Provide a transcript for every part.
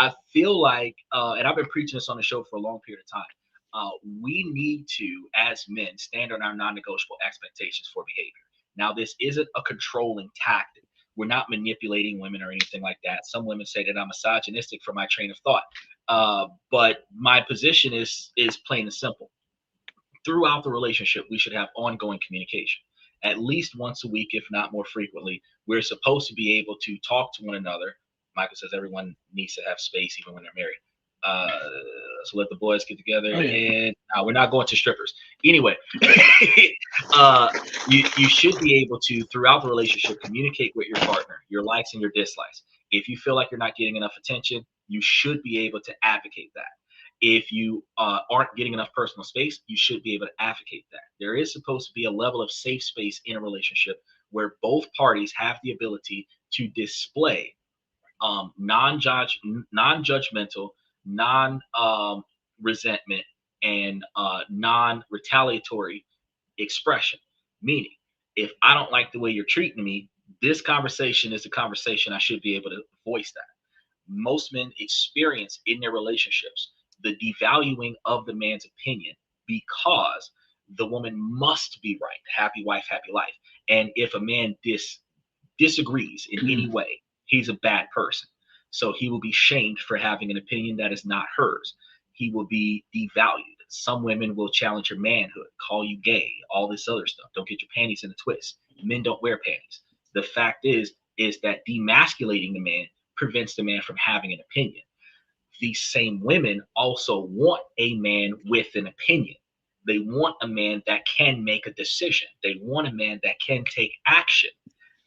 I feel like, and I've been preaching this on the show for a long period of time. We need to, as men, stand on our non-negotiable expectations for behavior. Now, this isn't a controlling tactic. We're not manipulating women or anything like that. Some women say that I'm misogynistic for my train of thought, but my position is plain and simple. Throughout the relationship, we should have ongoing communication. At least once a week, if not more frequently, we're supposed to be able to talk to one another. Michael says everyone needs to have space even when they're married. Uh, so let the boys get together, Oh yeah. and we're not going to strippers. Anyway, you should be able to, throughout the relationship, communicate with your partner, your likes and your dislikes. If you feel like you're not getting enough attention, you should be able to advocate that. If you aren't getting enough personal space, you should be able to advocate that. There is supposed to be a level of safe space in a relationship where both parties have the ability to display non-judgmental, non-resentment, and non-retaliatory expression. Meaning, if I don't like the way you're treating me, this conversation is a conversation I should be able to voice that. Most men experience in their relationships the devaluing of the man's opinion because the woman must be right. Happy wife, happy life. And if a man disagrees in any way, he's a bad person. So he will be shamed for having an opinion that is not hers. He will be devalued. Some women will challenge your manhood, call you gay, all this other stuff. Don't get your panties in a twist. Men don't wear panties. The fact is that demasculating the man prevents the man from having an opinion. These same women also want a man with an opinion. They want a man that can make a decision. They want a man that can take action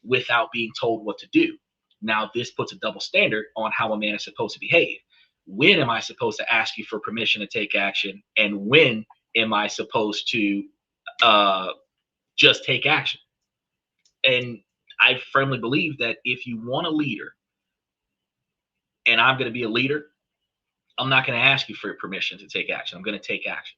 without being told what to do. Now, this puts a double standard on how a man is supposed to behave. When am I supposed to ask you for permission to take action? And when am I supposed to uh, just take action? And I firmly believe that if you want a leader, and I'm going to be a leader, I'm not going to ask you for your permission to take action. I'm going to take action.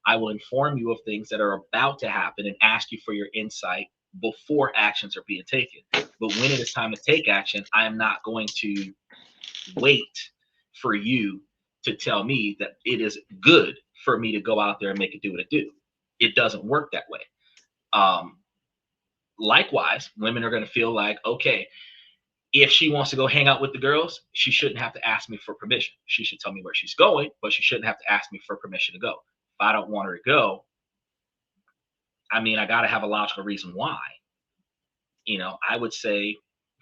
I will inform you of things that are about to happen and ask you for your insight before actions are being taken. But when it is time to take action, I am not going to wait for you to tell me that it is good for me to go out there and make it do what it do. It doesn't work that way. Um, Likewise, women are going to feel like, okay, if she wants to go hang out with the girls, she shouldn't have to ask me for permission. She should tell me where she's going, but she shouldn't have to ask me for permission to go. If I don't want her to go, I mean, I got to have a logical reason why. I would say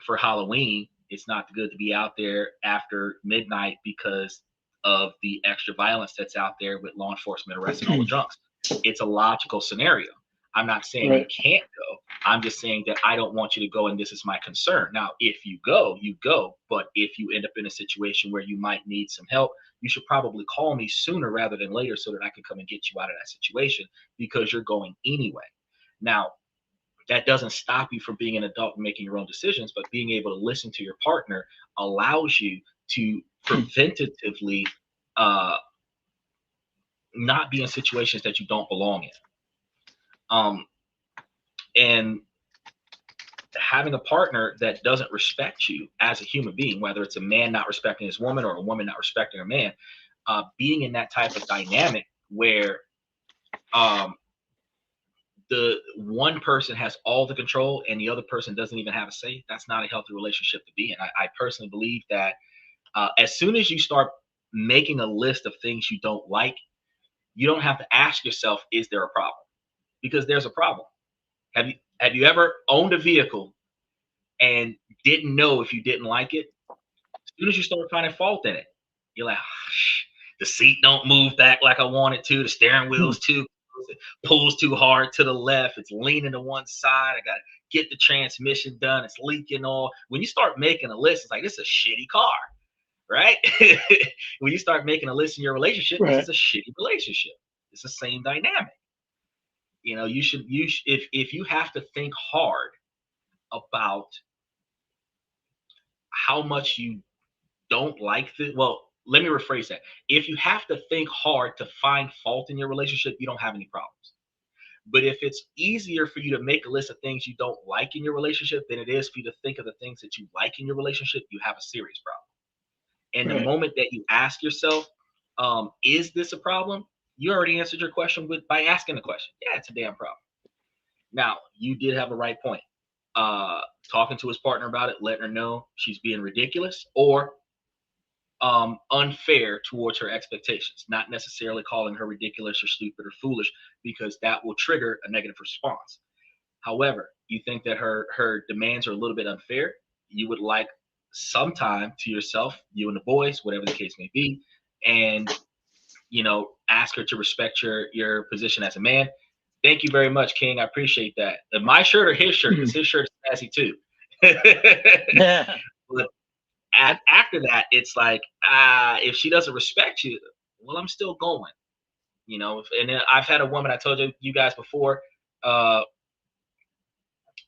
for Halloween, it's not good to be out there after midnight because of the extra violence that's out there with law enforcement arresting all the drunks. It's a logical scenario. I'm not saying you Right. can't go. I'm just saying that I don't want you to go, and this is my concern. Now, if you go, you go. But if you end up in a situation where you might need some help, you should probably call me sooner rather than later so that I can come and get you out of that situation because you're going anyway. Now, that doesn't stop you from being an adult and making your own decisions, but being able to listen to your partner allows you to preventatively uh, not be in situations that you don't belong in. Um, and having a partner that doesn't respect you as a human being, whether it's a man not respecting his woman or a woman not respecting her man, being in that type of dynamic where um, the one person has all the control and the other person doesn't even have a say, that's not a healthy relationship to be in. I personally believe that as soon as you start making a list of things you don't like, you don't have to ask yourself, is there a problem? Because there's a problem. Have you ever owned a vehicle and didn't know if you didn't like it? As soon as you start finding fault in it, you're like, the seat don't move back like I want it to. The steering wheel's too it pulls too hard to the left. It's leaning to one side. I got to get the transmission done. It's leaking oil. When you start making a list, it's like, this is a shitty car, right? When you start making a list in your relationship, this Right. is a shitty relationship. It's the same dynamic. If you have to think hard about how much you don't like the well, let me rephrase that. If you have to think hard to find fault in your relationship, you don't have any problems. But if it's easier for you to make a list of things you don't like in your relationship than it is for you to think of the things that you like in your relationship, you have a serious problem. And the Right. moment that you ask yourself, is this a problem? You already answered your question by asking the question. Yeah, it's a damn problem. Now, you did have a right point. Talking to his partner about it, letting her know she's being ridiculous or unfair towards her expectations, not necessarily calling her ridiculous or stupid or foolish, because that will trigger a negative response. However, you think that her demands are a little bit unfair. You would like some time to yourself, you and the boys, whatever the case may be, and ask her to respect your position as a man. Thank you very much, King. I appreciate that. My shirt or his shirt, because his shirt is sassy too. Yeah. But after that, it's like, if she doesn't respect you, well, I'm still going. And then I've had a woman, I told you guys before,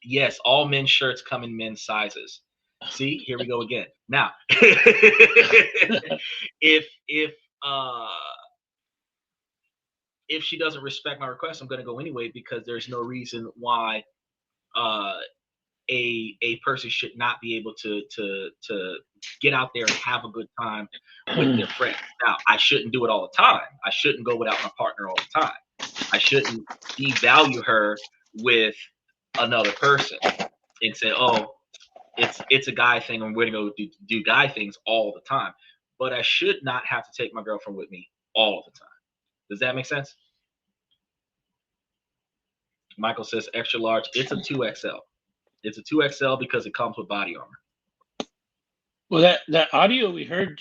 yes, all men's shirts come in men's sizes. See, here we go again. Now, if she doesn't respect my request, I'm going to go anyway, because there's no reason why a person should not be able to get out there and have a good time with their friends. Now, I shouldn't do it all the time. I shouldn't go without my partner all the time. I shouldn't devalue her with another person and say, oh, it's a guy thing and we're going to go do guy things all the time. But I should not have to take my girlfriend with me all the time. Does that make sense? Michael says extra large. It's a 2XL. It's a 2XL because it comes with body armor. Well, that audio we heard,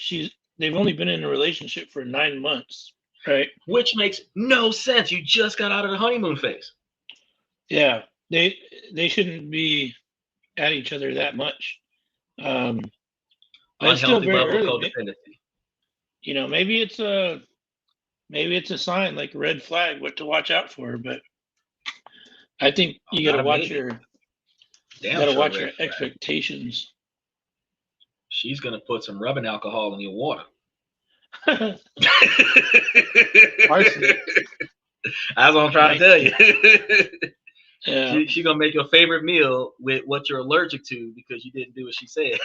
they've only been in a relationship for 9 months, right? Which makes no sense. You just got out of the honeymoon phase. Yeah, they shouldn't be at each other that much. But it's still Unhealthy very level of early. codependency. Maybe it's a sign, like a red flag, what to watch out for. But I think you got to watch your expectations. She's gonna put some rubbing alcohol in your water. Arsenic. That's what I'm trying to tell you. Yeah. She's gonna make your favorite meal with what you're allergic to because you didn't do what she said.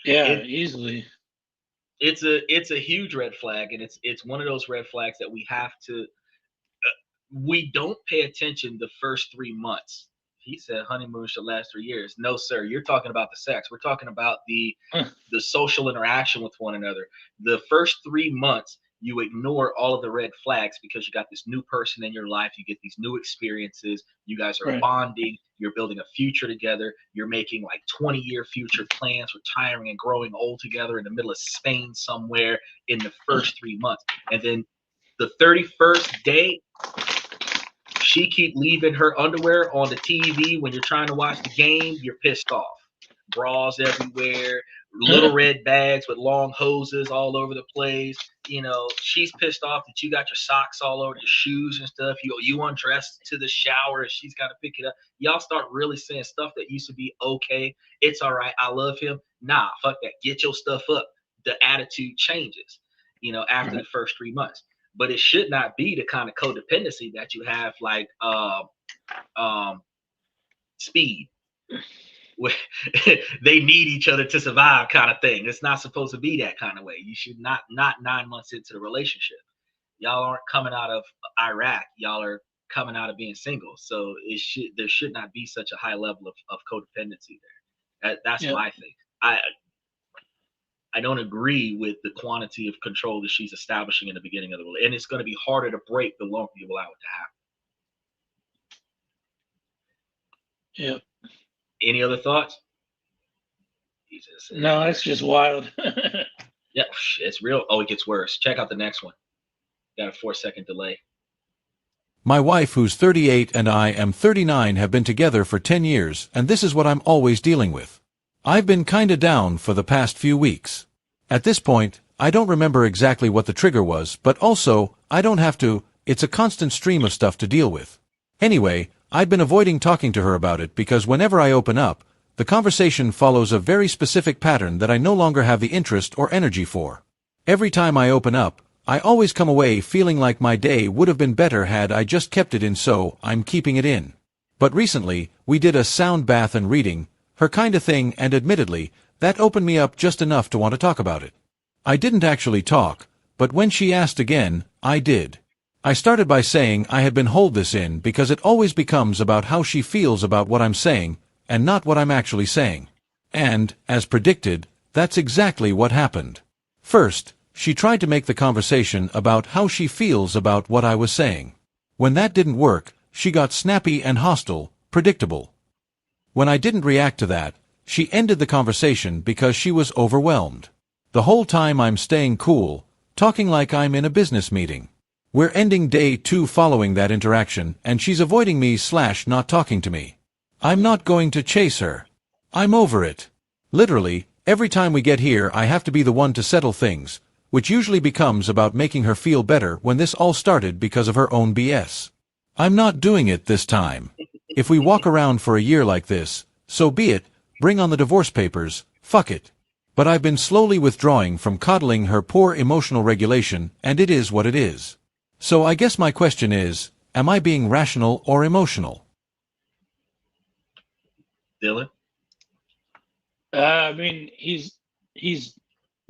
Yeah, easily. It's a huge red flag, and it's one of those red flags that we have to. We don't pay attention the first 3 months. He said honeymoon should last 3 years. No, sir. You're talking about the sex. We're talking about the social interaction with one another. The first 3 months, you ignore all of the red flags because you got this new person in your life. You get these new experiences. You guys are bonding. You're building a future together. You're making like 20-year future plans, retiring and growing old together in the middle of Spain somewhere in the first 3 months. And then the 31st day, she keep leaving her underwear on the TV when you're trying to watch the game. You're pissed off. Bras everywhere, little red bags with long hoses all over the place. She's pissed off that you got your socks all over your shoes and stuff. You undressed to the shower and she's got to pick it up. Y'all start really saying stuff that used to be okay. It's all right. I love him. Nah, fuck that. Get your stuff up. The attitude changes, after the first 3 months. But it should not be the kind of codependency that you have like Speed. They need each other to survive kind of thing. It's not supposed to be that kind of way. You should not 9 months into the relationship. Y'all aren't coming out of Iraq. Y'all are coming out of being single. So there should not be such a high level of codependency there. That's my thing. I don't agree with the quantity of control that she's establishing in the beginning of the relationship. And it's going to be harder to break the longer you allow it to happen. Yep. Any other thoughts? No, it's just wild. Yeah, it's real. Oh, it gets worse. Check out the next one. Got a 4-second delay. My wife, who's 38, and I am 39, have been together for 10 years, and this is what I'm always dealing with. I've been kinda down for the past few weeks. At this point, I don't remember exactly what the trigger was, but also, I don't have to, it's a constant stream of stuff to deal with. Anyway, I'd been avoiding talking to her about it because whenever I open up, the conversation follows a very specific pattern that I no longer have the interest or energy for. Every time I open up, I always come away feeling like my day would have been better had I just kept it in, so I'm keeping it in. But recently, we did a sound bath and reading, her kinda thing, and admittedly, That opened me up just enough to want to talk about it. I didn't actually talk, but when she asked again, I did. I started by saying I had been hold this in because it always becomes about how she feels about what I'm saying, and not what I'm actually saying. And, as predicted, that's exactly what happened. First, she tried to make the conversation about how she feels about what I was saying. When that didn't work, she got snappy and hostile, predictable. When I didn't react to that, she ended the conversation because she was overwhelmed. The whole time I'm staying cool, talking like I'm in a business meeting. We're ending day 2 following that interaction, and she's avoiding me / not talking to me. I'm not going to chase her. I'm over it. Literally, every time we get here I have to be the one to settle things, which usually becomes about making her feel better when this all started because of her own BS. I'm not doing it this time. If we walk around for a year like this, so be it, bring on the divorce papers, fuck it. But I've been slowly withdrawing from coddling her poor emotional regulation, and it is what it is. So I guess my question is, am I being rational or emotional? Dylan? I mean, he's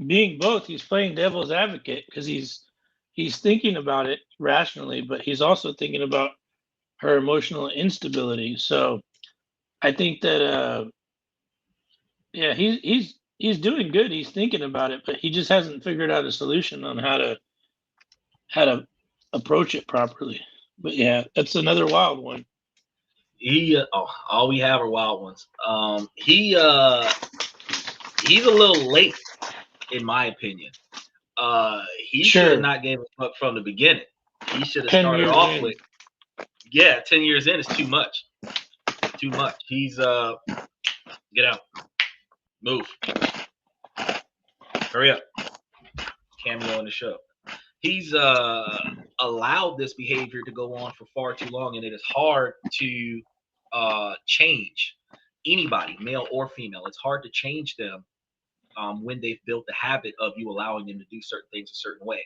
being both. He's playing devil's advocate because he's thinking about it rationally, but he's also thinking about her emotional instability. So I think that yeah, he's doing good. He's thinking about it, but he just hasn't figured out a solution on how to approach it properly. But yeah, that's another wild one. All we have are wild ones. He's a little late, in my opinion. He should have not gave up from the beginning. He should have started off with, 10 years in is too much. Too much. He's get out. Move. Hurry up. Cameo in the show. He's allowed this behavior to go on for far too long, and it is hard to change anybody, male or female. It's hard to change them when they've built the habit of you allowing them to do certain things a certain way,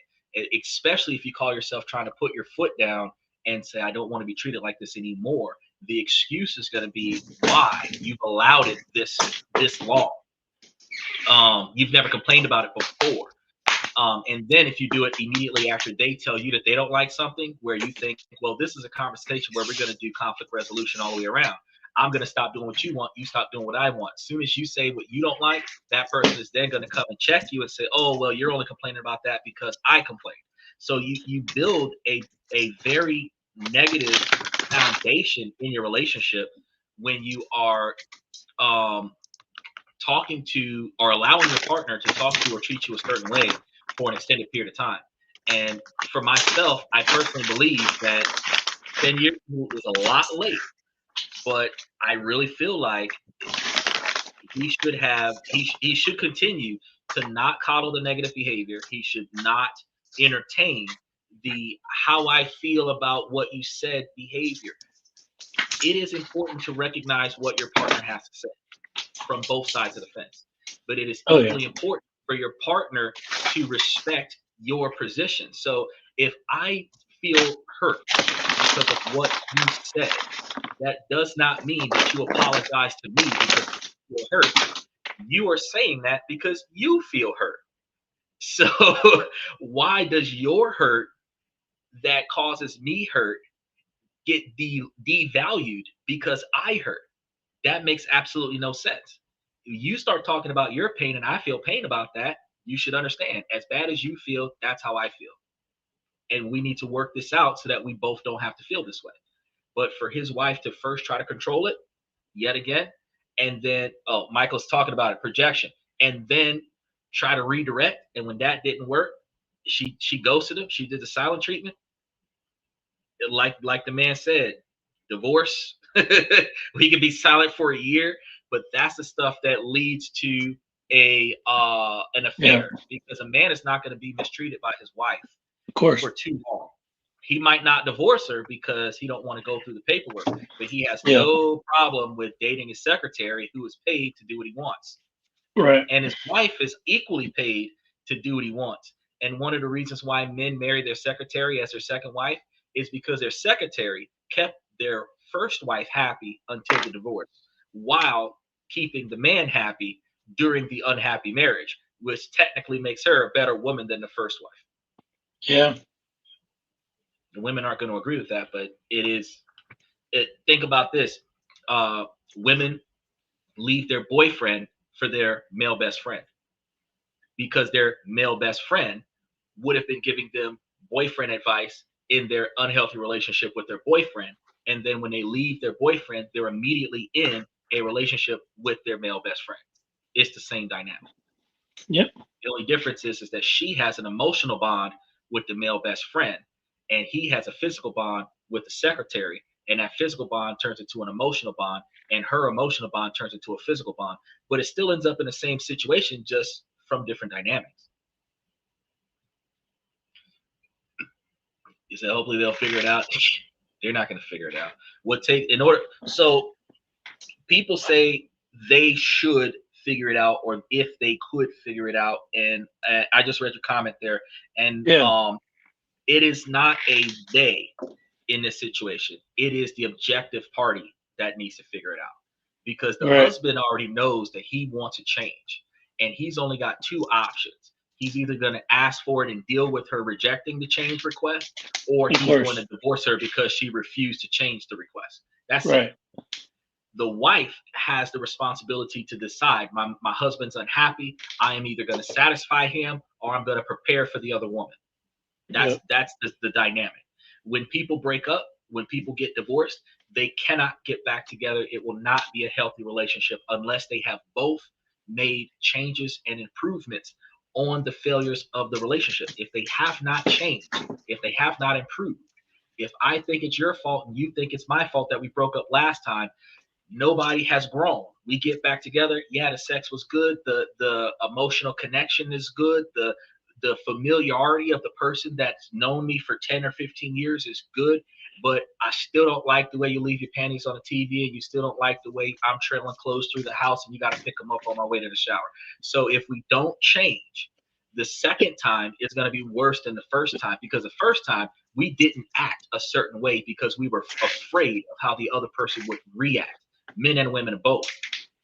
especially if you call yourself trying to put your foot down and say, I don't want to be treated like this anymore. The excuse is going to be why you've allowed it this long. You've never complained about it before. And then if you do it immediately after they tell you that they don't like something, where you think, well, this is a conversation where we're going to do conflict resolution all the way around. I'm going to stop doing what you want. You stop doing what I want. As soon as you say what you don't like, that person is then going to come and check you and say, oh, well, you're only complaining about that because I complained. So you build a very negative foundation in your relationship when you are talking to or allowing your partner to talk to or treat you a certain way for an extended period of time. And for myself, I personally believe that 10 years is a lot late, but I really feel like he should continue to not coddle the negative behavior. He should not entertain the how I feel about what you said behavior. It is important to recognize what your partner has to say from both sides of the fence, but it is equally important for your partner to respect your position. So if I feel hurt because of what you said, that does not mean that you apologize to me because you feel hurt. You are saying that because you feel hurt. So why does your hurt that causes me hurt get devalued because I hurt? That makes absolutely no sense. You start talking about your pain and I feel pain about that, you should understand, as bad as you feel, that's how I feel. And we need to work this out so that we both don't have to feel this way. But for his wife to first try to control it yet again, and then, Michael's talking about it, projection, and then try to redirect. And when that didn't work, she ghosted him. She did the silent treatment. Like the man said, divorce. We can be silent for a year, but that's the stuff that leads to an affair, because a man is not going to be mistreated by his wife, of course, for too long. He might not divorce her because he don't want to go through the paperwork, but he has no problem with dating his secretary who is paid to do what he wants. Right. And his wife is equally paid to do what he wants. And one of the reasons why men marry their secretary as their second wife is because their secretary kept their first wife happy until the divorce, while keeping the man happy during the unhappy marriage, which technically makes her a better woman than the first wife. Yeah. The women aren't going to agree with that, but it is. Think about this: women leave their boyfriend for their male best friend because their male best friend would have been giving them boyfriend advice in their unhealthy relationship with their boyfriend. And then when they leave their boyfriend, they're immediately in a relationship with their male best friend. It's the same dynamic. Yep. The only difference is that she has an emotional bond with the male best friend, and he has a physical bond with the secretary. And that physical bond turns into an emotional bond, and her emotional bond turns into a physical bond. But it still ends up in the same situation, just from different dynamics. You said hopefully they'll figure it out. They're not going to figure it out. So people say they should figure it out, or if they could figure it out. And I just read your comment there, and it is not a they in this situation. It is the objective party that needs to figure it out, because the husband already knows that he wants a change, and he's only got two options. He's either going to ask for it and deal with her rejecting the change request, or he's going to divorce her because she refused to change the request. That's it. The wife has the responsibility to decide, my husband's unhappy. I am either going to satisfy him, or I'm going to prepare for the other woman. That's the dynamic. When people break up, when people get divorced, they cannot get back together. It will not be a healthy relationship unless they have both made changes and improvements on the failures of the relationship. If they have not changed, if they have not improved, if I think it's your fault and you think it's my fault that we broke up last time, nobody has grown. We get back together. Yeah, the sex was good. The emotional connection is good. The familiarity of the person that's known me for 10 or 15 years is good, but I still don't like the way you leave your panties on the TV, and you still don't like the way I'm trailing clothes through the house and you got to pick them up on my way to the shower. So if we don't change, the second time is going to be worse than the first time, because the first time we didn't act a certain way because we were afraid of how the other person would react, men and women both.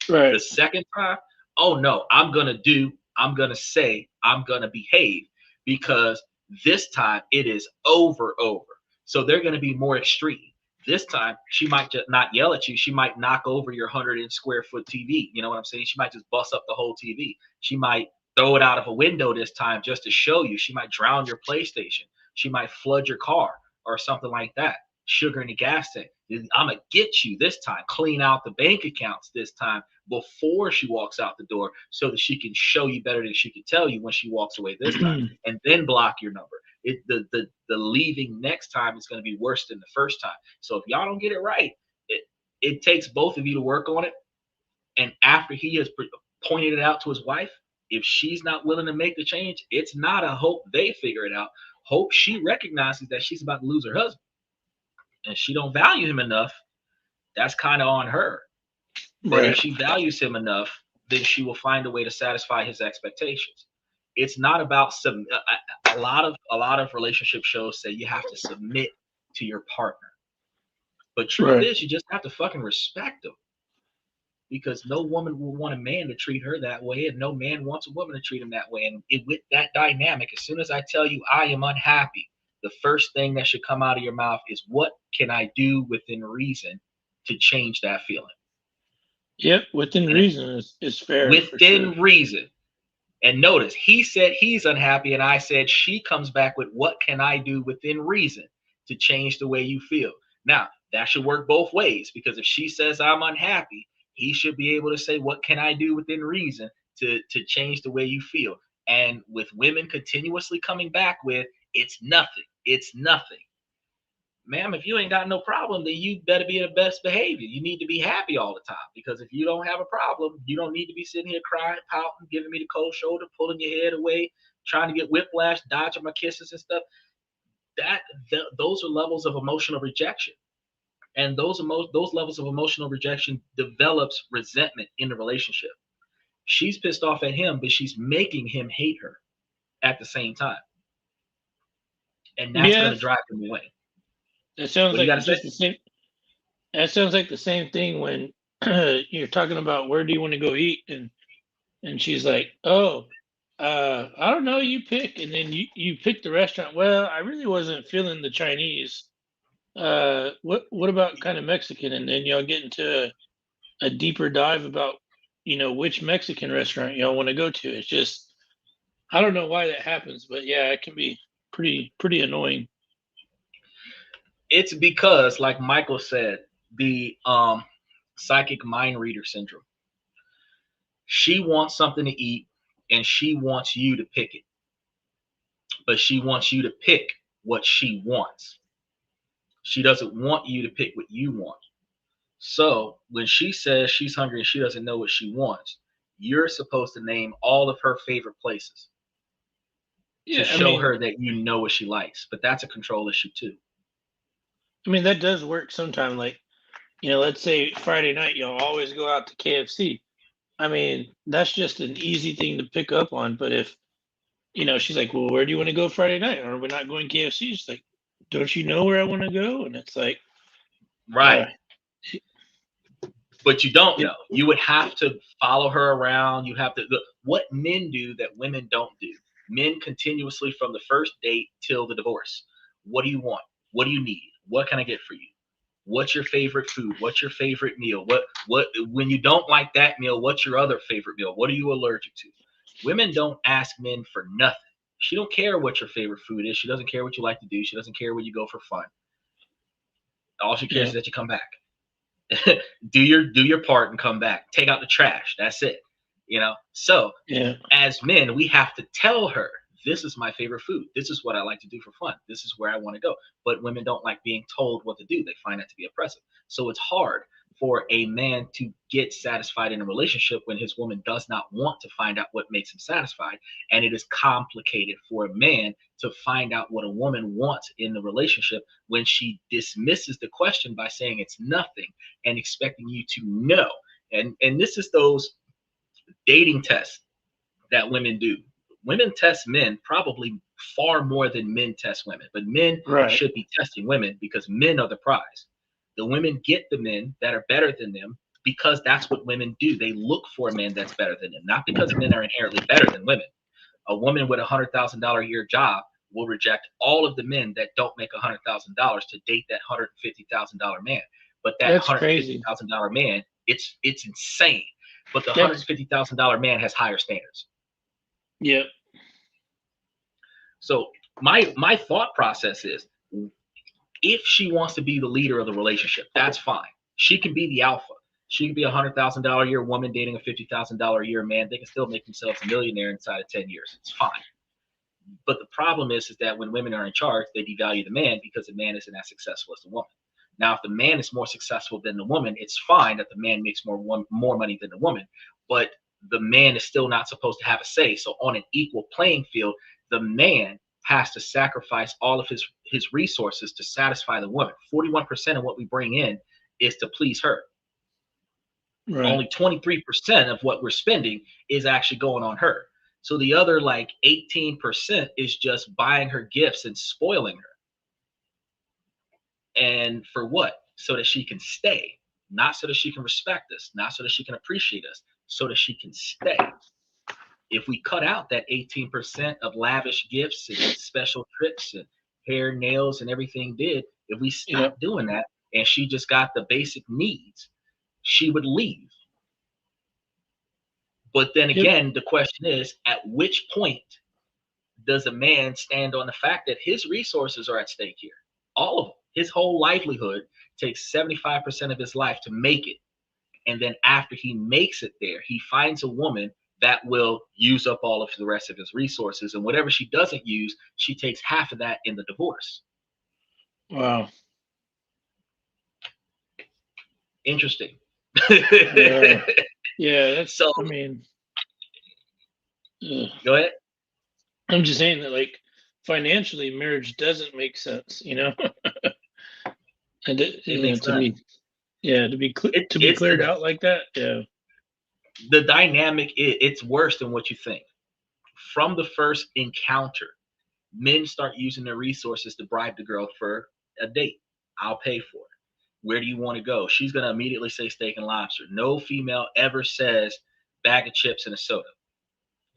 The second time, oh no, I'm going to say, I'm going to behave, because this time it is over. So they're going to be more extreme. This time, she might just not yell at you. She might knock over your 100-inch square foot TV. You know what I'm saying? She might just bust up the whole TV. She might throw it out of a window this time just to show you. She might drown your PlayStation. She might flood your car or something like that. Sugar in the gas tank. I'm going to get you this time. Clean out the bank accounts this time before she walks out the door, so that she can show you better than she can tell you when she walks away this time, and then block your number. The leaving next time is going to be worse than the first time. So if y'all don't get it right, it takes both of you to work on it. And after he has pointed it out to his wife, if she's not willing to make the change, it's not a hope they figure it out. Hope she recognizes that she's about to lose her husband, and she don't value him enough. That's kind of on her. But if she values him enough, then she will find a way to satisfy his expectations. It's not about a lot of relationship shows say you have to submit to your partner, but truth is, you just have to fucking respect them, because no woman will want a man to treat her that way, and no man wants a woman to treat him that way. And with that dynamic, as soon as I tell you I am unhappy, the first thing that should come out of your mouth is, what can I do within reason to change that feeling? Yep, within reason is fair. Within reason. And notice, he said he's unhappy, and I said she comes back with, what can I do within reason to change the way you feel? Now, that should work both ways, because if she says I'm unhappy, he should be able to say, what can I do within reason to change the way you feel? And with women continuously coming back with, it's nothing, it's nothing. Ma'am, if you ain't got no problem, then you better be in the best behavior. You need to be happy all the time, because if you don't have a problem, you don't need to be sitting here crying, pouting, giving me the cold shoulder, pulling your head away, trying to get whiplash, dodging my kisses and stuff. Those are levels of emotional rejection. And those levels of emotional rejection develops resentment in the relationship. She's pissed off at him, but she's making him hate her at the same time. And that's going to drive him away. That sounds like just the same. That sounds like the same thing when you're talking about where do you want to go eat, and And she's like, "Oh, I don't know, you pick." And then you pick the restaurant. Well, I really wasn't feeling the Chinese. What about kind of Mexican? And then y'all get into a deeper dive about, which Mexican restaurant y'all want to go to. It's just, I don't know why that happens, but yeah, it can be pretty annoying. It's because, like Michael said, the psychic mind reader syndrome. She wants something to eat and she wants you to pick it. But she wants you to pick what she wants. She doesn't want you to pick what you want. So when she says she's hungry and she doesn't know what she wants, you're supposed to name all of her favorite places to Yeah, show her that you know what she likes. But that's a control issue too. that does work sometimes. Like, let's say Friday night, y'all always go out to KFC. That's just an easy thing to pick up on. But if, she's like, "Well, where do you want to go Friday night? Or we're not going KFC." She's like, "Don't you know where I want to go?" And it's like, Right. But you don't Yeah. know. You would have to follow her around. You have to look what men do that women don't do. Men continuously from the first date till the divorce. What do you want? What do you need? What can I get for you? What's your favorite food? What's your favorite meal? What when you don't like that meal, what's your other favorite meal? What are you allergic to? Women don't ask men for nothing. She don't care what your favorite food is. She doesn't care what you like to do. She doesn't care where you go for fun. All she cares is that you come back. do your part and come back. Take out the trash. That's it. So as men, we have to tell her, this is my favorite food. This is what I like to do for fun. This is where I want to go. But women don't like being told what to do. They find that to be oppressive. So it's hard for a man to get satisfied in a relationship when his woman does not want to find out what makes him satisfied. And it is complicated for a man to find out what a woman wants in the relationship when she dismisses the question by saying it's nothing and expecting you to know. And this is those dating tests that women do. Women test men probably far more than men test women, but men should be testing women because men are the prize. The women get the men that are better than them because that's what women do. They look for a man that's better than them, not because men are inherently better than women. A woman with $100,000 a year job will reject all of the men that don't make $100,000 to date that $150,000 man. But that $150,000 man, it's insane. But the $150,000 man has higher standards. Yep. So my thought process is, if she wants to be the leader of the relationship, that's fine. She can be the alpha. She can be $100,000 a year woman dating a $50,000 a year man. They can still make themselves a millionaire inside of 10 years. It's fine. But the problem is that when women are in charge, they devalue the man because the man isn't as successful as the woman. Now, if the man is more successful than the woman, it's fine that the man makes more money than the woman, but the man is still not supposed to have a say. So on an equal playing field, the man has to sacrifice all of his resources to satisfy the woman. 41% of what we bring in is to please her. Only 23% of what we're spending is actually going on her. So the other 18% is just buying her gifts and spoiling her. And for what? So that she can stay, not so that she can respect us, not so that she can appreciate us, so that she can stay. If we cut out that 18% of lavish gifts and special trips and hair, nails, and everything if we stopped doing that and she just got the basic needs, she would leave. But then again, the question is, at which point does a man stand on the fact that his resources are at stake here? All of them. His whole livelihood takes 75% of his life to make it. And then after he makes it there, he finds a woman that will use up all of the rest of his resources. And whatever she doesn't use, she takes half of that in the divorce. Wow. Interesting. Yeah, that's so. Go ahead. I'm just saying that, financially, marriage doesn't make sense, and to be cleared out like that. Yeah. The dynamic, it's worse than what you think. From the first encounter, men start using their resources to bribe the girl for a date. I'll pay for it. Where do you want to go? She's going to immediately say steak and lobster. No female ever says, bag of chips and a soda.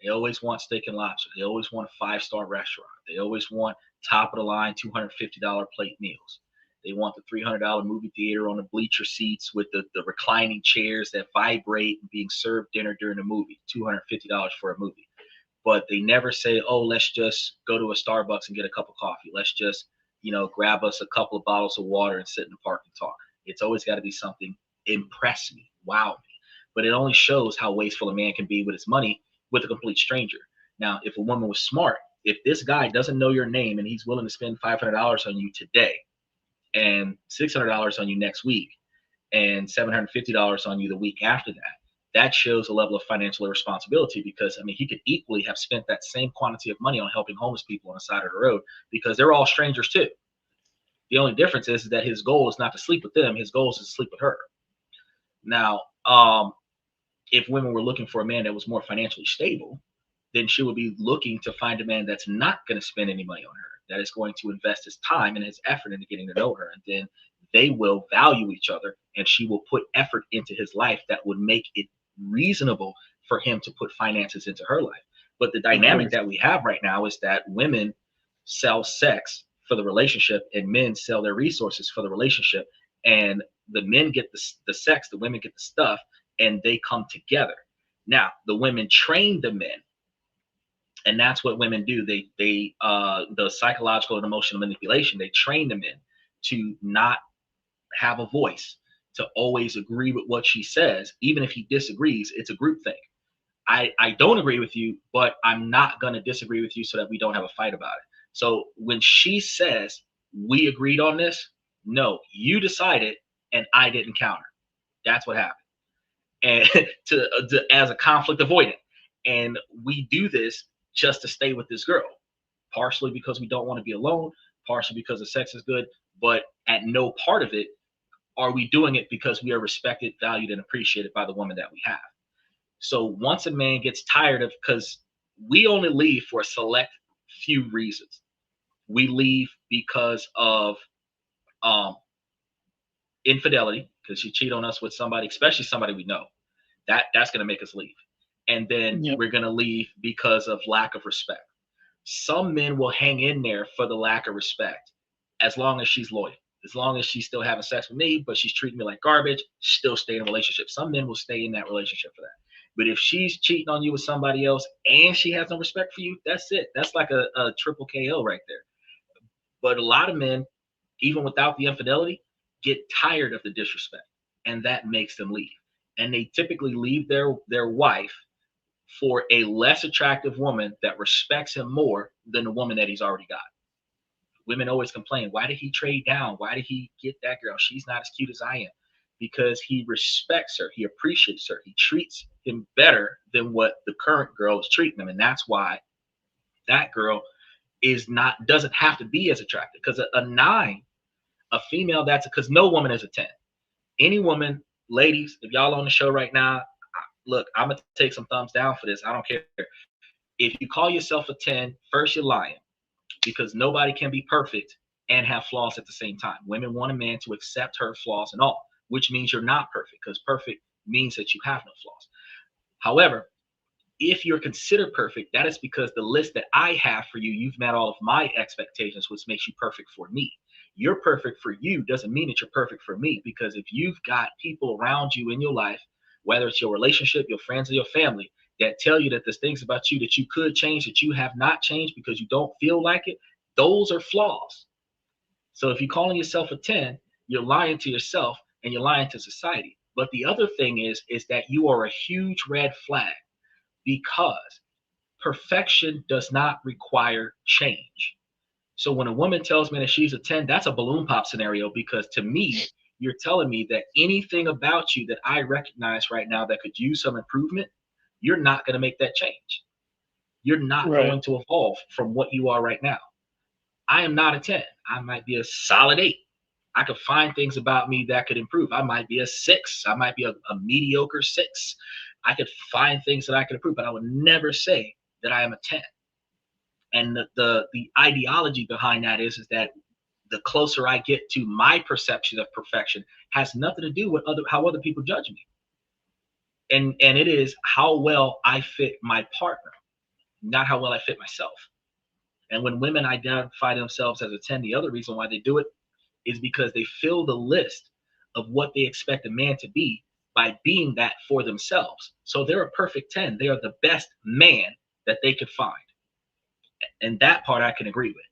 They always want steak and lobster. They always want a 5-star restaurant. They always want top of the line $250 plate meals. They want the $300 movie theater on the bleacher seats with the reclining chairs that vibrate and being served dinner during the movie. $250 for a movie. But they never say, oh, let's just go to a Starbucks and get a cup of coffee. Let's just, grab us a couple of bottles of water and sit in the park and talk. It's always got to be something impress me, wow me. But it only shows how wasteful a man can be with his money with a complete stranger. Now, if a woman was smart, if this guy doesn't know your name and he's willing to spend $500 on you today and $600 on you next week and $750 on you the week after that, that shows a level of financial irresponsibility, because he could equally have spent that same quantity of money on helping homeless people on the side of the road, because they're all strangers too. The only difference is that his goal is not to sleep with them. His goal is to sleep with her. Now, if women were looking for a man that was more financially stable, then she would be looking to find a man that's not going to spend any money on her, that is going to invest his time and his effort into getting to know her. And then they will value each other, and she will put effort into his life that would make it reasonable for him to put finances into her life. But the dynamic that we have right now is that women sell sex for the relationship and men sell their resources for the relationship. And the men get the sex, the women get the stuff, and they come together. Now, the women train the men, and that's what women do. They the psychological and emotional manipulation, they train the men to not have a voice, to always agree with what she says. Even if he disagrees, it's a group thing. I don't agree with you, but I'm not going to disagree with you so that we don't have a fight about it. So when she says, we agreed on this, no, you decided and I didn't counter. That's what happened. And to as a conflict avoidant. And we do this just to stay with this girl, partially because we don't want to be alone, partially because the sex is good, but at no part of it are we doing it because we are respected, valued, and appreciated by the woman that we have. So once a man gets tired of, because we only leave for a select few reasons. We leave because of infidelity, because she cheated on us with somebody, especially somebody we know. That's going to make us leave. And then we're going to leave because of lack of respect. Some men will hang in there for the lack of respect as long as she's loyal. As long as she's still having sex with me, but she's treating me like garbage, still stay in a relationship. Some men will stay in that relationship for that. But if she's cheating on you with somebody else and she has no respect for you, that's it. That's like a triple KO right there. But a lot of men, even without the infidelity, get tired of the disrespect, and that makes them leave. And they typically leave their wife for a less attractive woman that respects him more than the woman that he's already got. Women always complain, why did he trade down? Why did he get that girl? She's not as cute as I am. Because he respects her. He appreciates her. He treats him better than what the current girl is treating him. And that's why that girl doesn't have to be as attractive. Because a 9, a female, because no woman is a 10. Any woman, ladies, if y'all on the show right now, look, I'm going to take some thumbs down for this. I don't care. If you call yourself a 10, first you're lying. Because nobody can be perfect and have flaws at the same time. Women want a man to accept her flaws and all, which means you're not perfect, because perfect means that you have no flaws. However, if you're considered perfect, that is because the list that I have for you, you've met all of my expectations, which makes you perfect for me. You're perfect for you doesn't mean that you're perfect for me, because if you've got people around you in your life, whether it's your relationship, your friends, or your family, that tell you that there's things about you that you could change that you have not changed because you don't feel like it, those are flaws. So if you're calling yourself a 10, you're lying to yourself and you're lying to society. But the other thing is that you are a huge red flag, because perfection does not require change. So when a woman tells me that she's a 10, that's a balloon pop scenario, because to me, you're telling me that anything about you that I recognize right now that could use some improvement, you're not going to make that change. You're not going to evolve from what you are right now. I am not a 10. I might be a solid 8. I could find things about me that could improve. I might be a 6. I might be a mediocre 6. I could find things that I could improve, but I would never say that I am a 10. And the ideology behind that is that the closer I get to my perception of perfection has nothing to do with how other people judge me. And it is how well I fit my partner, not how well I fit myself. And when women identify themselves as a 10, the other reason why they do it is because they fill the list of what they expect a man to be by being that for themselves. So they're a perfect 10. They are the best man that they could find. And that part I can agree with.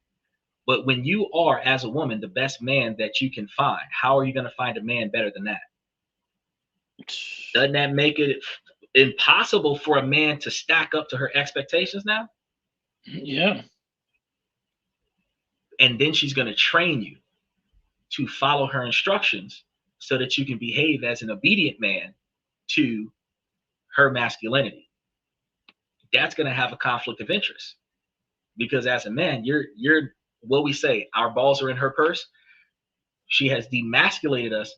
But when you are, as a woman, the best man that you can find, how are you going to find a man better than that? Doesn't that make it impossible for a man to stack up to her expectations now? Yeah. And then she's going to train you to follow her instructions so that you can behave as an obedient man to her masculinity. That's going to have a conflict of interest, because as a man, you're what we say, our balls are in her purse. She has demasculated us,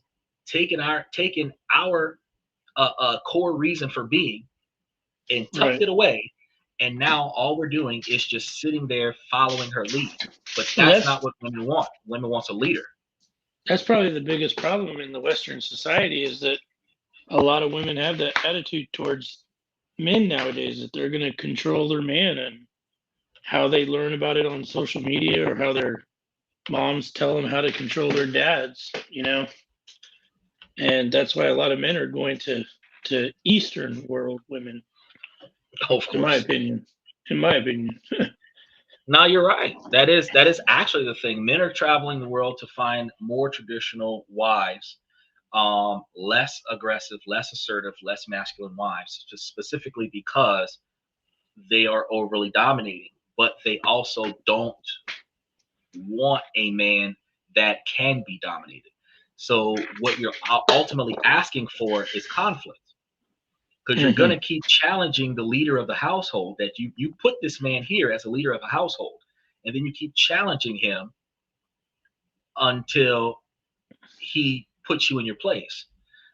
taken our core reason for being and tucked it away. And now all we're doing is just sitting there following her lead. But that's not what women want. Women want a leader. That's probably the biggest problem in the Western society, is that a lot of women have that attitude towards men nowadays, that they're going to control their man, and how they learn about it on social media, or how their moms tell them how to control their dads, and that's why a lot of men are going to Eastern world women. Of course. In my opinion. No, you're right. That is actually the thing. Men are traveling the world to find more traditional wives, less aggressive, less assertive, less masculine wives, just specifically because they are overly dominating. But they also don't want a man that can be dominated. So what you're ultimately asking for is conflict, because you're going to keep challenging the leader of the household, that you put this man here as a leader of a household, and then you keep challenging him until he puts you in your place,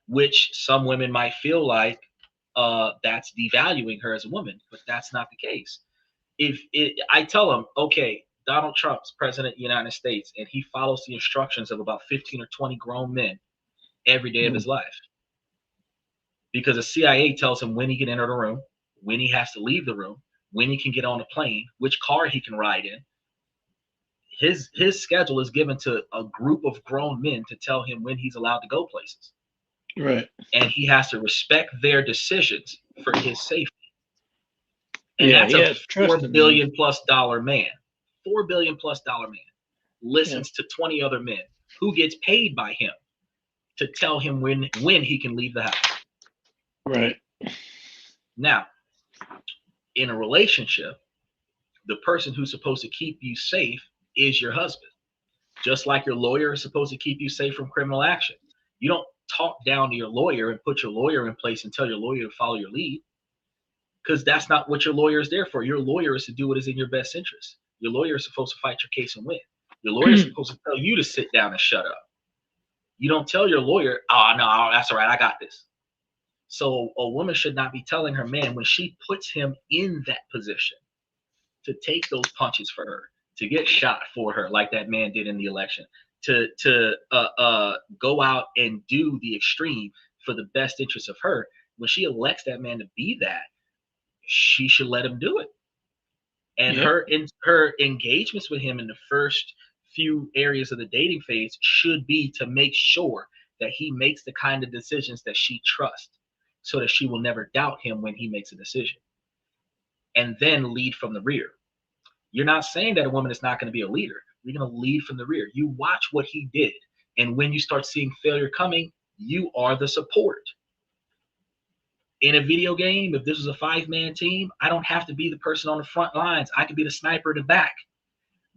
which some women might feel like that's devaluing her as a woman, but that's not the case. I tell them, okay, Donald Trump's president of the United States, and he follows the instructions of about 15 or 20 grown men every day of his life, because the CIA tells him when he can enter the room, when he has to leave the room, when he can get on a plane, which car he can ride in. His schedule is given to a group of grown men to tell him when he's allowed to go places. Right. And he has to respect their decisions for his safety. And yeah, that's a $4 billion plus man. $4 billion plus man listens to 20 other men who gets paid by him to tell him when he can leave the house. Right. Now, in a relationship, the person who's supposed to keep you safe is your husband. Just like your lawyer is supposed to keep you safe from criminal action. You don't talk down to your lawyer and put your lawyer in place and tell your lawyer to follow your lead, because that's not what your lawyer is there for. Your lawyer is to do what is in your best interest. Your lawyer is supposed to fight your case and win. Your lawyer is supposed to tell you to sit down and shut up. You don't tell your lawyer, oh, no, that's all right, I got this. So a woman should not be telling her man, when she puts him in that position, to take those punches for her, to get shot for her like that man did in the election, to go out and do the extreme for the best interest of her. When she elects that man to be that, she should let him do it. And her engagements with him in the first few areas of the dating phase should be to make sure that he makes the kind of decisions that she trusts, so that she will never doubt him when he makes a decision, and then lead from the rear. You're not saying that a woman is not going to be a leader. You're going to lead from the rear. You watch what he did, and when you start seeing failure coming, you are the support. In a video game, if this was a 5-man team, I don't have to be the person on the front lines. I could be the sniper in the back.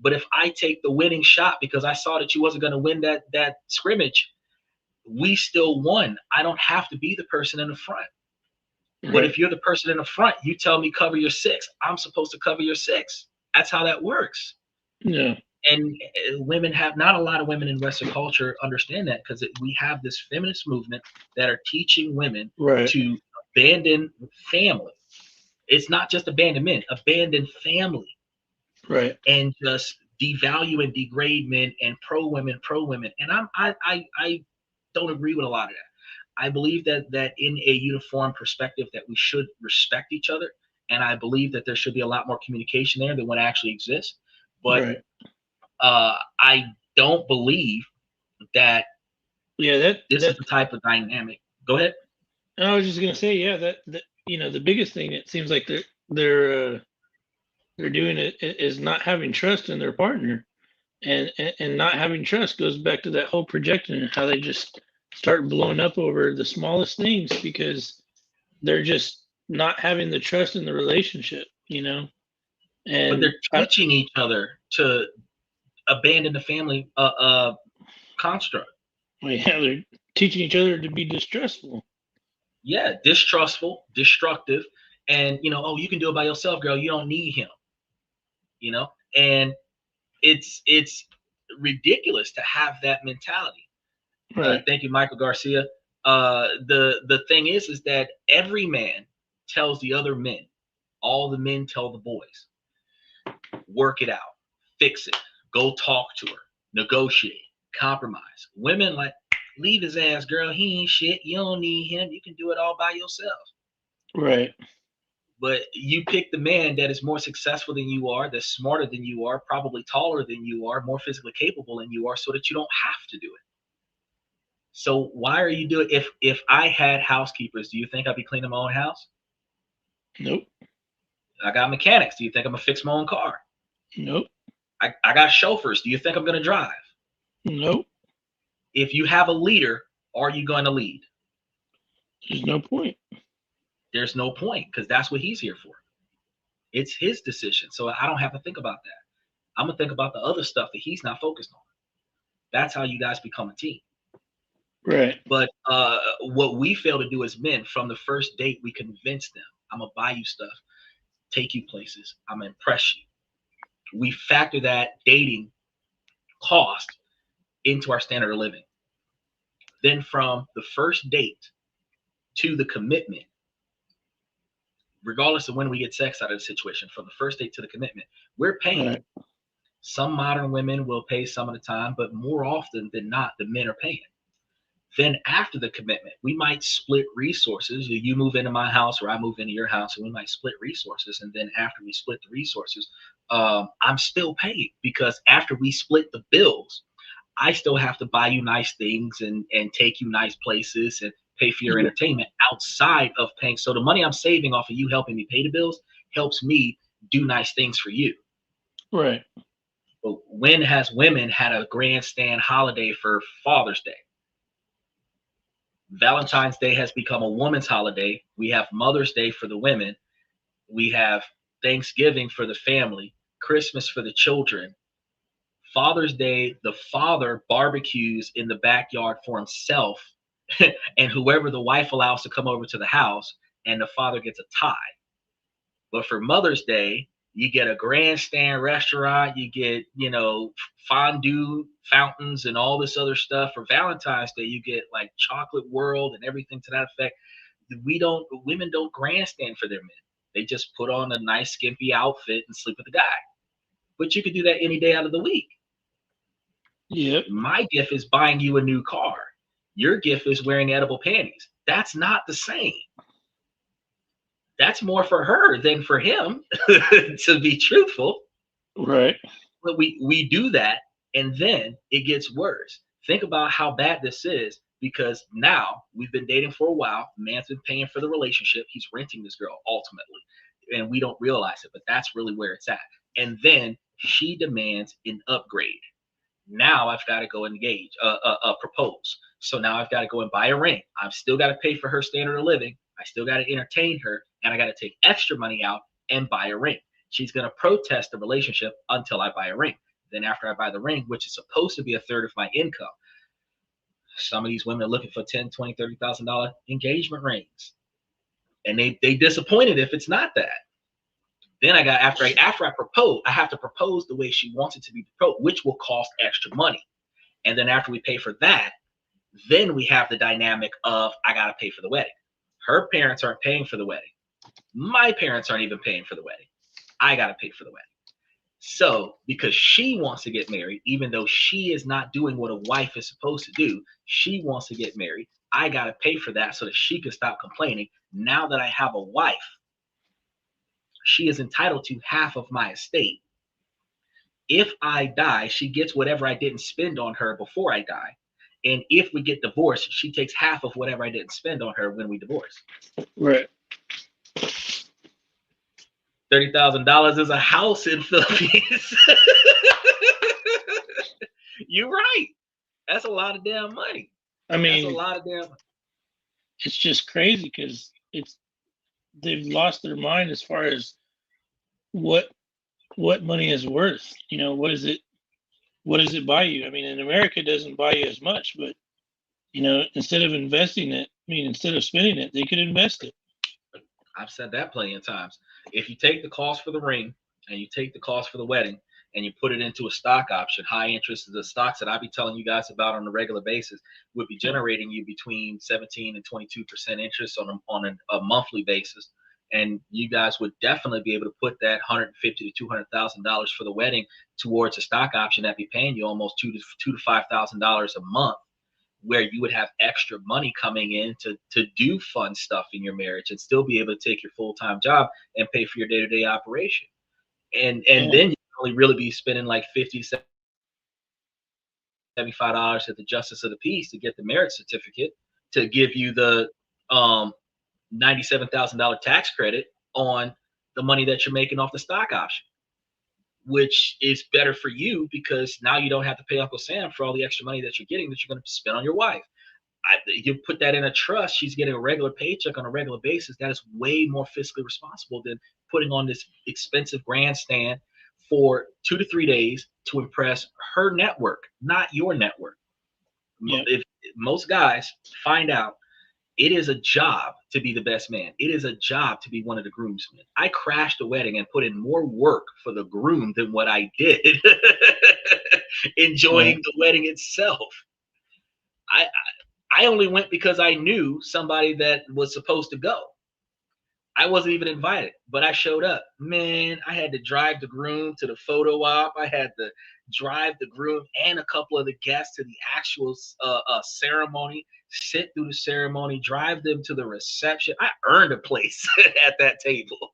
But if I take the winning shot because I saw that you wasn't going to win that scrimmage, we still won. I don't have to be the person in the front. Right. But if you're the person in the front, you tell me cover your 6. I'm supposed to cover your 6. That's how that works. Yeah. And not a lot of women in Western culture understand that, because we have this feminist movement that are teaching women to abandon family. It's not just abandon men, abandon family. Right. And just devalue and degrade men and pro women. And I don't agree with a lot of that. I believe that in a uniform perspective that we should respect each other, and I believe that there should be a lot more communication there than what actually exists. But Right. I don't believe that Yeah, this is the type of dynamic. Go ahead. I was just gonna say, yeah, that the biggest thing it seems like they're doing it is not having trust in their partner, and not having trust goes back to that whole projection and how they just start blowing up over the smallest things because they're just not having the trust in the relationship, But and they're teaching each other to abandon the family construct. yeah, they're teaching each other to be distrustful. Yeah, distrustful, destructive, and oh, you can do it by yourself, girl. You don't need him. And it's ridiculous to have that mentality. Right. Thank you, Michael Garcia. The thing is that every man tells the other men, all the men tell the boys, work it out, fix it, go talk to her, negotiate, compromise. Women like, leave his ass, girl. He ain't shit. You don't need him. You can do it all by yourself. Right. But you pick the man that is more successful than you are, that's smarter than you are, probably taller than you are, more physically capable than you are, so that you don't have to do it. So why are you doing? If I had housekeepers, do you think I'd be cleaning my own house? Nope. I got mechanics. Do you think I'm gonna fix my own car? Nope. I got chauffeurs. Do you think I'm gonna drive? Nope. If you have a leader, are you going to lead? There's no point. There's no point, because that's what he's here for. It's his decision. So I don't have to think about that. I'm gonna think about the other stuff that he's not focused on. That's how you guys become a team. Right. But what we fail to do as men, from the first date, we convince them, I'm gonna buy you stuff, take you places, I'm gonna impress you. We factor that dating cost into our standard of living. Then from the first date to the commitment, regardless of when we get sex out of the situation, from the first date to the commitment, we're paying. Right. Some modern women will pay some of the time, but more often than not, the men are paying. Then after the commitment, we might split resources. You move into my house or I move into your house, and we might split resources. And then after we split the resources, I'm still paying, because after we split the bills, I still have to buy you nice things and take you nice places and pay for your entertainment outside of paying. So the money I'm saving off of you helping me pay the bills helps me do nice things for you. Right. But when has women had a grandstand holiday for Father's Day? Valentine's Day has become a woman's holiday. We have Mother's Day for the women. We have Thanksgiving for the family, Christmas for the children. Father's Day, the father barbecues in the backyard for himself and whoever the wife allows to come over to the house, and the father gets a tie. But for Mother's Day, you get a grandstand restaurant, you get, fondue fountains and all this other stuff. For Valentine's Day, you get like chocolate world and everything to that effect. Women don't grandstand for their men. They just put on a nice skimpy outfit and sleep with the guy. But you could do that any day out of the week. Yep. My gift is buying you a new car. Your gift is wearing edible panties. That's not the same. That's more for her than for him, to be truthful. Right. But we do that, and then it gets worse. Think about how bad this is, because now we've been dating for a while. Man's been paying for the relationship. He's renting this girl ultimately, and we don't realize it, but that's really where it's at. And then she demands an upgrade. Now I've got to go engage, propose. So now I've got to go and buy a ring. I've still got to pay for her standard of living. I still got to entertain her, and I got to take extra money out and buy a ring. She's going to protest the relationship until I buy a ring. Then after I buy the ring, which is supposed to be a third of my income, some of these women are looking for $10,000, $20,000, $30,000 engagement rings. And they disappointed if it's not that. Then I got, after I propose, I have to propose the way she wants it to be proposed, which will cost extra money. And then after we pay for that, then we have the dynamic of, I got to pay for the wedding. Her parents aren't paying for the wedding. My parents aren't even paying for the wedding. I got to pay for the wedding. So because she wants to get married, even though she is not doing what a wife is supposed to do, she wants to get married, I got to pay for that so that she can stop complaining. Now that I have a wife, she is entitled to half of my estate. If I die, she gets whatever I didn't spend on her before I die. And if we get divorced, she takes half of whatever I didn't spend on her when we divorce. Right. $30,000 is a house in Philippines. You're right. That's a lot of damn money. I mean, that's a lot of damn. It's just crazy because they've lost their mind as far as what money is worth. What is it? What does it buy you? I mean, in America, it doesn't buy you as much, but instead of investing it, instead of spending it, they could invest it. I've said that plenty of times. If you take the cost for the ring and you take the cost for the wedding and you put it into a stock option, high interest, the stocks that I be telling you guys about on a regular basis would be generating you between 17 and 22% interest on a monthly basis. And you guys would definitely be able to put that $150,000 to $200,000 for the wedding towards a stock option that be paying you almost $2,000 to $5,000 a month, where you would have extra money coming in to do fun stuff in your marriage and still be able to take your full-time job and pay for your day-to-day operation. And then you only really be spending like $50, $75 at the justice of the peace to get the marriage certificate to give you the $97,000 tax credit on the money that you're making off the stock option, which is better for you because now you don't have to pay Uncle Sam for all the extra money that you're getting that you're going to spend on your wife. You put that in a trust, she's getting a regular paycheck on a regular basis. That is way more fiscally responsible than putting on this expensive grandstand for 2 to 3 days to impress her network, not your network. Yeah. If most guys find out it is a job to be the best man. It is a job to be one of the groomsmen. I crashed a wedding and put in more work for the groom than what I did enjoying the wedding itself. I only went because I knew somebody that was supposed to go. I wasn't even invited, but I showed up. Man, I had to drive the groom to the photo op. I had to drive the groom and a couple of the guests to the actual ceremony, sit through the ceremony, drive them to the reception. I earned a place at that table.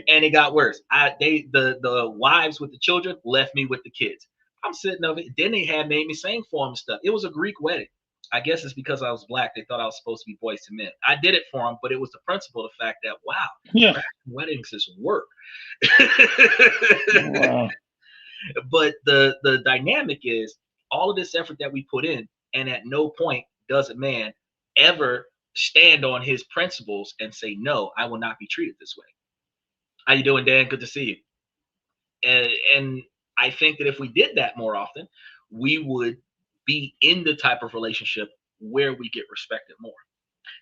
And it got worse. The wives with the children left me with the kids. I'm sitting over it. Then they had made me sing for them stuff. It was a Greek wedding. I guess it's because I was black. They thought I was supposed to be boys to men. I did it for them, but it was the principle, the fact that, wow, weddings is work. Wow. But the dynamic is all of this effort that we put in, and at no point does a man ever stand on his principles and say, no, I will not be treated this way. How you doing, Dan? Good to see you. And I think that if we did that more often, we would be in the type of relationship where we get respected more.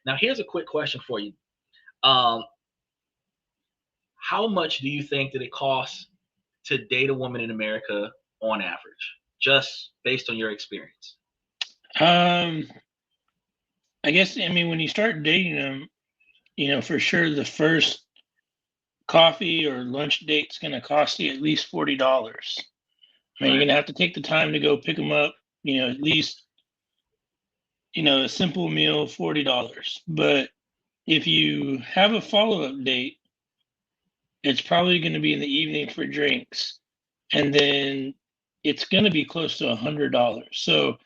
Now, here's a quick question for you. How much do you think that it costs to date a woman in America on average, just based on your experience? I guess, when you start dating them, for sure the first coffee or lunch date's going to cost you at least $40. You're going to have to take the time to go pick them up, at least, a simple meal, $40. But if you have a follow-up date, it's probably going to be in the evening for drinks. And then it's going to be close to $100. So,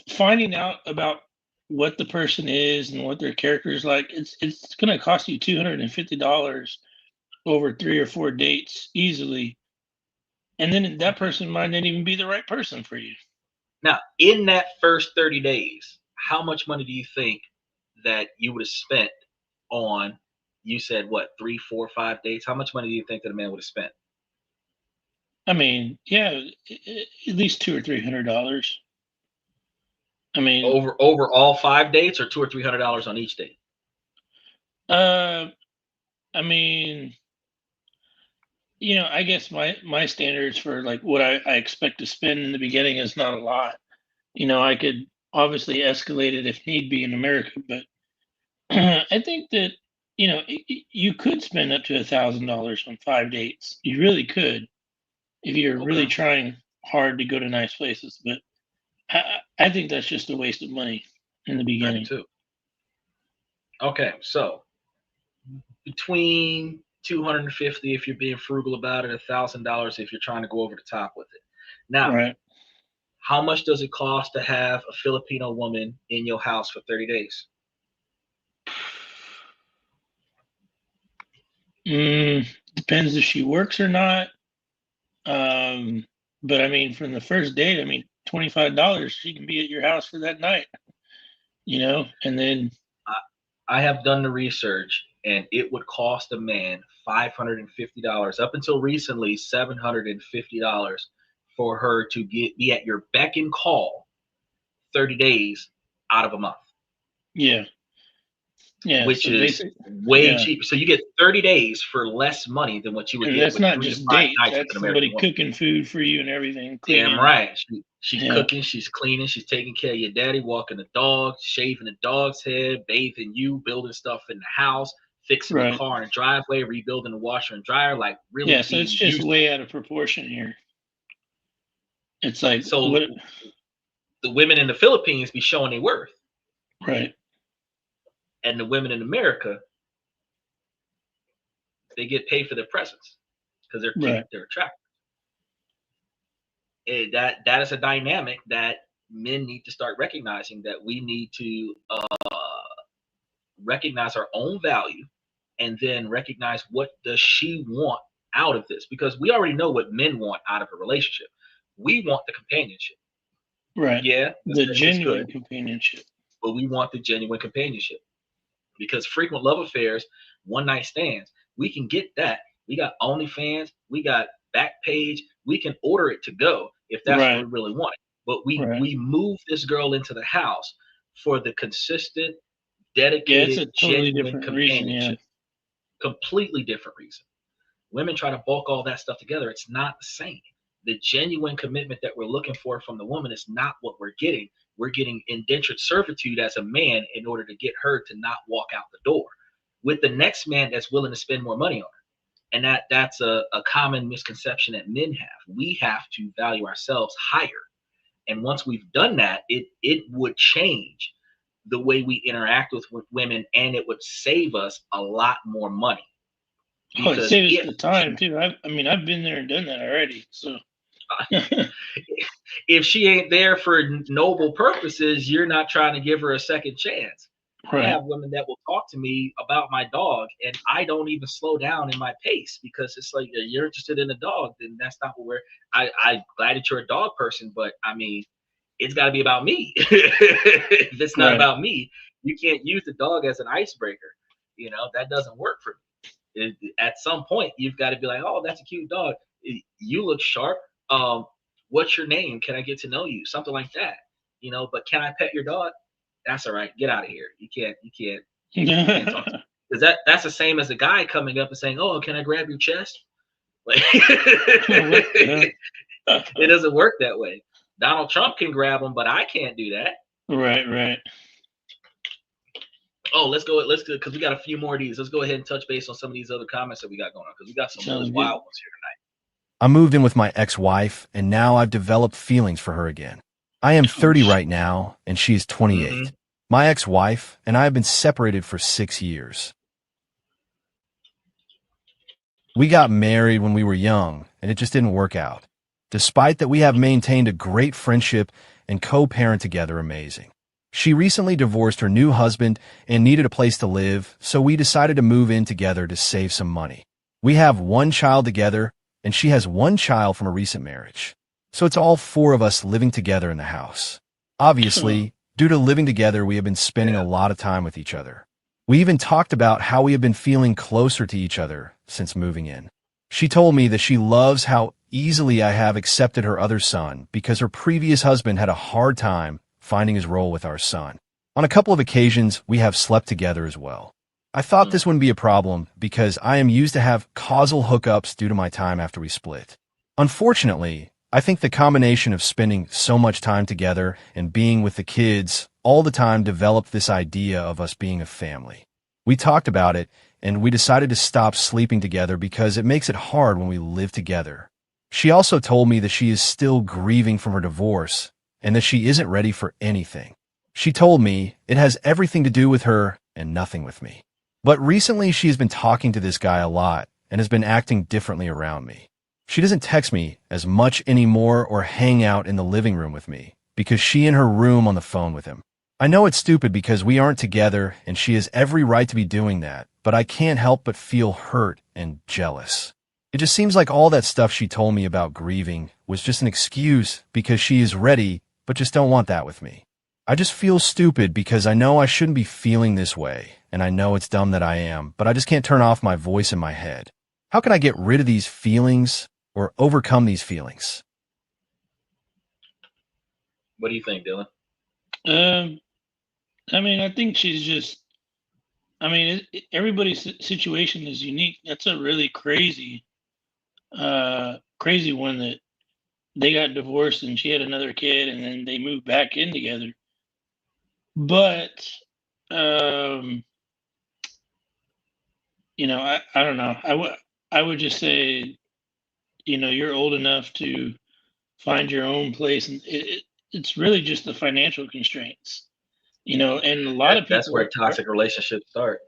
finding out about what the person is and what their character is like, it's going to cost you $250 over 3 or 4 dates easily. And then that person might not even be the right person for you. Now, in that first 30 days, how much money do you think that you would have spent on, you said what, 3, 4, 5 dates? How much money do you think that a man would have spent? Yeah, at least $200 or $300. Over all 5 dates, or $200 or $300 on each date? I guess my standards for like what I expect to spend in the beginning is not a lot. I could obviously escalate it if need be in America, but I think that you could spend up to $1,000 on 5 dates. You really could, if you're really trying hard to go to nice places. But I think that's just a waste of money. in the beginning. Too. Okay, so between $250 if you're being frugal about it, $1,000 if you're trying to go over the top with it. Now, Right. how much does it cost to have a Filipino woman in your house for 30 days? Depends if she works or not. But I mean, from the first date, I mean, $25, she can be at your house for that night, and then. I have done the research, and it would cost a man $550, up until recently, $750 for her to be at your beck and call 30 days out of a month. Yeah. Yeah. Which so is way cheaper. So you get 30 days for less money than what you would And get that's with not 3 to just 5 dates. nights with That's an American somebody woman. cooking food for you and everything. Cleaning. Damn right. She's cooking, she's cleaning, she's taking care of your daddy, walking the dog, shaving the dog's head, bathing you, building stuff in the house, fixing the car in the driveway, rebuilding the washer and dryer, like really. Yeah, so it's just way out of proportion here. It's like, so the women in the Philippines be showing their worth. Right. And the women in America, they get paid for their presence because they're cute, they're attractive. And that is a dynamic that men need to start recognizing, that we need to recognize our own value, and then recognize what does she want out of this, because we already know what men want out of a relationship. We want the companionship. Right. Yeah. The genuine companionship. But we want the genuine companionship, because frequent love affairs, one night stands, we can get that. We got OnlyFans, we got Backpage, we can order it to go if that's what we really want. But we move this girl into the house for the consistent, dedicated, it's a totally genuine different companionship. reason, Completely different reason. Women try to bulk all that stuff together. It's not the same. The genuine commitment that we're looking for from the woman is not what we're getting. We're getting indentured servitude as a man in order to get her to not walk out the door with the next man that's willing to spend more money on her. And that's a common misconception that men have. We have to value ourselves higher. And once we've done that, it would change the way we interact with women, and it would save us a lot more money. It saves us the time too. I've been there and done that already. So if she ain't there for noble purposes, you're not trying to give her a second chance. I have women that will talk to me about my dog, and I don't even slow down in my pace, because it's like, you're interested in the dog, then that's not what I'm glad that you're a dog person, but I mean, it's got to be about me. If it's not about me, you can't use the dog as an icebreaker. That doesn't work for me. At some point, you've got to be like, oh, that's a cute dog. You look sharp. What's your name? Can I get to know you? Something like that. But can I pet your dog? That's all right. Get out of here. You can't talk to me. Because that's the same as a guy coming up and saying, oh, can I grab your chest? Like, it doesn't work that way. Donald Trump can grab them, but I can't do that. Right. Oh, let's go, because we got a few more of these. Let's go ahead and touch base on some of these other comments that we got going on, because we got some really wild ones here tonight. I moved in with my ex-wife, and now I've developed feelings for her again. I am 30 right now, and she is 28. Mm-hmm. My ex-wife and I have been separated for 6 years. We got married when we were young, and it just didn't work out. Despite that, we have maintained a great friendship and co-parent together amazing. She recently divorced her new husband and needed a place to live, so we decided to move in together to save some money. We have one child together, and she has one child from a recent marriage. So it's all 4 of us living together in the house. Obviously, due to living together, we have been spending a lot of time with each other. We even talked about how we have been feeling closer to each other since moving in. She told me that she loves how easily I have accepted her other son, because her previous husband had a hard time finding his role with our son. On a couple of occasions, we have slept together as well. I thought this wouldn't be a problem because I am used to have causal hookups due to my time after we split. Unfortunately, I think the combination of spending so much time together and being with the kids all the time developed this idea of us being a family. We talked about it, and we decided to stop sleeping together because it makes it hard when we live together. She also told me that she is still grieving from her divorce and that she isn't ready for anything. She told me it has everything to do with her and nothing with me. But recently she's been talking to this guy a lot and has been acting differently around me. She doesn't text me as much anymore or hang out in the living room with me because she in her room on the phone with him. I know it's stupid because we aren't together and she has every right to be doing that, but I can't help but feel hurt and jealous. It just seems like all that stuff she told me about grieving was just an excuse because she is ready but just don't want that with me. I just feel stupid because I know I shouldn't be feeling this way, and I know it's dumb that I am, but I just can't turn off my voice in my head. How can I get rid of these feelings or overcome these feelings? What do you think, Dylan? I mean, I think she's just. I mean, everybody's situation is unique. That's a really crazy one that they got divorced and she had another kid and then they moved back in together. But, you know, I don't know. I would just say, you know, you're old enough to find your own place, and it's really just the financial constraints, you know. And a lot of That's people where toxic relationships start.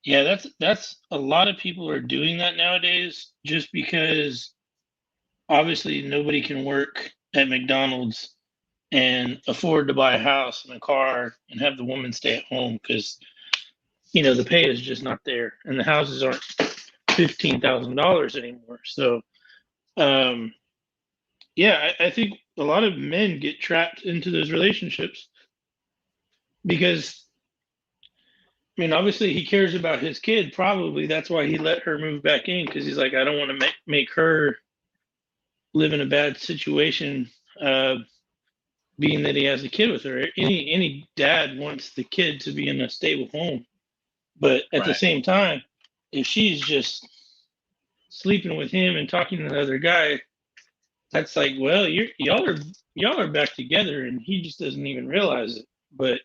yeah, that's a lot of people are doing that nowadays, just because obviously nobody can work at McDonald's and afford to buy a house and a car and have the woman stay at home because, you know, the pay is just not there and the houses aren't $15,000 anymore. So, yeah, I think a lot of men get trapped into those relationships because, I mean, obviously he cares about his kid. Probably that's why he let her move back in, because he's like, I don't want to make her live in a bad situation, being that he has a kid with her. Any dad wants the kid to be in a stable home, but at the Right. same time, if she's just sleeping with him and talking to the other guy, that's like, well, y'all are back together, and he just doesn't even realize it. But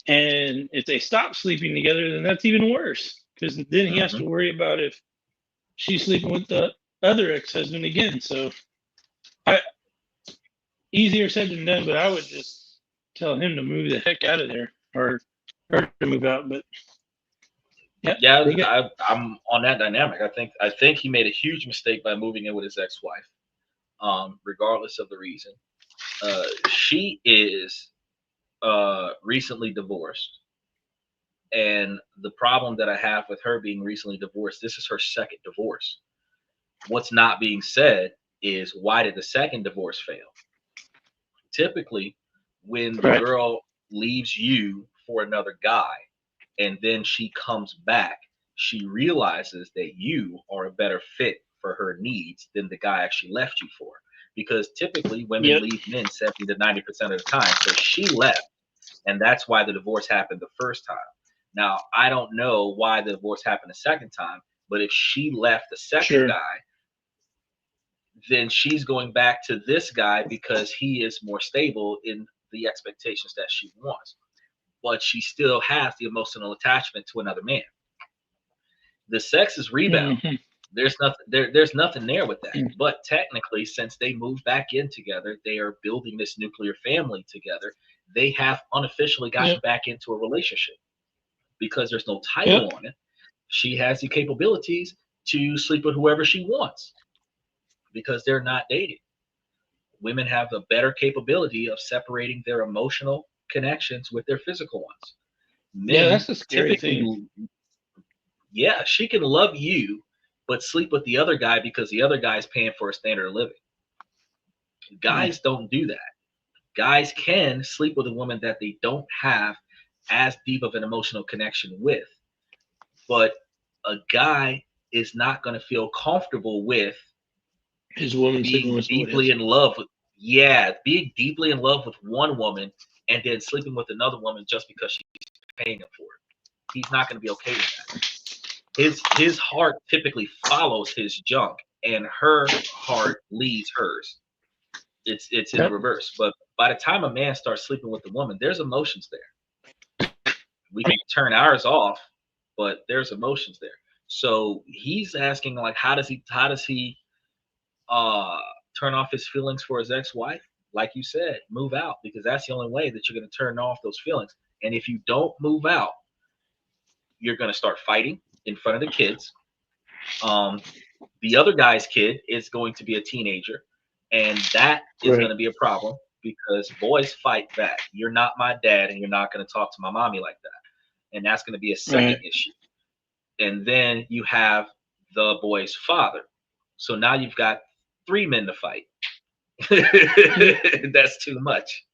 and if they stop sleeping together, then that's even worse, because then he has to worry about if she's sleeping with the other ex-husband again. So, easier said than done, but I would just tell him to move the heck out of there, or her to move out. But yeah, I'm on that dynamic. I think he made a huge mistake by moving in with his ex-wife, regardless of the reason. She is recently divorced, and the problem that I have with her being recently divorced, this is her second divorce. What's not being said is, why did the second divorce fail? Typically, when the girl leaves you for another guy and then she comes back, she realizes that you are a better fit for her needs than the guy actually left you for. Because typically women leave men 70 to 90% of the time. So she left, and that's why the divorce happened the first time. Now, I don't know why the divorce happened the second time, but if she left the second guy, then she's going back to this guy because he is more stable in the expectations that she wants. But she still has the emotional attachment to another man. The sex is rebound. There's nothing there with that. But technically, since they moved back in together, they are building this nuclear family together. They have unofficially gotten back into a relationship because there's no title on it. She has the capabilities to sleep with whoever she wants because they're not dating. Women have a better capability of separating their emotional connections with their physical ones. Men that's the scary thing. Yeah, she can love you, but sleep with the other guy because the other guy's paying for a standard of living. Guys don't do that. Guys can sleep with a woman that they don't have as deep of an emotional connection with, but a guy is not going to feel comfortable with his woman being deeply in love with being deeply in love with one woman and then sleeping with another woman just because she's paying him for it. He's not going to be okay with that. His heart typically follows his junk, and her heart leads hers. It's in the reverse. But by the time a man starts sleeping with a woman, there's emotions there. We can turn ours off, but there's emotions there. So he's asking, like, how does he turn off his feelings for his ex-wife? like you said, move out, because that's the only way that you're going to turn off those feelings. And if you don't move out, you're going to start fighting in front of the kids. The other guy's kid is going to be a teenager, and that is going to be a problem because boys fight back. You're not my dad, and you're not going to talk to my mommy like that. And that's going to be a second issue. And then you have the boy's father. So now you've got 3 men to fight. That's too much.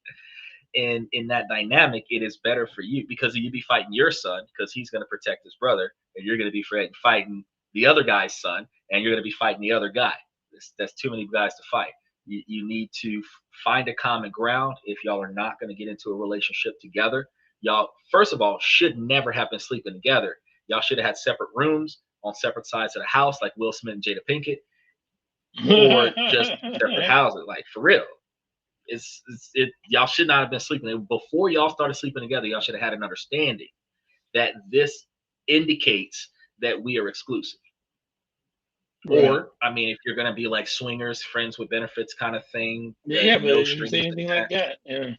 And in that dynamic, it is better for you because you'd be fighting your son because he's going to protect his brother, and you're going to be fighting the other guy's son, and you're going to be fighting the other guy. That's too many guys to fight. You need to find a common ground if y'all are not going to get into a relationship together. Y'all, first of all, should never have been sleeping together. Y'all should have had separate rooms on separate sides of the house, like Will Smith and Jada Pinkett, or just separate houses, like for real. Y'all should not have been sleeping before y'all started sleeping together. Y'all should have had an understanding that this indicates that we are exclusive. Or, I mean, if you're gonna be like swingers, friends with benefits kind of thing, but I didn't say anything like that.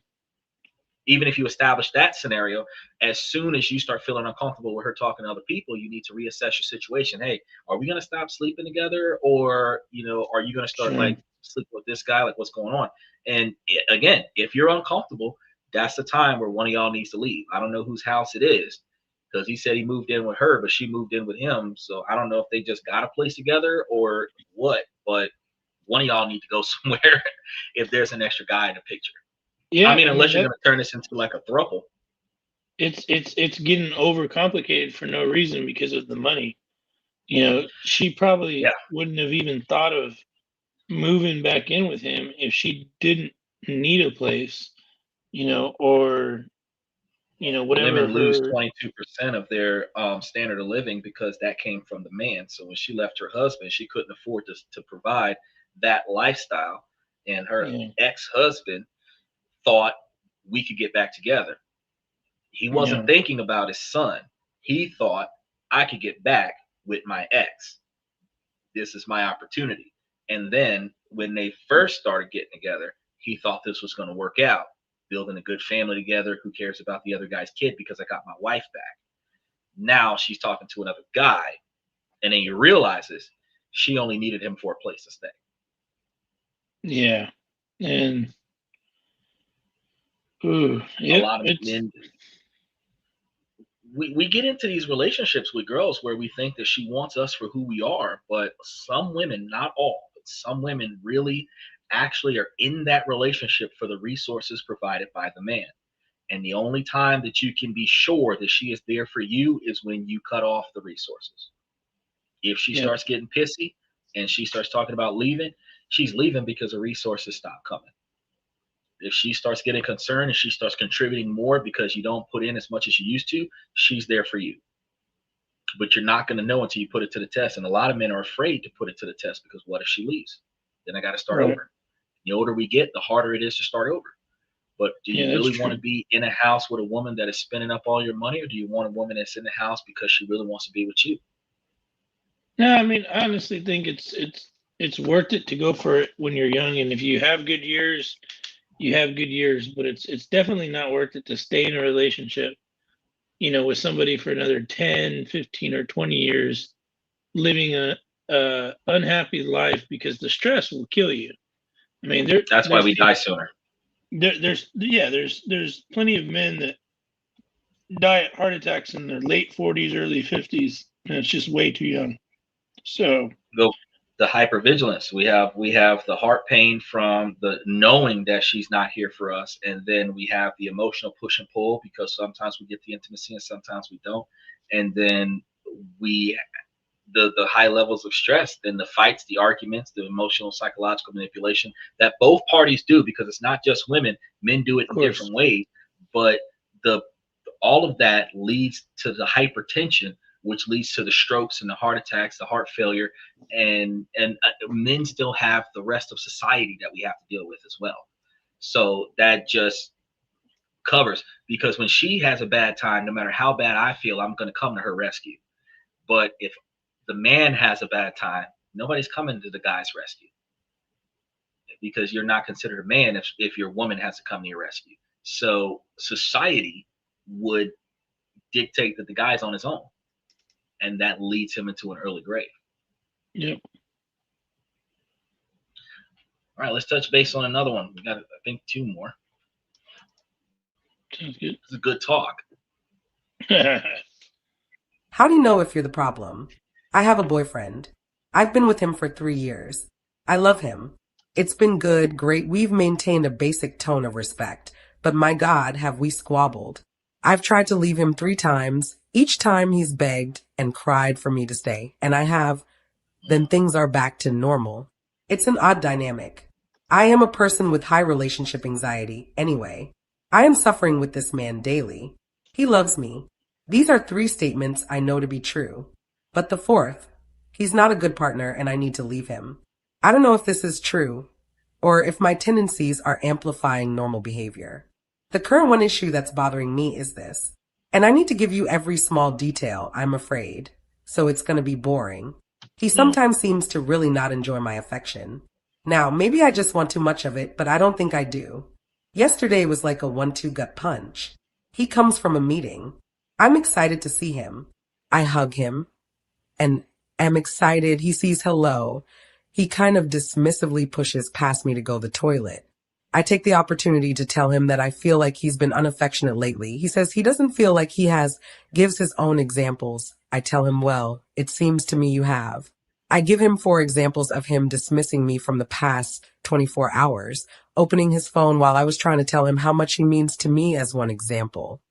Even if you establish that scenario, as soon as you start feeling uncomfortable with her talking to other people, you need to reassess your situation. Hey, are we gonna stop sleeping together, or are you gonna start like sleeping with this guy? Like, what's going on? And again, if you're uncomfortable, that's the time where one of y'all needs to leave. I don't know whose house it is, because he said he moved in with her, but she moved in with him. So I don't know if they just got a place together or what, but one of y'all need to go somewhere if there's an extra guy in the picture. Yeah, I mean, unless you're going to turn this into like a throuple. It's getting overcomplicated for no reason because of the money. She probably wouldn't have even thought of moving back in with him if she didn't need a place, or whatever. Women lose 22% of their standard of living because that came from the man. So when she left her husband, she couldn't afford to provide that lifestyle, and her ex-husband thought we could get back together. He wasn't thinking about his son. He thought, I could get back with my ex. This is my opportunity. And then when they first started getting together, he thought this was going to work out, building a good family together. Who cares about the other guy's kid because I got my wife back. Now she's talking to another guy, and then he realizes she only needed him for a place to stay. Yeah. And a lot of men, we get into these relationships with girls where we think that she wants us for who we are, but some women, not all, but some women really actually are in that relationship for the resources provided by the man. And the only time that you can be sure that she is there for you is when you cut off the resources. If she starts getting pissy and she starts talking about leaving, she's leaving because the resources stop coming. If she starts getting concerned and she starts contributing more because you don't put in as much as you used to, she's there for you. But you're not going to know until you put it to the test. And a lot of men are afraid to put it to the test because what if she leaves? Then I got to start over. The older we get, the harder it is to start over. But do you really want to be in a house with a woman that is spending up all your money, or do you want a woman that's in the house because she really wants to be with you? No, I mean, I honestly think it's worth it to go for it when you're young, and if you have good years, you have good years. But it's definitely not worth it to stay in a relationship, with somebody for another 10, 15, or 20 years, living a unhappy life because the stress will kill you. I mean, that's why we die sooner. There's plenty of men that die of heart attacks in their late 40s, early 50s, and it's just way too young. So the hypervigilance, we have the heart pain from the knowing that she's not here for us, and then we have the emotional push and pull because sometimes we get the intimacy and sometimes we don't, and then the high levels of stress, then the fights, the arguments, the emotional, psychological manipulation that both parties do, because it's not just women, men do it in different ways, but all of that leads to the hypertension, which leads to the strokes and the heart attacks, the heart failure, and men still have the rest of society that we have to deal with as well. So that just covers, because when she has a bad time, no matter how bad I feel, I'm going to come to her rescue. But if the man has a bad time, nobody's coming to the guy's rescue. because you're not considered a man if your woman has to come to your rescue. So society would dictate that the guy's on his own, and that leads him into an early grave. Yep. All right, let's touch base on another one. We got, I think, 2 more. Sounds good. It's a good talk. How do you know if you're the problem? I have a boyfriend. I've been with him for 3 years. I love him. It's been good, great. We've maintained a basic tone of respect, but my God, have we squabbled. I've tried to leave him 3 times. Each time he's begged and cried for me to stay, and I have. Then things are back to normal. It's an odd dynamic. I am a person with high relationship anxiety anyway. I am suffering with this man daily. He loves me. These are 3 statements I know to be true. But the 4th, he's not a good partner and I need to leave him. I don't know if this is true or if my tendencies are amplifying normal behavior. The current one issue that's bothering me is this, and I need to give you every small detail, I'm afraid, so it's going to be boring. He sometimes seems to really not enjoy my affection. Now, maybe I just want too much of it, but I don't think I do. Yesterday was like a 1-2 gut punch. He comes from a meeting. I'm excited to see him. I hug him and am excited. He sees hello. He kind of dismissively pushes past me to go to the toilet. I take the opportunity to tell him that I feel like he's been unaffectionate lately. He says he doesn't feel like he has, gives his own examples. I tell him, well, it seems to me you have. I give him 4 examples of him dismissing me from the past 24 hours, opening his phone while I was trying to tell him how much he means to me as one example.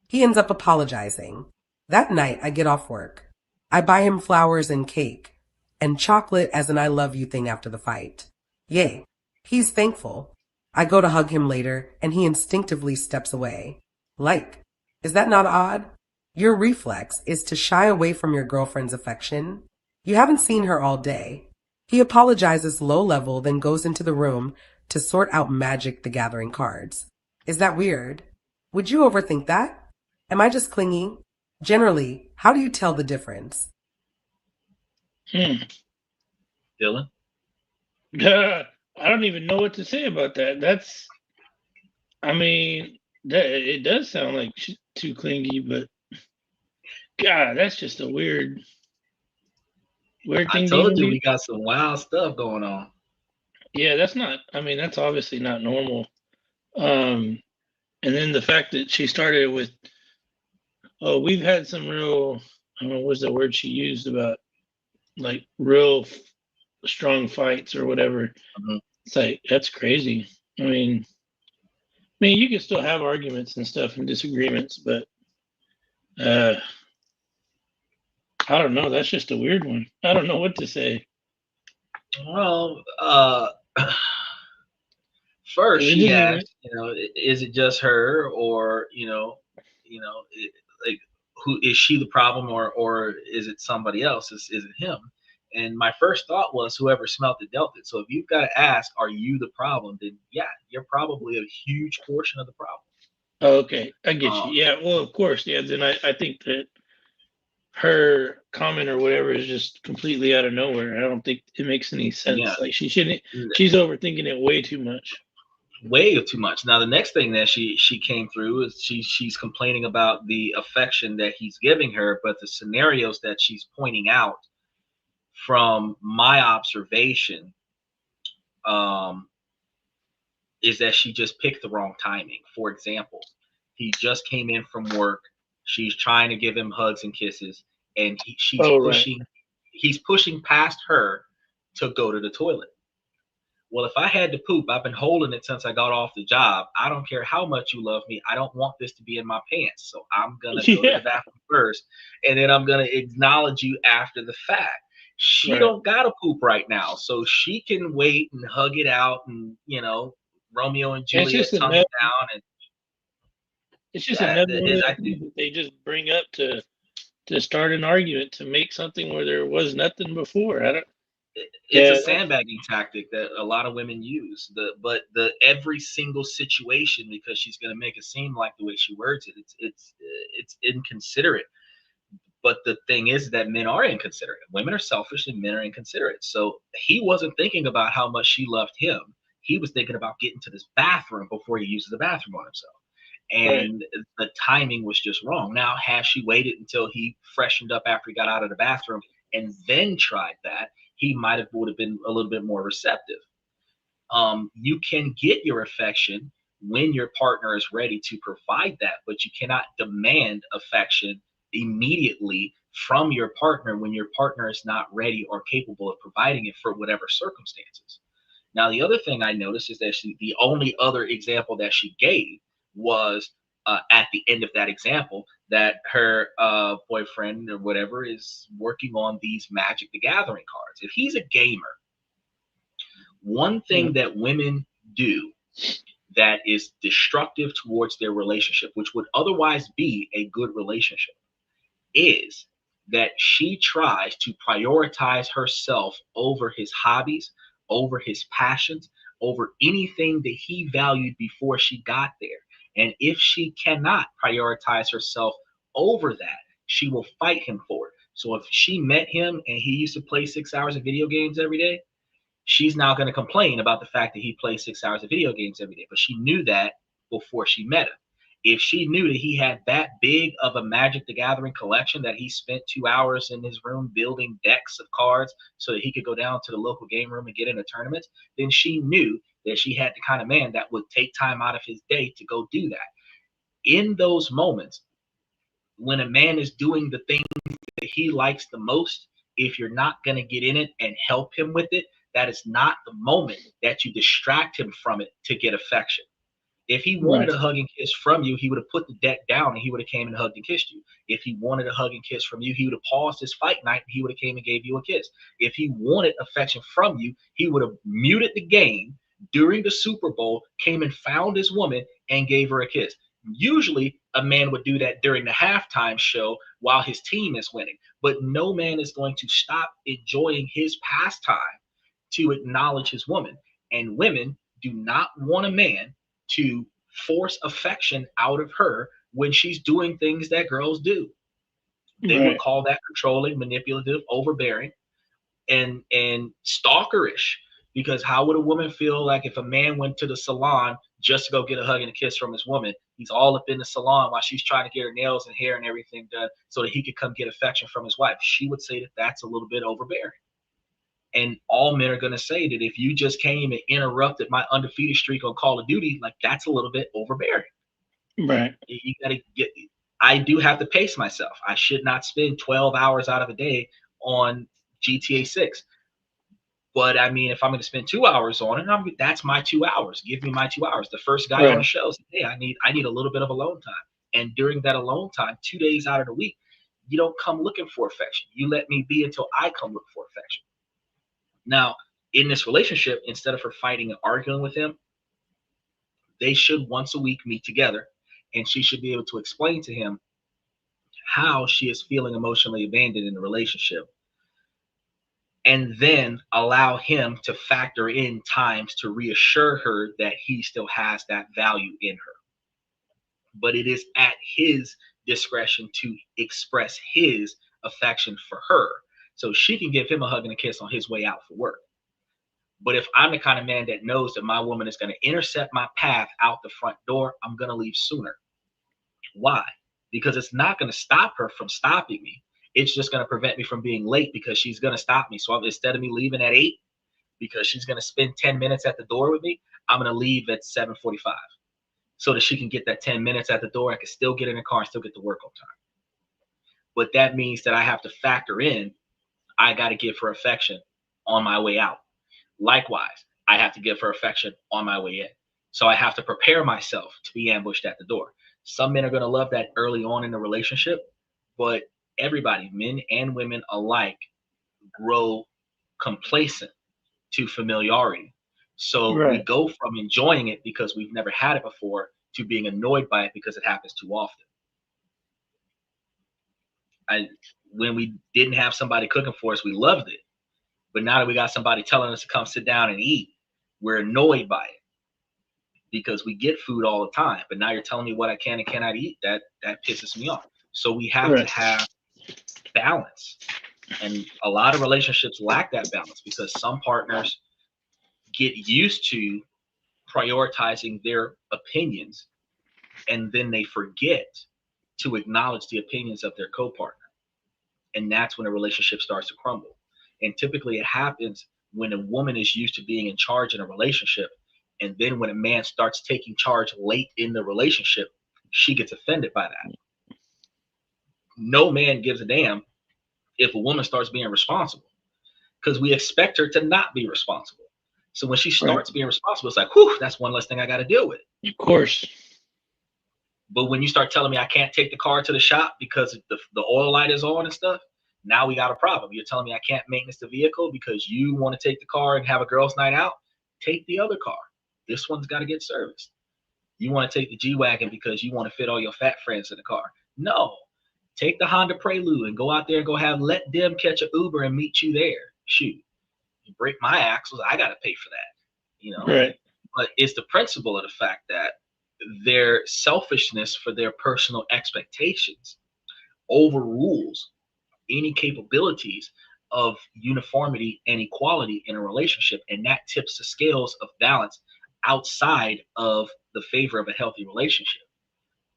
He ends up apologizing. That night, I get off work. I buy him flowers and cake, and chocolate as an I love you thing after the fight. Yay. He's thankful. I go to hug him later, and he instinctively steps away. Like, is that not odd? Your reflex is to shy away from your girlfriend's affection. You haven't seen her all day. He apologizes low level, then goes into the room to sort out Magic the Gathering cards. Is that weird? Would you overthink that? Am I just clingy? Generally, how do you tell the difference? Dylan? I don't even know what to say about that. I mean, it does sound like too clingy, but God, that's just a weird thing. I told you we got some wild stuff going on. Yeah, that's obviously not normal. And then the fact that she started with, oh, we've had some real, I don't know, what's the word she used about, like, real strong fights or whatever. Mm-hmm. It's like, that's crazy. I mean, you can still have arguments and stuff and disagreements, but I don't know. That's just a weird one. I don't know what to say. Well, first she asked, is it just her, or like, who is she the problem, or is it somebody else? Is it him? And my first thought was whoever smelt it dealt it. So if you've got to ask, are you the problem? Then yeah, you're probably a huge portion of the problem. Okay, I get you. Yeah, well, of course. Yeah, then I think that her comment or whatever is just completely out of nowhere. I don't think it makes any sense. Yeah. Like, she shouldn't. She's overthinking it way too much. Way too much. Now the next thing that she came through is she's complaining about the affection that he's giving her, but the scenarios that she's pointing out from my observation is that she just picked the wrong timing. For example, he just came in from work. She's trying to give him hugs and kisses, and he's pushing past her to go to the toilet. Well, if I had to poop, I've been holding it since I got off the job. I don't care how much you love me. I don't want this to be in my pants. So I'm going to go to the bathroom first, and then I'm going to acknowledge you after the fact. She don't got to poop right now, so she can wait and hug it out, and, Romeo and Juliet tongue down. And it's just another one that they just bring up to start an argument, to make something where there was nothing before. It's a sandbagging tactic that a lot of women use. But every single situation, because she's going to make it seem like the way she words it, it's inconsiderate. But the thing is that men are inconsiderate. Women are selfish and men are inconsiderate. So he wasn't thinking about how much she loved him. He was thinking about getting to this bathroom before he uses the bathroom on himself. Right. And the timing was just wrong. Now, had she waited until he freshened up after he got out of the bathroom and then tried that, he would have been a little bit more receptive. You can get your affection when your partner is ready to provide that, but you cannot demand affection immediately from your partner when your partner is not ready or capable of providing it for whatever circumstances. Now, the other thing I noticed is that the only other example that she gave was at the end of that example that her boyfriend or whatever is working on these Magic the Gathering cards. If he's a gamer, one thing that women do that is destructive towards their relationship, which would otherwise be a good relationship, is that she tries to prioritize herself over his hobbies, over his passions, over anything that he valued before she got there. And if she cannot prioritize herself over that, she will fight him for it. So if she met him and he used to play 6 hours of video games every day, she's now going to complain about the fact that he plays 6 hours of video games every day. But she knew that before she met him. If she knew that he had that big of a Magic the Gathering collection that he spent 2 hours in his room building decks of cards so that he could go down to the local game room and get into tournaments, then she knew that she had the kind of man that would take time out of his day to go do that. In those moments, when a man is doing the things that he likes the most, if you're not going to get in it and help him with it, that is not the moment that you distract him from it to get affection. If he wanted a hug and kiss from you, he would have put the deck down and he would have came and hugged and kissed you. If he wanted a hug and kiss from you, he would have paused his fight night and he would have came and gave you a kiss. If he wanted affection from you, he would have muted the game during the Super Bowl, came and found his woman and gave her a kiss. Usually a man would do that during the halftime show while his team is winning, but no man is going to stop enjoying his pastime to acknowledge his woman. And women do not want a man to force affection out of her when she's doing things that girls do. They would call that controlling, manipulative, overbearing, and stalkerish. Because how would a woman feel like if a man went to the salon just to go get a hug and a kiss from his woman? He's all up in the salon while she's trying to get her nails and hair and everything done so that he could come get affection from his wife. She would say that that's a little bit overbearing. And all men are going to say that if you just came and interrupted my undefeated streak on Call of Duty, like that's a little bit overbearing. Right. You got to I do have to pace myself. I should not spend 12 hours out of a day on GTA 6. But I mean, if I'm going to spend 2 hours on it, that's my 2 hours. Give me my 2 hours. The first guy on the show said, hey, I need a little bit of alone time. And during that alone time, 2 days out of the week, you don't come looking for affection. You let me be until I come look for affection. Now, in this relationship, instead of her fighting and arguing with him, they should once a week meet together, and she should be able to explain to him how she is feeling emotionally abandoned in the relationship, and then allow him to factor in times to reassure her that he still has that value in her. But it is at his discretion to express his affection for her. So she can give him a hug and a kiss on his way out for work. But if I'm the kind of man that knows that my woman is going to intercept my path out the front door, I'm going to leave sooner. Why? Because it's not going to stop her from stopping me. It's just going to prevent me from being late because she's going to stop me. So instead of me leaving at 8, because she's going to spend 10 minutes at the door with me, I'm going to leave at 7:45 so that she can get that 10 minutes at the door. I can still get in the car and still get to work on time. But that means that I have to factor in, I got to give her affection on my way out. Likewise, I have to give her affection on my way in. So I have to prepare myself to be ambushed at the door. Some men are going to love that early on in the relationship, but everybody, men and women alike, grow complacent to familiarity. So we go from enjoying it because we've never had it before to being annoyed by it because it happens too often. When we didn't have somebody cooking for us, we loved it. But now that we got somebody telling us to come sit down and eat, we're annoyed by it because we get food all the time. But now you're telling me what I can and cannot eat. That pisses me off. So we have to have balance. And a lot of relationships lack that balance because some partners get used to prioritizing their opinions, and then they forget to acknowledge the opinions of their co-partner. And that's when a relationship starts to crumble. And typically it happens when a woman is used to being in charge in a relationship, and then when a man starts taking charge late in the relationship, she gets offended by that. No man gives a damn if a woman starts being responsible, because we expect her to not be responsible. So when she starts being responsible, it's like, whew, that's one less thing I got to deal with. Of course. But when you start telling me I can't take the car to the shop because the oil light is on and stuff, now we got a problem. You're telling me I can't maintenance the vehicle because you want to take the car and have a girls' night out? Take the other car. This one's got to get serviced. You want to take the G-Wagon because you want to fit all your fat friends in the car. No. Take the Honda Prelude and go out there and let them catch an Uber and meet you there. Shoot. You break my axles, I got to pay for that. Right. But it's the principle of the fact that their selfishness for their personal expectations overrules any capabilities of uniformity and equality in a relationship, and that tips the scales of balance outside of the favor of a healthy relationship.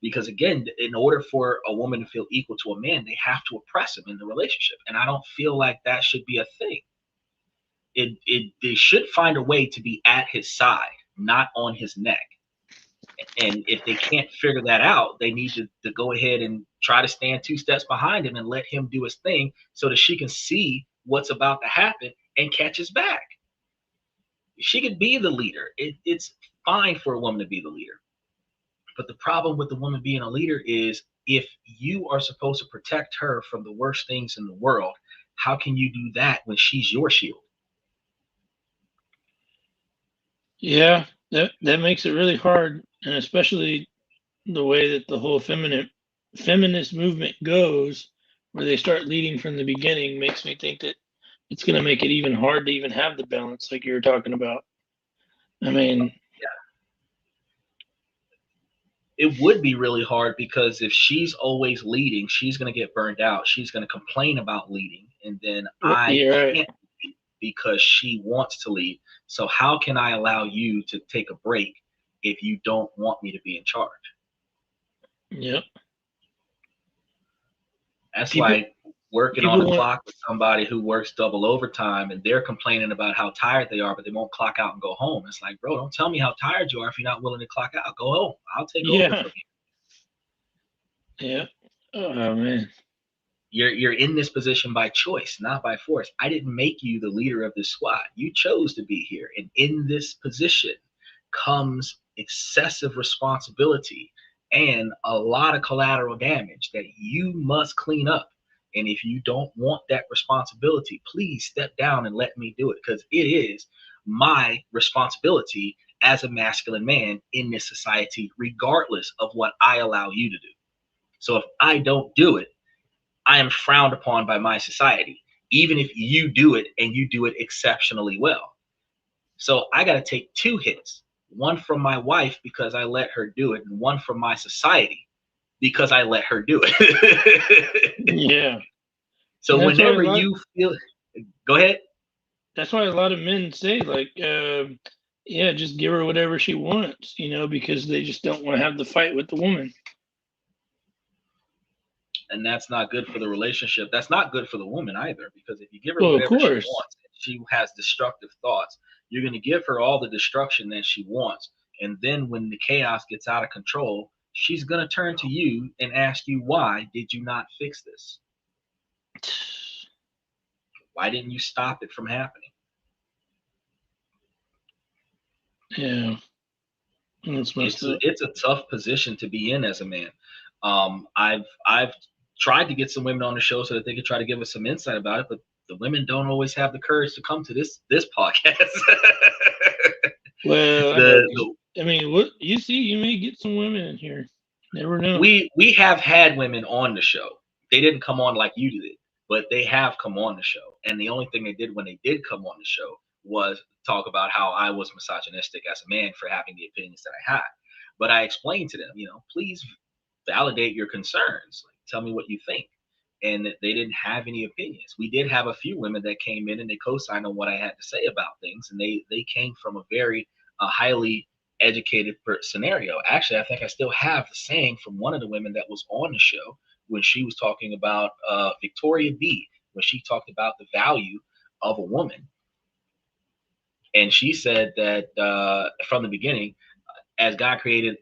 Because again, in order for a woman to feel equal to a man, they have to oppress him in the relationship, and I don't feel like that should be a thing. They should find a way to be at his side, not on his neck. And if they can't figure that out, they need to go ahead and try to stand 2 steps behind him and let him do his thing so that she can see what's about to happen and catch his back. She could be the leader. It's fine for a woman to be the leader. But the problem with the woman being a leader is, if you are supposed to protect her from the worst things in the world, how can you do that when she's your shield? Yeah, that makes it really hard, and especially the way that the whole feminist movement goes, where they start leading from the beginning, makes me think that it's going to make it even hard to even have the balance like you were talking about. I mean, it would be really hard, because if she's always leading, she's going to get burned out. She's going to complain about leading, and then I can't lead because she wants to lead. So how can I allow you to take a break if you don't want me to be in charge? Yep. That's like working on the clock with somebody who works double overtime, and they're complaining about how tired they are, but they won't clock out and go home. It's like, bro, don't tell me how tired you are if you're not willing to clock out. Go home. I'll take over from you. Yeah. Oh man. You're in this position by choice, not by force. I didn't make you the leader of this squad. You chose to be here. And in this position comes excessive responsibility and a lot of collateral damage that you must clean up. And if you don't want that responsibility, please step down and let me do it, because it is my responsibility as a masculine man in this society, regardless of what I allow you to do. So if I don't do it, I am frowned upon by my society, even if you do it and you do it exceptionally well. So I got to take 2 hits, one from my wife because I let her do it, and one from my society because I let her do it. Yeah. So whenever you feel, go ahead. That's why a lot of men say, like, yeah, just give her whatever she wants, because they just don't want to have the fight with the woman. And that's not good for the relationship. That's not good for the woman either, because if you give her whatever she wants, and she has destructive thoughts, you're going to give her all the destruction that she wants. And then when the chaos gets out of control, she's going to turn to you and ask you, why did you not fix this? Why didn't you stop it from happening? Yeah. It's a tough position to be in as a man. I've tried to get some women on the show so that they could try to give us some insight about it, but the women don't always have the courage to come to this podcast. Well, I mean, what you see, you may get some women in here. Never know. We have had women on the show. They didn't come on like you did, but they have come on the show. And the only thing they did when they did come on the show was talk about how I was misogynistic as a man for having the opinions that I had. But I explained to them, please validate your concerns. Like, tell me what you think. And they didn't have any opinions. We did have a few women that came in and they co-signed on what I had to say about things. And they came from a very highly educated scenario. Actually, I think I still have the saying from one of the women that was on the show when she was talking about Victoria B, when she talked about the value of a woman. And she said that from the beginning, as God created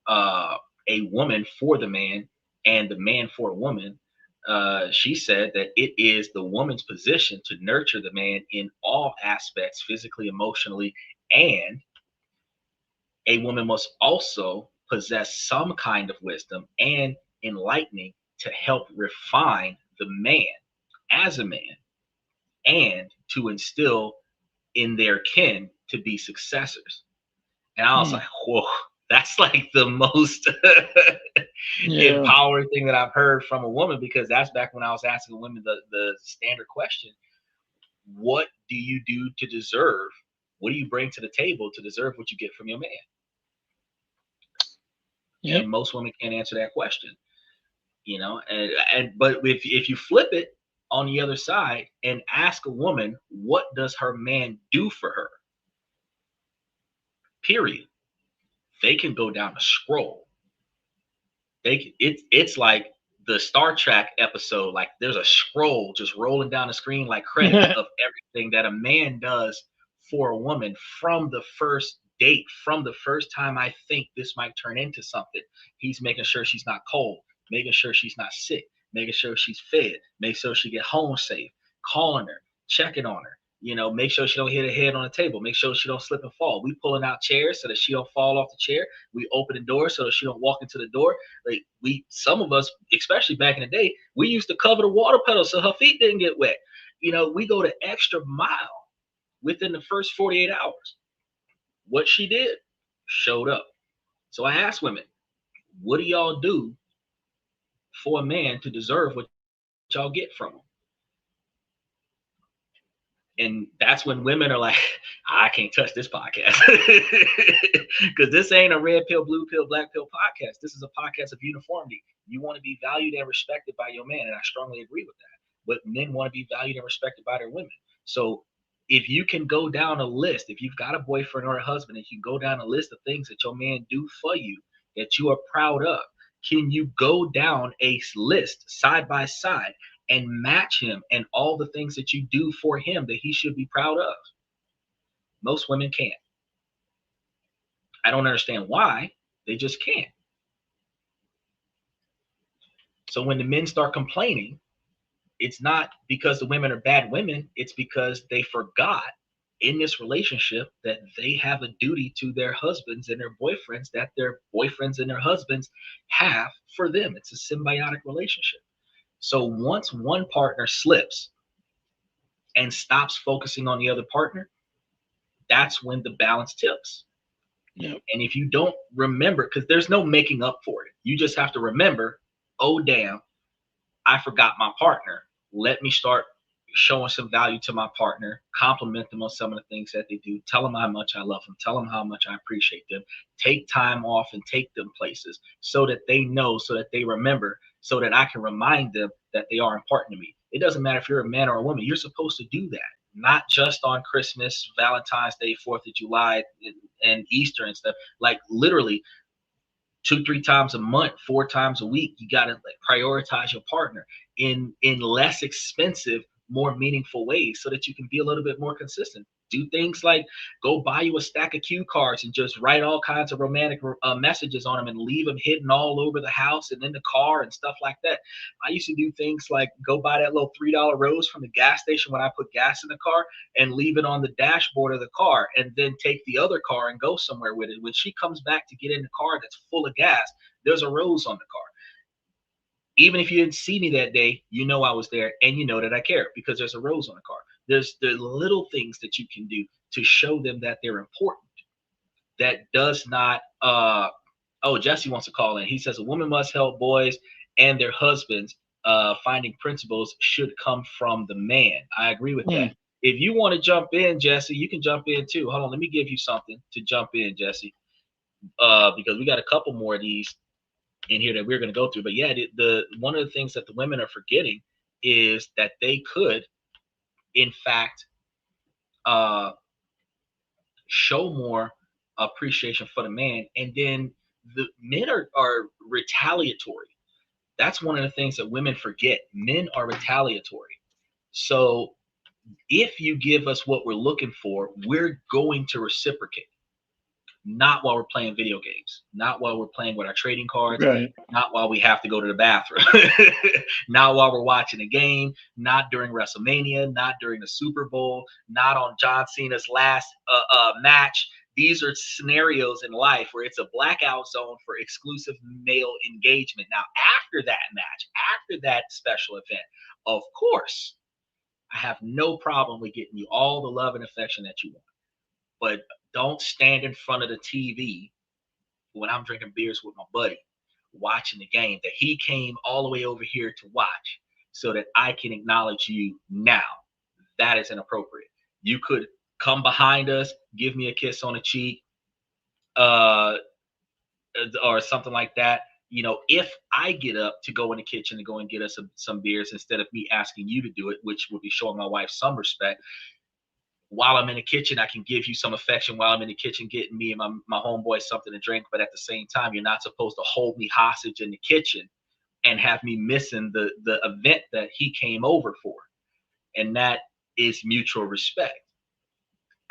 a woman for the man and the man for a woman, she said that it is the woman's position to nurture the man in all aspects, physically, emotionally, and a woman must also possess some kind of wisdom and enlightening to help refine the man as a man and to instill in their kin to be successors. And I was like, whoa, that's like the most empowering thing that I've heard from a woman, because that's back when I was asking women the standard question: what do you do to deserve? What do you bring to the table to deserve what you get from your man? Yep. And most women can't answer that question, you know. But if you flip it on the other side and ask a woman, what does her man do for her? Period. They can go down a scroll. It's like the Star Trek episode. Like there's a scroll just rolling down the screen like credits of everything that a man does for a woman from the first date, from the first time I think this might turn into something. He's making sure she's not cold, making sure she's not sick, making sure she's fed, make sure she get home safe, calling her, checking on her. You know, make sure she don't hit her head on the table. Make sure she don't slip and fall. We pulling out chairs so that she don't fall off the chair. We open the door so that she don't walk into the door. Like some of us, especially back in the day, we used to cover the water pedals so her feet didn't get wet. You know, we go the extra mile within the first 48 hours. What she did showed up. So I asked women, what do y'all do for a man to deserve what y'all get from him? And that's when women are like, I can't touch this podcast because this ain't a red pill, blue pill, black pill podcast. This is a podcast of uniformity. You want to be valued and respected by your man, and I strongly agree with that. But men want to be valued and respected by their women. So if you can go down a list, if you've got a boyfriend or a husband, and you can go down a list of things that your man do for you that you are proud of, can you go down a list side by side and match him and all the things that you do for him that he should be proud of? Most women can't. I don't understand why. They just can't. So when the men start complaining, it's not because the women are bad women. It's because they forgot in this relationship that they have a duty to their husbands and their boyfriends that their boyfriends and their husbands have for them. It's a symbiotic relationship. So once one partner slips and stops focusing on the other partner, that's when the balance tips. Yep. And if you don't remember, because there's no making up for it, you just have to remember, oh, damn, I forgot my partner. Let me start showing some value to my partner, compliment them on some of the things that they do, tell them how much I love them, tell them how much I appreciate them, take time off and take them places so that they know, so that they remember, so that I can remind them that they are important to me. It doesn't matter if you're a man or a woman, you're supposed to do that, not just on Christmas, Valentine's Day, 4th of July, and Easter and stuff. Like literally 2-3 times a month, 4 times a week, you got to prioritize your partner in less expensive, more meaningful ways so that you can be a little bit more consistent. Do things like go buy you a stack of cue cards and just write all kinds of romantic messages on them and leave them hidden all over the house and in the car and stuff like that. I used to do things like go buy that little $3 rose from the gas station when I put gas in the car and leave it on the dashboard of the car, and then take the other car and go somewhere with it. When she comes back to get in the car that's full of gas, there's a rose on the car. Even if you didn't see me that day, you know I was there, and you know that I care because there's a rose on the car. There's the little things that you can do to show them that they're important. That does not, Jesse wants to call in. He says a woman must help boys and their husbands. Finding principles should come from the man. I agree with that. If you want to jump in, Jesse, you can jump in too. Hold on, let me give you something to jump in, Jesse, because we got a couple more of these in here that we're going to go through. But yeah, one of the things that the women are forgetting is that they could, in fact, show more appreciation for the man. And then the men are retaliatory. That's one of the things that women forget. Men are retaliatory. So if you give us what we're looking for, we're going to reciprocate. Not while we're playing video games, not while we're playing with our trading cards, Right. not while we have to go to the bathroom, not while we're watching a game, not during WrestleMania, not during the Super Bowl, not on John Cena's last match. These are scenarios in life where it's a blackout zone for exclusive male engagement. Now, after that match, after that special event, of course, I have no problem with getting you all the love and affection that you want. But don't stand in front of the TV when I'm drinking beers with my buddy, watching the game that he came all the way over here to watch so that I can acknowledge you now. That is inappropriate. You could come behind us, give me a kiss on the cheek, or something like that. You know, if I get up to go in the kitchen and go and get us some beers instead of me asking you to do it, which would be showing my wife some respect. While I'm in the kitchen, I can give you some affection while I'm in the kitchen, getting me and my homeboy something to drink. But at the same time, you're not supposed to hold me hostage in the kitchen and have me missing the event that he came over for. And that is mutual respect.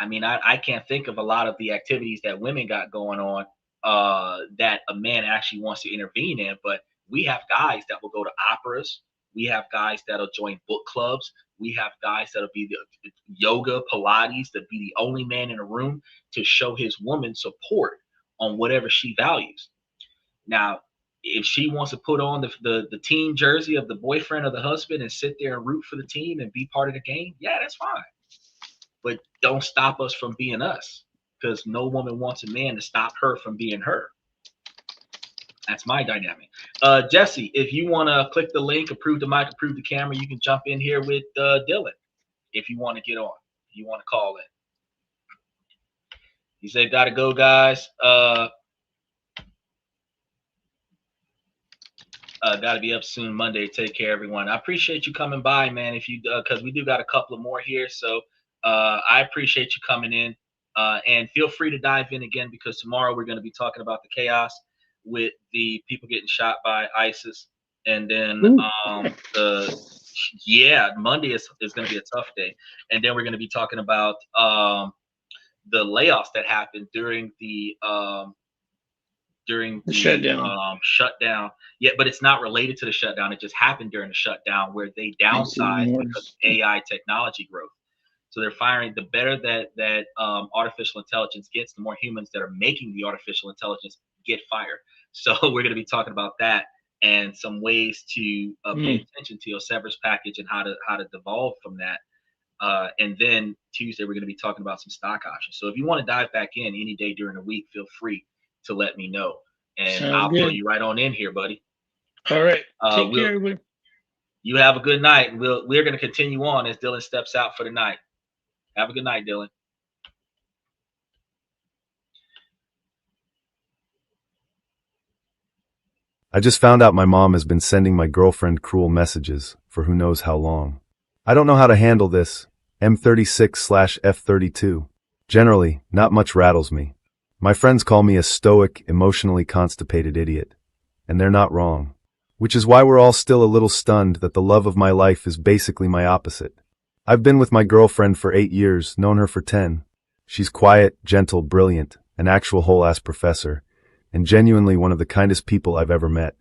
I mean, I can't think of a lot of the activities that women got going on that a man actually wants to intervene in. But we have guys that will go to operas. We have guys that'll join book clubs. We have guys that'll be the yoga, Pilates, that be the only man in a room to show his woman support on whatever she values. Now, if she wants to put on the team jersey of the boyfriend or the husband and sit there and root for the team and be part of the game, yeah, that's fine. But don't stop us from being us, because no woman wants a man to stop her from being her. That's my dynamic. Jesse, if you want to click the link, approve the mic, approve the camera, you can jump in here with Dylan if you want to get on. If you want to call in. He said, gotta go, guys. Gotta be up soon Monday. Take care, everyone. I appreciate you coming by, man. If you, because we do got a couple of more here. So I appreciate you coming in. And feel free to dive in again, because tomorrow we're going to be talking about the chaos with the people getting shot by ISIS. And then Monday is going to be a tough day. And then we're going to be talking about the layoffs that happened during the shutdown. Yeah, but it's not related to the shutdown. It just happened during the shutdown, where they downsized because of AI technology growth. So they're firing. The better that artificial intelligence gets, the more humans that are making the artificial intelligence get fired. So we're going to be talking about that and some ways to pay attention to your severance package and how to devolve from that. And then Tuesday we're going to be talking about some stock options. So if you want to dive back in any day during the week, feel free to let me know, and I'll throw you right on in here, buddy. All right. Take care, everybody. You have a good night. We're going to continue on as Dylan steps out for the night. Have a good night, Dylan. I just found out my mom has been sending my girlfriend cruel messages for who knows how long. I don't know how to handle this. M36/F32. Generally, not much rattles me. My friends call me a stoic, emotionally constipated idiot. And they're not wrong. Which is why we're all still a little stunned that the love of my life is basically my opposite. I've been with my girlfriend for 8 years, known her for 10. She's quiet, gentle, brilliant, an actual whole-ass professor, and genuinely one of the kindest people I've ever met.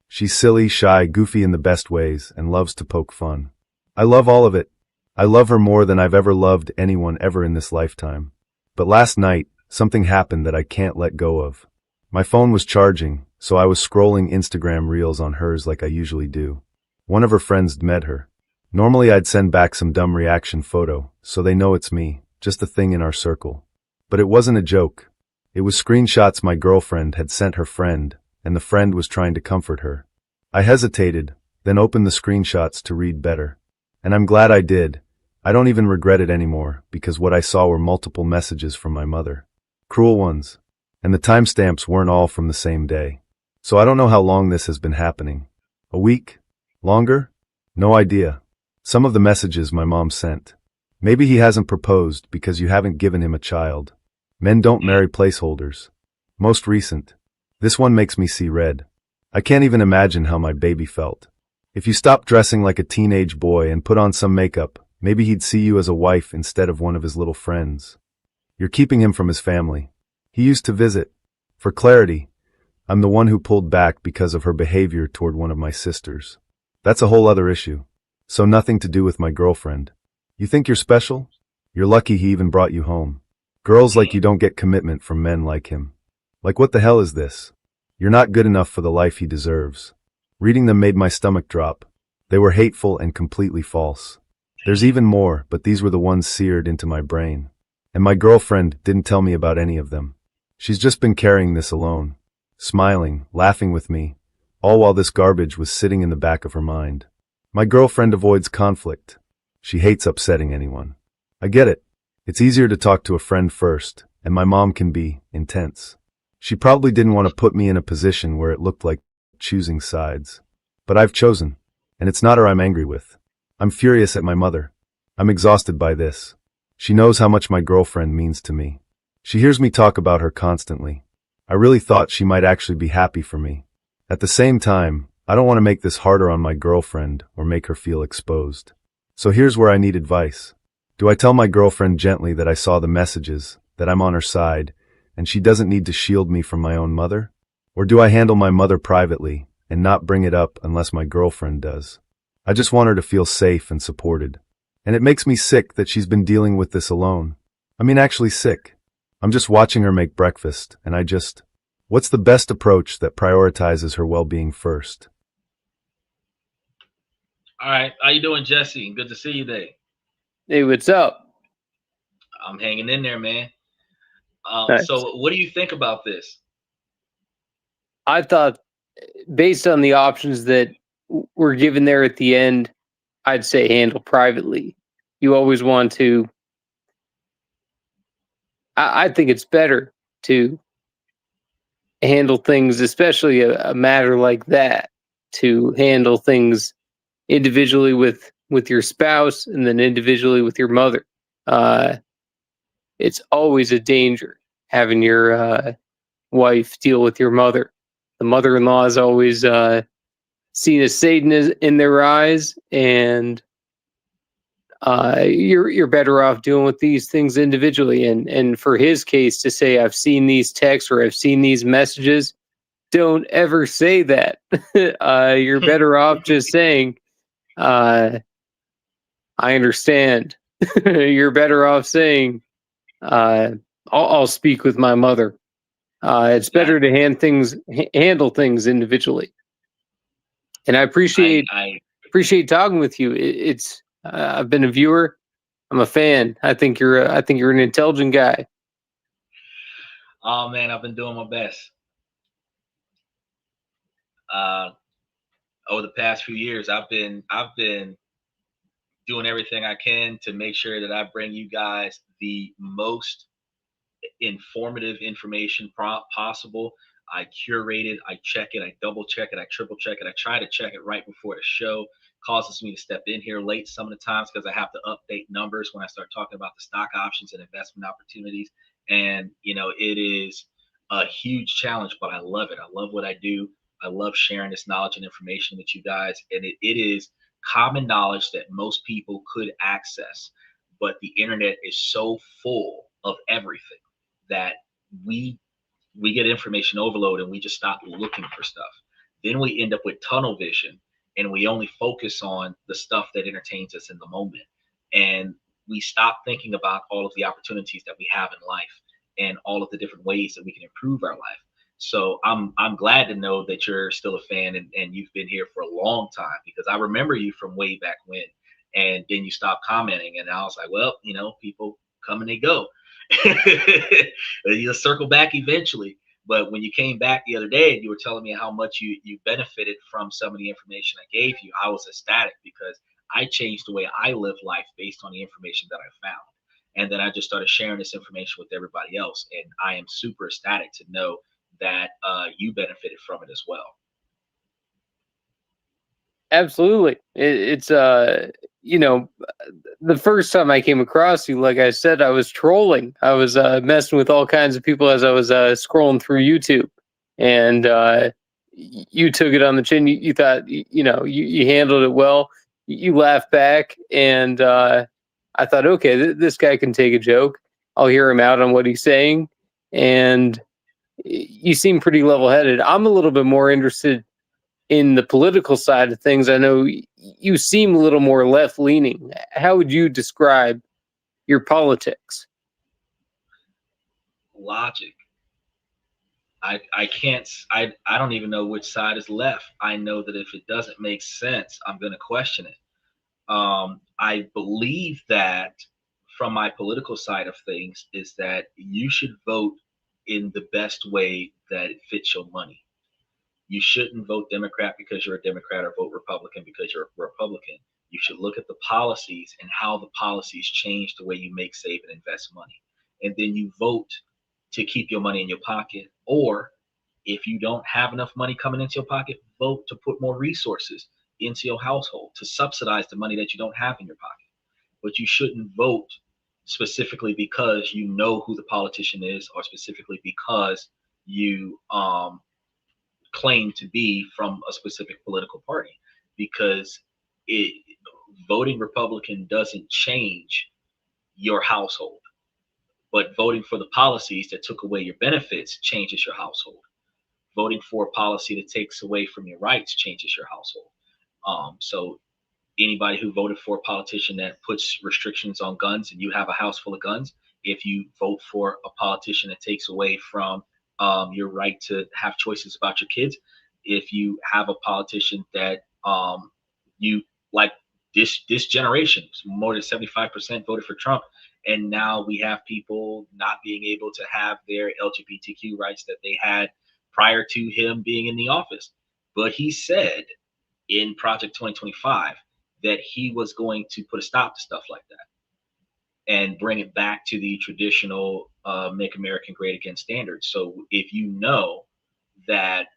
She's silly, shy, goofy in the best ways, and loves to poke fun. I love all of it. I love her more than I've ever loved anyone ever in this lifetime. But last night, something happened that I can't let go of. My phone was charging, so I was scrolling Instagram reels on hers like I usually do. One of her friends met her. Normally I'd send back some dumb reaction photo, so they know it's me, just a thing in our circle. But it wasn't a joke. It was screenshots my girlfriend had sent her friend, and the friend was trying to comfort her. I hesitated, then opened the screenshots to read better. And I'm glad I did. I don't even regret it anymore, because what I saw were multiple messages from my mother. Cruel ones. And the timestamps weren't all from the same day. So I don't know how long this has been happening. A week? Longer? No idea. Some of the messages my mom sent. Maybe he hasn't proposed because you haven't given him a child. Men don't marry placeholders. Most recent. This one makes me see red. I can't even imagine how my baby felt. If you stopped dressing like a teenage boy and put on some makeup, maybe he'd see you as a wife instead of one of his little friends. You're keeping him from his family. He used to visit. For clarity, I'm the one who pulled back because of her behavior toward one of my sisters. That's a whole other issue. So nothing to do with my girlfriend. You think you're special? You're lucky he even brought you home. Girls like you don't get commitment from men like him. Like, what the hell is this? You're not good enough for the life he deserves. Reading them made my stomach drop. They were hateful and completely false. There's even more, but these were the ones seared into my brain. And my girlfriend didn't tell me about any of them. She's just been carrying this alone, smiling, laughing with me, all while this garbage was sitting in the back of her mind. My girlfriend avoids conflict. She hates upsetting anyone. I get it. It's easier to talk to a friend first, and my mom can be intense. She probably didn't want to put me in a position where it looked like choosing sides. But I've chosen, and it's not her I'm angry with. I'm furious at my mother. I'm exhausted by this. She knows how much my girlfriend means to me. She hears me talk about her constantly. I really thought she might actually be happy for me. At the same time, I don't want to make this harder on my girlfriend or make her feel exposed. So here's where I need advice. Do I tell my girlfriend gently that I saw the messages, that I'm on her side, and she doesn't need to shield me from my own mother? Or do I handle my mother privately and not bring it up unless my girlfriend does? I just want her to feel safe and supported. And it makes me sick that she's been dealing with this alone. I mean, actually sick. I'm just watching her make breakfast, and what's the best approach that prioritizes her well-being first? All right. How you doing, Jesse? Good to see you today. Hey, what's up? I'm hanging in there, man. Nice. So what do you think about this? I thought, based on the options that were given there at the end, I'd say handle privately. You always want to. I think it's better to handle things, especially a matter like that, to handle things individually with your spouse and then individually with your mother. It's always a danger having your wife deal with your mother. The mother-in-law is always seen as Satan in their eyes, and you're better off dealing with these things individually. And for his case to say, I've seen these texts or I've seen these messages, don't ever say that. You're better off just saying, I understand. You're better off saying, I'll speak with my mother. It's better to handle things individually. And I appreciate talking with you. It's I've been a viewer. I'm a fan. I think you're an intelligent guy. Oh man, I've been doing my best. Over the past few years, I've been doing everything I can to make sure that I bring you guys the most informative information possible. I curate it, I check it, I double check it, I triple check it, I try to check it right before the show. Causes me to step in here late some of the times because I have to update numbers when I start talking about the stock options and investment opportunities. And it is a huge challenge, but I love it. I love what I do. I love sharing this knowledge and information with you guys. And it is common knowledge that most people could access, but the internet is so full of everything that we get information overload and we just stop looking for stuff. Then we end up with tunnel vision and we only focus on the stuff that entertains us in the moment. And we stop thinking about all of the opportunities that we have in life and all of the different ways that we can improve our life. So I'm glad to know that you're still a fan and you've been here for a long time, because I remember you from way back when, and then you stopped commenting and I was like, well, people come and they go. You'll circle back eventually. But when you came back the other day and you were telling me how much you benefited from some of the information I gave you, I was ecstatic because I changed the way I live life based on the information that I found. And then I just started sharing this information with everybody else. And I am super ecstatic to know that you benefited from it as well. Absolutely. It's you know, the first time I came across you, like I said, I was trolling. I was messing with all kinds of people as I was scrolling through YouTube, and you took it on the chin. You thought, you handled it well. You laughed back, and I thought, okay, this guy can take a joke. I'll hear him out on what he's saying, and you seem pretty level-headed. I'm a little bit more interested in the political side of things. I know you seem a little more left-leaning. How would you describe your politics? Logic. I can't. I don't even know which side is left. I know that if it doesn't make sense, I'm going to question it. I believe that from my political side of things is that you should vote in the best way that it fits your money. You shouldn't vote Democrat because you're a Democrat or vote Republican because you're a Republican. You should look at the policies and how the policies change the way you make, save, and invest money. And then you vote to keep your money in your pocket. Or if you don't have enough money coming into your pocket, vote to put more resources into your household to subsidize the money that you don't have in your pocket. But you shouldn't vote specifically because you know who the politician is, or specifically because you claim to be from a specific political party, because voting Republican doesn't change your household, but voting for the policies that took away your benefits changes your household. Voting for a policy that takes away from your rights changes your household. So anybody who voted for a politician that puts restrictions on guns and you have a house full of guns, if you vote for a politician that takes away from your right to have choices about your kids, if you have a politician that you like, this generation, more than 75% voted for Trump, and now we have people not being able to have their LGBTQ rights that they had prior to him being in the office. But he said in Project 2025 that he was going to put a stop to stuff like that and bring it back to the traditional Make America Great Again standards. So if you know that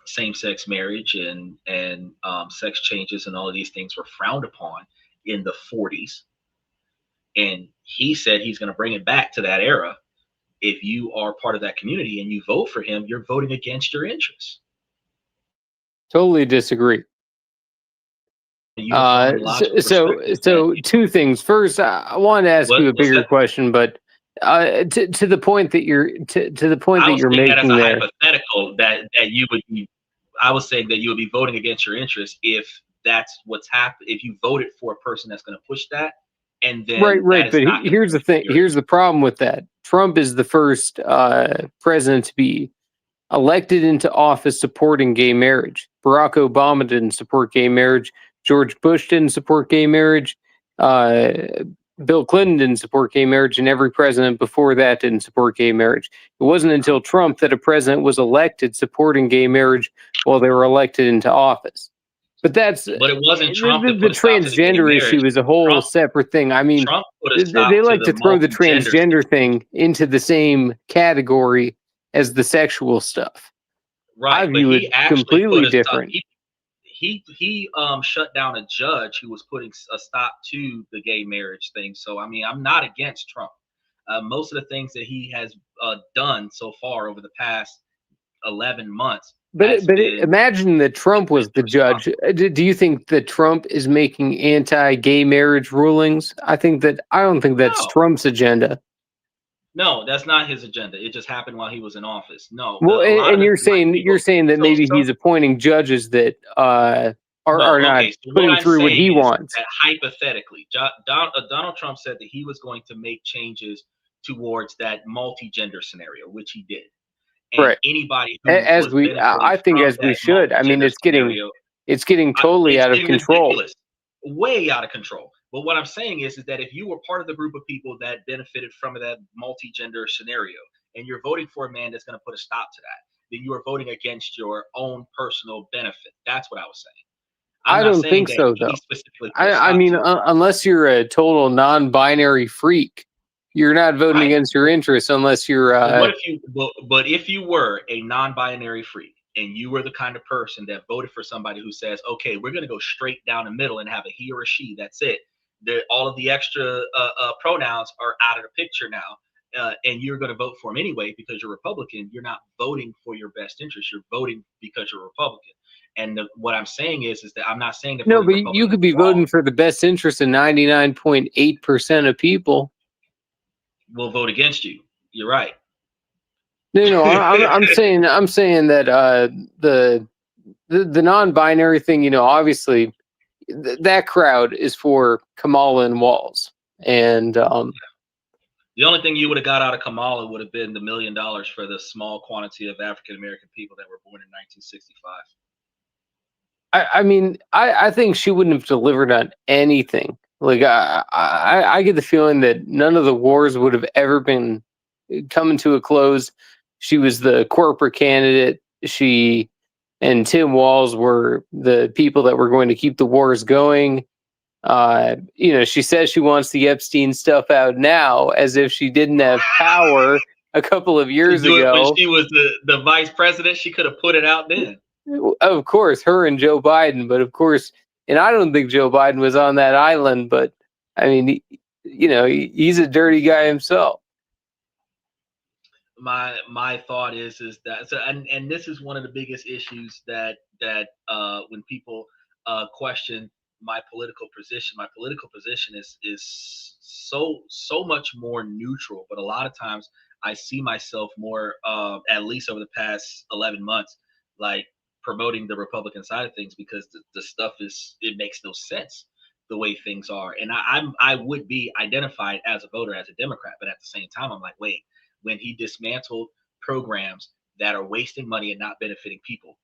same-sex marriage and sex changes and all of these things were frowned upon in the 40s, and he said he's going to bring it back to that era, if you are part of that community and you vote for him, you're voting against your interests. Totally disagree. So two things. First, I want to ask you a bigger question, but to the point that you're making that as a there. Hypothetical that you would be. I was saying that you would be voting against your interests if that's what's happened. If you voted for a person that's going to push that, and then right. But here's the thing. Here's the problem with that. Trump is the first president to be elected into office supporting gay marriage. Barack Obama didn't support gay marriage. George Bush didn't support gay marriage. Bill Clinton didn't support gay marriage, and every president before that didn't support gay marriage. It wasn't until Trump that a president was elected supporting gay marriage while they were elected into office. But it wasn't Trump. The transgender issue is a whole separate thing. I mean, they like to throw the transgender thing into the same category as the sexual stuff. Right, I view it completely different. He shut down a judge who was putting a stop to the gay marriage thing. So I mean, I'm not against Trump. Most of the things that he has done so far over the past 11 months. But imagine that Trump was the judge. Do you think that Trump is making anti-gay marriage rulings? I don't think that's Trump's agenda. No, that's not his agenda. It just happened while he was in office. No. Well, and you're saying that maybe he's appointing judges that are not putting through what he wants. Hypothetically, Donald Trump said that he was going to make changes towards that multi-gender scenario, which he did. And right. Anybody who I think we should. I mean, it's getting totally out of control. Ridiculous. Way out of control. But what I'm saying is that if you were part of the group of people that benefited from that multi-gender scenario, and you're voting for a man that's going to put a stop to that, then you are voting against your own personal benefit. That's what I was saying. I don't think so, though. I mean, unless you're a total non-binary freak, you're not voting against your interests unless you're. But if you were a non-binary freak and you were the kind of person that voted for somebody who says, okay, we're going to go straight down the middle and have a he or a she, that's it. All of the extra pronouns are out of the picture now, and you're going to vote for him anyway because you're Republican. You're not voting for your best interest. You're voting because you're Republican. And what I'm saying is that I'm not saying that No, but Republican you could be voting for the best interest of 99.8% of people. will vote against you. You're right. No, I'm saying that the non-binary thing, obviously that crowd is for Kamala and Walz, and the only thing you would have got out of Kamala would have been the $1 million for the small quantity of African American people that were born in 1965. I mean, I think she wouldn't have delivered on anything. Like I get the feeling that none of the wars would have ever been coming to a close. She was the corporate candidate. She and Tim Walz were the people that were going to keep the wars going. She says she wants the Epstein stuff out now, as if she didn't have power a couple of years ago. When she was the vice president, she could have put it out then. Of course, her and Joe Biden, but of course, and I don't think Joe Biden was on that island, but I mean, he's a dirty guy himself. My thought is that and this is one of the biggest issues that when people question my political position is so much more neutral, but a lot of times I see myself more at least over the past 11 months like promoting the Republican side of things, because the stuff it makes no sense the way things are, and I would be identified as a voter as a Democrat, but at the same time I'm like, wait, when he dismantled programs that are wasting money and not benefiting people,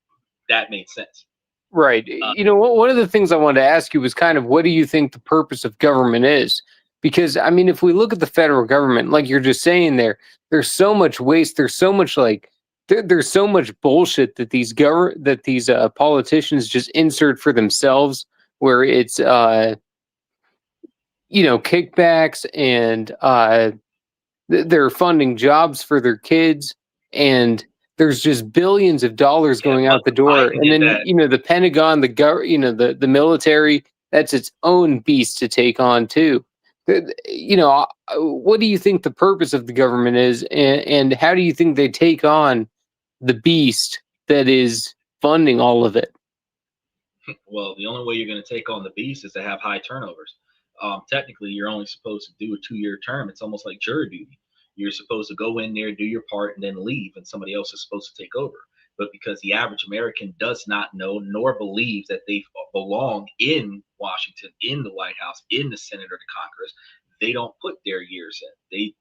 that made sense. Right. One of the things I wanted to ask you was kind of, what do you think the purpose of government is? Because, I mean, if we look at the federal government, like you're just saying there's so much waste. There's so much there's so much bullshit that these politicians just insert for themselves, where it's, kickbacks, and they're funding jobs for their kids, and there's just billions of dollars going out the door. And then, the Pentagon, the military, that's its own beast to take on too. What do you think the purpose of the government is, and how do you think they take on the beast that is funding all of it? Well, the only way you're going to take on the beast is to have high turnovers. Technically, you're only supposed to do a 2-year term. It's almost like jury duty. You're supposed to go in there, do your part, and then leave, and somebody else is supposed to take over. But because the average American does not know nor believes that they belong in Washington, in the White House, in the Senate or the Congress, they don't put their years in.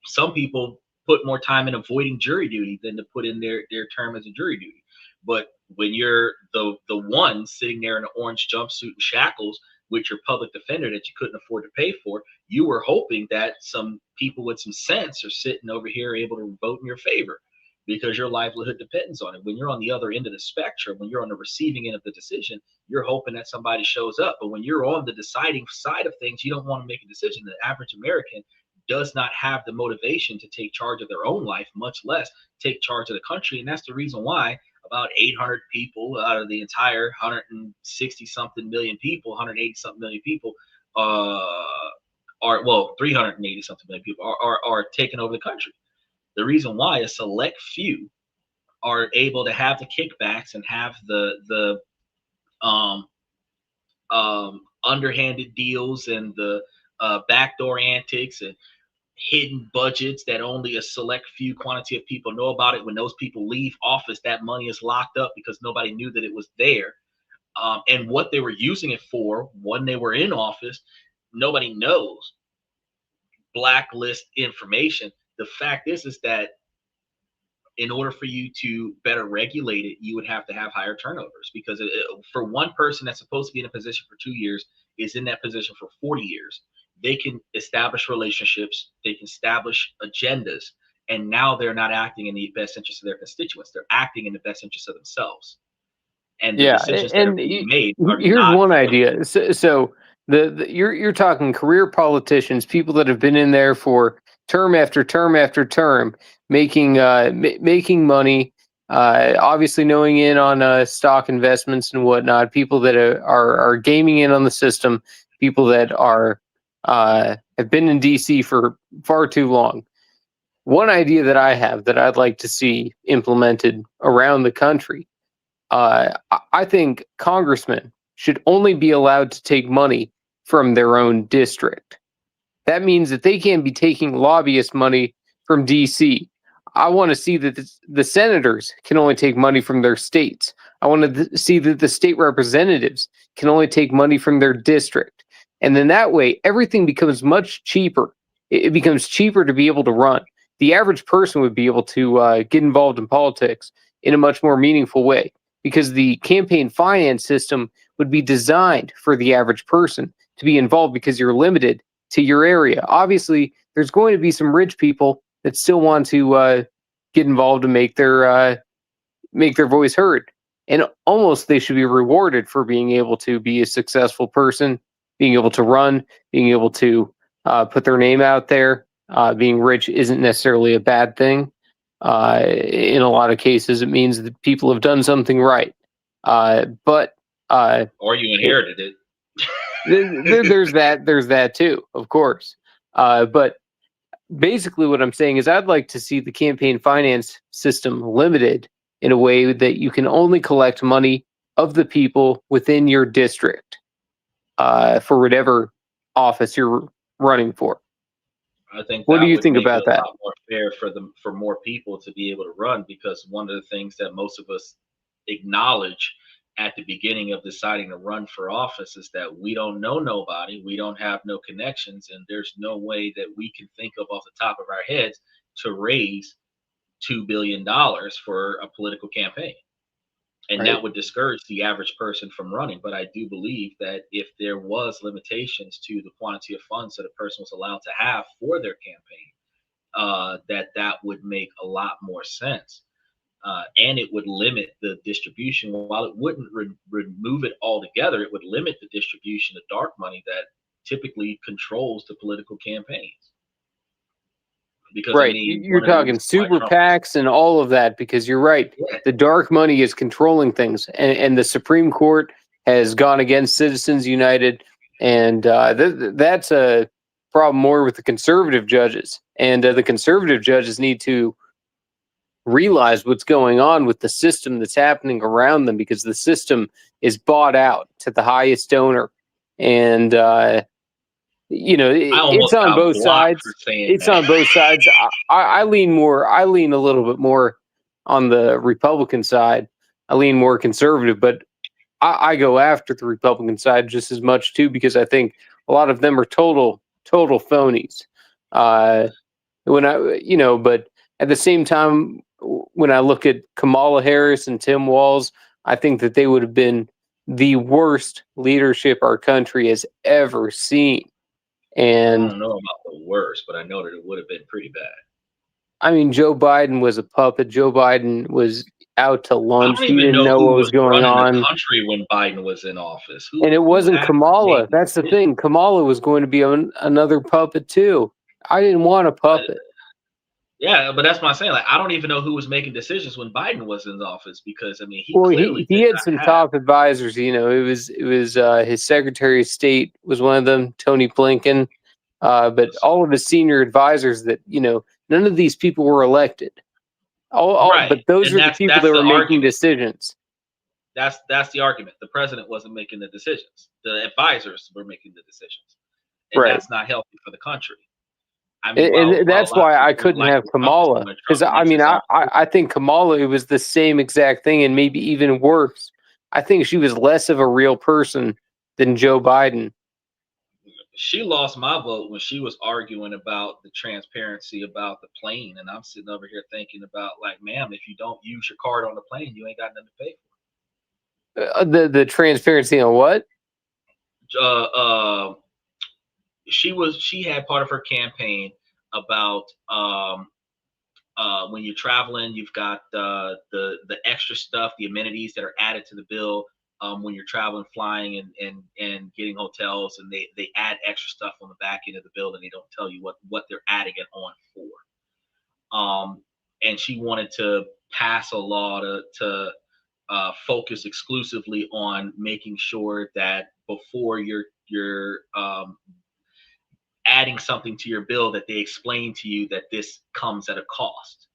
Some people put more time in avoiding jury duty than to put in their term as a jury duty. But when you're the one sitting there in an orange jumpsuit and shackles with your public defender that you couldn't afford to pay for, you were hoping that some people with some sense are sitting over here able to vote in your favor because your livelihood depends on it. When you're on the other end of the spectrum, when you're on the receiving end of the decision, you're hoping that somebody shows up. But when you're on the deciding side of things, you don't want to make a decision. The average American does not have the motivation to take charge of their own life, much less take charge of the country. And that's the reason why about 800 people out of the entire 160-something million people, 180-something million people, 380-something million people are taking over the country. The reason why a select few are able to have the kickbacks and have the underhanded deals and the backdoor antics and hidden budgets that only a select few quantity of people know about it. When those people leave office, that money is locked up because nobody knew that it was there. And what they were using it for when they were in office, nobody knows. Blacklist information. The fact is that in order for you to better regulate it, you would have to have higher turnovers, because for one person that's supposed to be in a position for 2 years is in that position for 40 years. They can establish relationships, they can establish agendas, and now they're not acting in the best interest of their constituents. They're acting in the best interest of themselves. And the decisions that are being made are here's not one idea. So you're talking career politicians, people that have been in there for term after term after term, making money, Obviously, knowing in on stock investments and whatnot, people that are gaming in on the system, people that are have been in DC for far too long. One idea that I have that I'd like to see implemented around the country, I think congressmen should only be allowed to take money from their own district. That means that they can't be taking lobbyist money from DC. I want to see that the senators can only take money from their states. I want to see that the state representatives can only take money from their district. And then that way, everything becomes much cheaper. It becomes cheaper to be able to run. The average person would be able to get involved in politics in a much more meaningful way because the campaign finance system would be designed for the average person to be involved because you're limited to your area. Obviously, there's going to be some rich people that still want to get involved and make their voice heard. And almost they should be rewarded for being able to be a successful person, being able to run, being able to put their name out there. Being rich isn't necessarily a bad thing. In a lot of cases, it means that people have done something right. But or you inherited it. There's that too, of course. But basically, what I'm saying is, I'd like to see the campaign finance system limited in a way that you can only collect money of the people within your district for whatever office you're running for. I think what that do you would think make about it a that? lot more fair for more people to be able to run, because one of the things that most of us acknowledge at the beginning of deciding to run for office is that we don't know nobody, we don't have no connections, and there's no way that we can think of off the top of our heads to raise $2 billion for a political campaign. And Right. that would discourage the average person from running. But I do believe that if there was limitations to the quantity of funds that a person was allowed to have for their campaign, that would make a lot more sense. And it would limit the distribution. While it wouldn't remove it altogether, it would limit the distribution of dark money that typically controls the political campaigns. Because I Right. mean, You're one of the talking reasons why super Trump, PACs and all of that, because you're right. yeah, The dark money is controlling things, and the Supreme Court has gone against Citizens United, and that's a problem more with the conservative judges. And the conservative judges need to realize what's going on with the system that's happening around them, because the system is bought out to the highest donor. And I it's almost on got both blocked for sides. saying It's that. on both sides. I lean a little bit more on the Republican side. I lean more conservative, but I go after the Republican side just as much too, because I think a lot of them are total phonies. But at the same time, when I look at Kamala Harris and Tim Walz, I think that they would have been the worst leadership our country has ever seen. I And don't know about the worst, but I know that it would have been pretty bad. I mean, Joe Biden was a puppet. Joe Biden was out to I lunch. don't He even didn't know know who what was was going running the on. country when Biden was in office. And it Who wasn't actually made Kamala. the That's the decision? thing. Kamala was going to be another puppet too. I didn't want a puppet. Yeah, but that's what I'm saying. Like, I don't even know who was making decisions when Biden was in office, because I mean, he Well, clearly he did had not some have. top advisors. It was his Secretary of State was one of them, Tony Blinken. But all of his senior advisors that none of these people were elected. Right, But those and are the people that's that the were making argument. decisions. That's the argument. The president wasn't making the decisions. The advisors were making the decisions, and Right. that's not healthy for the country. I mean, And while a that's lot of why I people would couldn't like have what Trump is Kamala, doing, because Trump I makes mean his own I think Kamala, it was the same exact thing and maybe even worse. I think she was less of a real person than Joe Biden. She lost my vote when she was arguing about the transparency about the plane, and I'm sitting over here thinking about, like, ma'am, if you don't use your card on the plane, you ain't got nothing to pay The transparency on what? for. She had part of her campaign about when you're traveling, you've got the extra stuff, the amenities that are added to the bill when you're traveling, flying, and getting hotels, and they add extra stuff on the back end of the bill, and they don't tell you what they're adding it on for. And she wanted to pass a law to focus exclusively on making sure that before you're adding something to your bill, that they explain to you that this comes at a cost.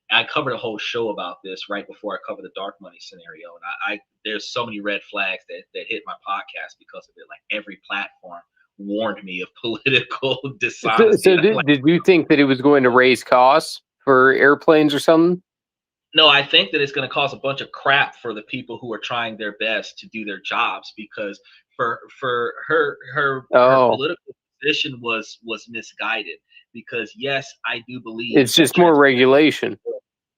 I covered a whole show about this right before I covered the dark money scenario, and I there's so many red flags that hit my podcast because of it. Like every platform warned me of political dishonesty. So did you think that it was going to raise costs for airplanes or something? No, I think that it's going to cause a bunch of crap for the people who are trying their best to do their jobs, because for her political position was misguided. Because yes, I do believe it's just more regulation.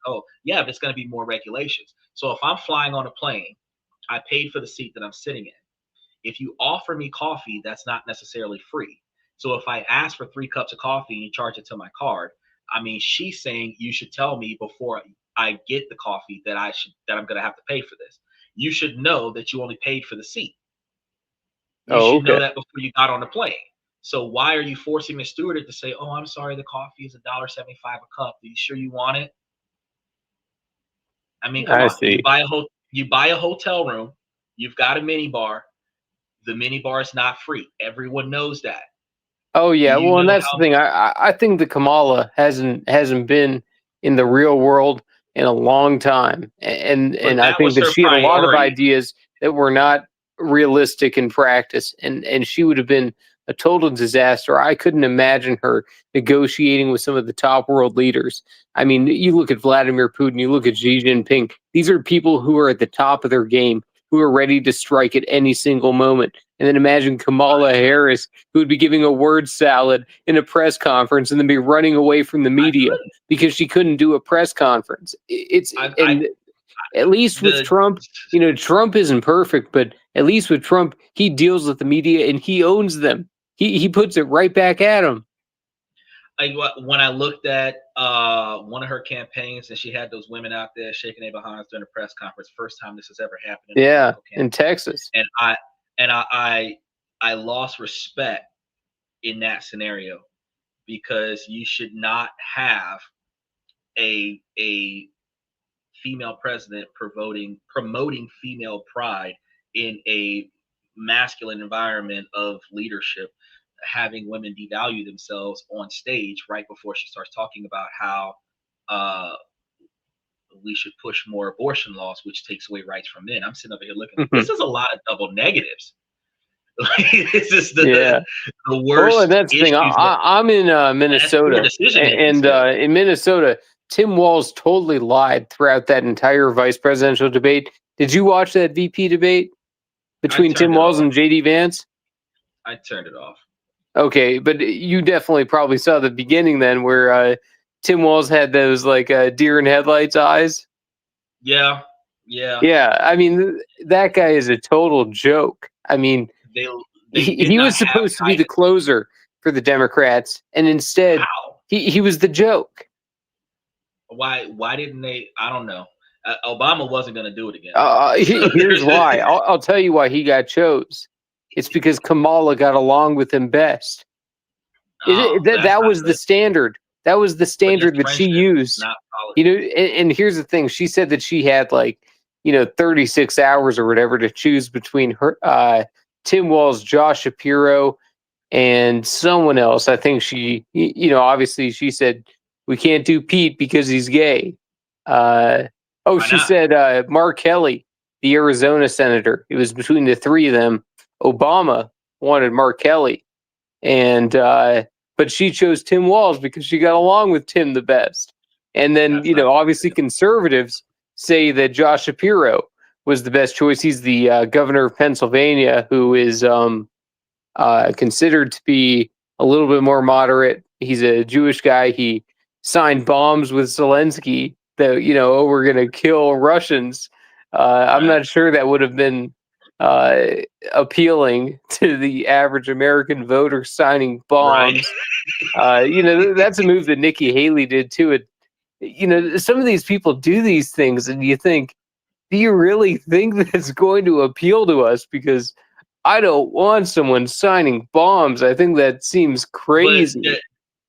Oh yeah, but it's going to be more regulations. So if I'm flying on a plane, I paid for the seat that I'm sitting in. If you offer me coffee, that's not necessarily free. So if I ask for 3 cups of coffee and you charge it to my card, I mean, she's saying you should tell me before I get the coffee that I'm going to have to pay for this. You should know that you only paid for the seat. You should know that before you got on the plane. So why are you forcing the steward to say, "Oh, I'm sorry, the coffee is $1.75 a cup. Are you sure you want it?" I mean, come on. See. You buy a hotel room. You've got a mini bar. The mini bar is not free. Everyone knows that. Oh yeah, well, and that's the thing. I think that Kamala hasn't been in the real world in a long time, and I think that she had a lot of ideas that were not realistic in practice, and she would have been a total disaster. I couldn't imagine her negotiating with some of the top world leaders. I mean, you look at Vladimir Putin, you look at Xi Jinping. These are people who are at the top of their game, who are ready to strike at any single moment. And then imagine Kamala Harris, who would be giving a word salad in a press conference and then be running away from the media because she couldn't do a press conference. At least with Trump, Trump isn't perfect, but at least with Trump, he deals with the media and he owns them. He puts it right back at him. When I looked at one of her campaigns and she had those women out there shaking their behinds during a press conference, first time this has ever happened. In Texas. And I lost respect in that scenario, because you should not have a female president promoting female pride in a masculine environment of leadership, having women devalue themselves on stage right before she starts talking about how we should push more abortion laws, which takes away rights from men. I'm sitting over here looking. This is a lot of double negatives. This is the worst. Oh, and that's the thing. I'm in Minnesota, and in Minnesota, Tim Walz totally lied throughout that entire vice presidential debate. Did you watch that VP debate between Tim Walz and JD Vance? I turned it off. Okay, but you definitely probably saw the beginning then, where Tim Walz had those like deer in headlights eyes. Yeah. I mean, that guy is a total joke. I mean, he was supposed to be the closer for the Democrats, and instead he was the joke. Why didn't they? I don't know. Obama wasn't going to do it again. Here's why. I'll tell you why he got chose. It's because Kamala got along with him best. That was the standard. That was the standard that she used. And here's the thing. She said that she had 36 hours or whatever to choose between her, Tim Walz, Josh Shapiro, and someone else. I think she, obviously she said, we can't do Pete because he's gay. She said Mark Kelly, the Arizona senator. It was between the three of them. Obama wanted Mark Kelly, but she chose Tim Walz because she got along with Tim the best. And then, obviously conservatives say that Josh Shapiro was the best choice. He's the governor of Pennsylvania, who is considered to be a little bit more moderate. He's a Jewish guy. He signed bombs with Zelensky that, we're going to kill Russians. I'm not sure that would have been appealing to the average American voter, signing bombs. Right. That's a move that Nikki Haley did too. Some of these people do these things and you think, do you really think that's going to appeal to us? Because I don't want someone signing bombs. I think that seems crazy.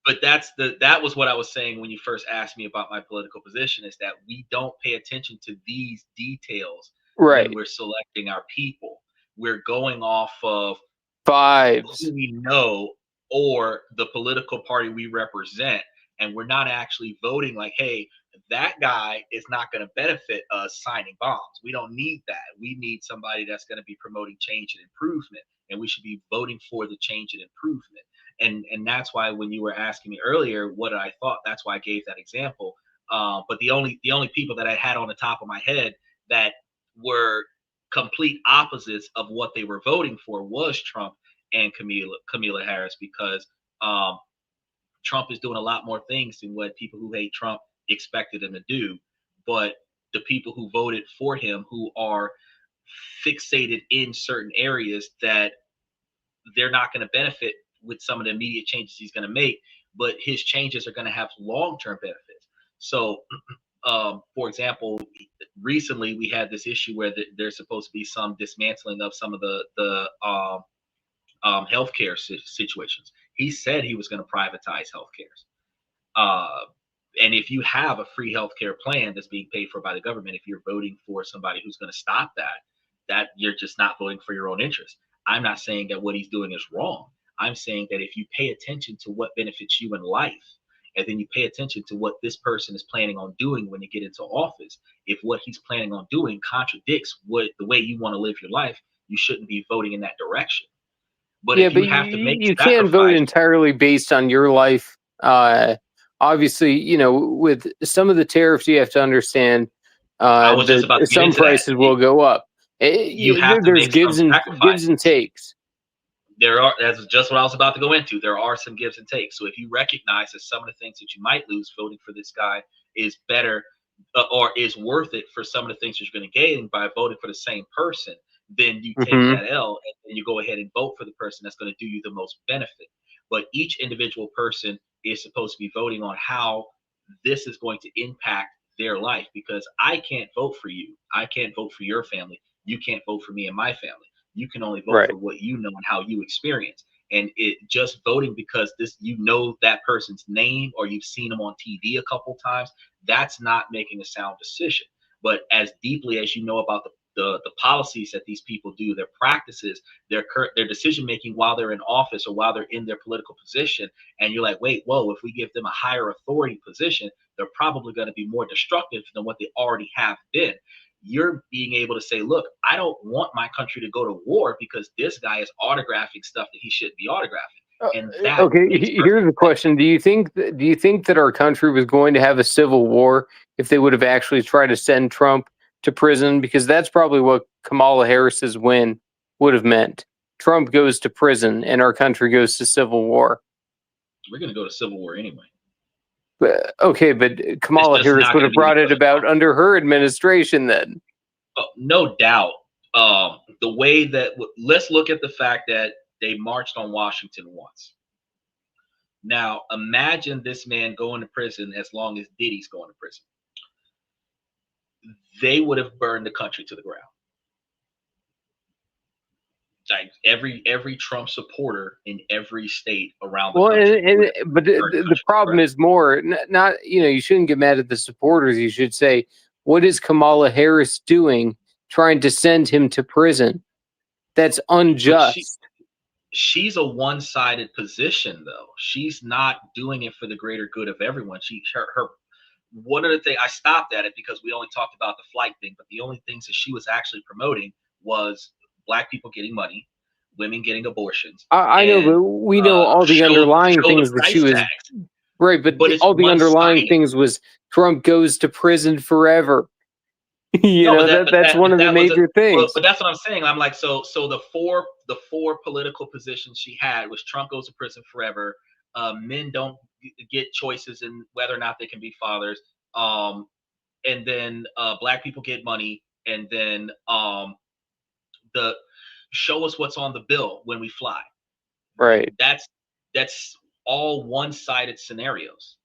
but that was what I was saying when you first asked me about my political position, is that we don't pay attention to these details when Right. we're selecting our people. We're going off of Vibes. who we know or the political party we represent, and we're not actually voting like, hey, that guy is not going to benefit us signing bombs. We don't need that. We need somebody that's going to be promoting change and improvement, and we should be voting for the change and improvement. And that's why when you were asking me earlier what I thought, that's why I gave that example. But the only people that I had on the top of my head that were complete opposites of what they were voting for was Trump and Kamala Harris, because Trump is doing a lot more things than what people who hate Trump expected him to do. But the people who voted for him, who are fixated in certain areas that they're not going to benefit with some of the immediate changes he's going to make, but his changes are going to have long-term benefits. So, for example, recently we had this issue where there's supposed to be some dismantling of some of the healthcare situations. He said he was going to privatize healthcare. And if you have a free healthcare plan that's being paid for by the government, if you're voting for somebody who's going to stop that you're just not voting for your own interest. I'm not saying that what he's doing is wrong. I'm saying that if you pay attention to what benefits you in life, and then you pay attention to what this person is planning on doing when they get into office, if what he's planning on doing contradicts the way you want to live your life, you shouldn't be voting in that direction. But Yeah, if but you have to make you can't vote sacrifices, entirely based on your life. Obviously, with some of the tariffs, you have to understand I was just about that to get some into that. prices will go up. You have to There's make some gives and sacrifices. takes. That's just what I was about to go into. There are some gives and takes. So if you recognize that some of the things that you might lose voting for this guy is better or is worth it for some of the things that you're going to gain by voting for the same person, then you take Hmm. that L and you go ahead and vote for the person that's going to do you the most benefit. But each individual person is supposed to be voting on how this is going to impact their life, because I can't vote for you. I can't vote for your family. You can't vote for me and my family. You can only vote Right. for what you know and how you experience. And it just voting because that person's name or you've seen them on TV a couple times, that's not making a sound decision. But as deeply as you know about the policies that these people do, their practices, their decision making while they're in office or while they're in their political position, and you're like, wait, whoa, if we give them a higher authority position, they're probably going to be more destructive than what they already have been. You're being able to say, look, I don't want my country to go to war because this guy is autographing stuff that he shouldn't be autographing. And that Okay, makes here's the question: Do you think that our country was going to have a civil war if they would have actually tried to send Trump to prison? Because that's probably what Kamala Harris's win would have meant. Trump goes to prison, and our country goes to civil war. we're going to go to civil war anyway. Okay, but It's Kamala just Harris not would going to have be brought it because about under her administration then. no doubt. The way that let's look at the fact that they marched on Washington once. Now imagine this man going to prison as long as Diddy's going to prison. They would have burned the country to the ground. Like every Trump supporter in every state around the Well, country. but the problem is more not you shouldn't get mad at the supporters. You should say, what is Kamala Harris doing trying to send him to prison? That's unjust. She's a one-sided position, though. She's not doing it for the greater good of everyone. Her one of the things I stopped at it because we only talked about the flight thing, but the only things that she was actually promoting was Black people getting money, women getting abortions. I know, but we know all the underlying things that she was tax. right. But it's all the underlying one-sided. things was Trump goes to prison forever. That's one of the major things. But that's what I'm saying. I'm like, so the four political positions she had was Trump goes to prison forever. Men don't get choices in whether or not they can be fathers. And then Black people get money, and then the show us what's on the bill when we fly. Right. That's all one-sided scenarios.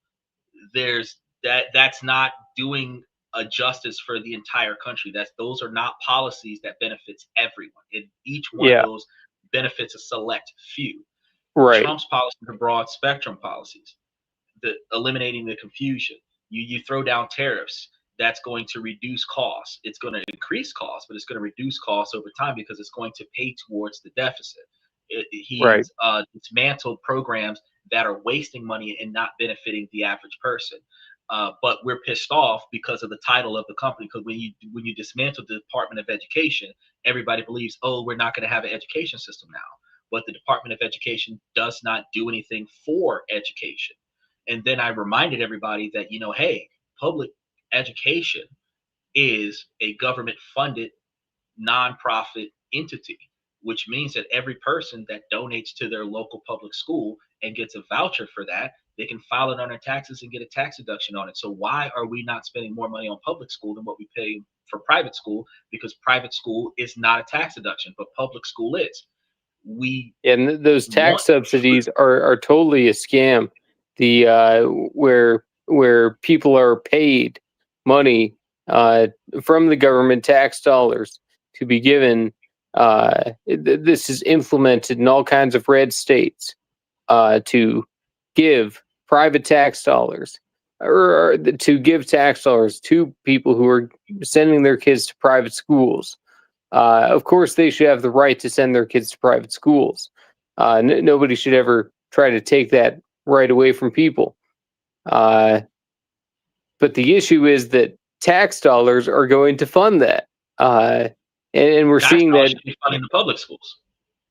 That's not doing a justice for the entire country. Those are not policies that benefits everyone. Each one of those benefits a select few. Right. Trump's policies are broad spectrum policies. eliminating the confusion. You throw down tariffs. That's going to reduce costs. It's going to increase costs, but it's going to reduce costs over time because it's going to pay towards the deficit. Right. He's dismantled programs that are wasting money and not benefiting the average person. But we're pissed off because of the title of the company. Because when you dismantle the Department of Education, everybody believes, oh, we're not going to have an education system now. But the Department of Education does not do anything for education. And then I reminded everybody that, hey, public education is a government funded nonprofit entity, which means that every person that donates to their local public school and gets a voucher for that, they can file it on their taxes and get a tax deduction on it. So why are we not spending more money on public school than what we pay for private school? Because private school is not a tax deduction, but public school is. And those tax want subsidies are totally a scam. The where people are paid money from the government tax dollars to be given. This is implemented in all kinds of red states to give private tax dollars or to give tax dollars to people who are sending their kids to private schools. Of course, they should have the right to send their kids to private schools. Nobody should ever try to take that right away from people. But the issue is that tax dollars are going to fund that. And we're seeing that. Should be funding the public schools.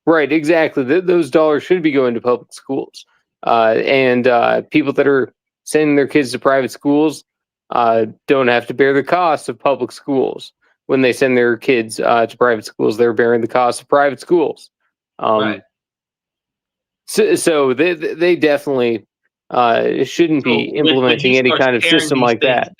Right, exactly. Those dollars should be going to public schools. And people that are sending their kids to private schools don't have to bear the cost of public schools. When they send their kids to private schools, they're bearing the cost of private schools. Right. So they definitely shouldn't be implementing any kind of system like that.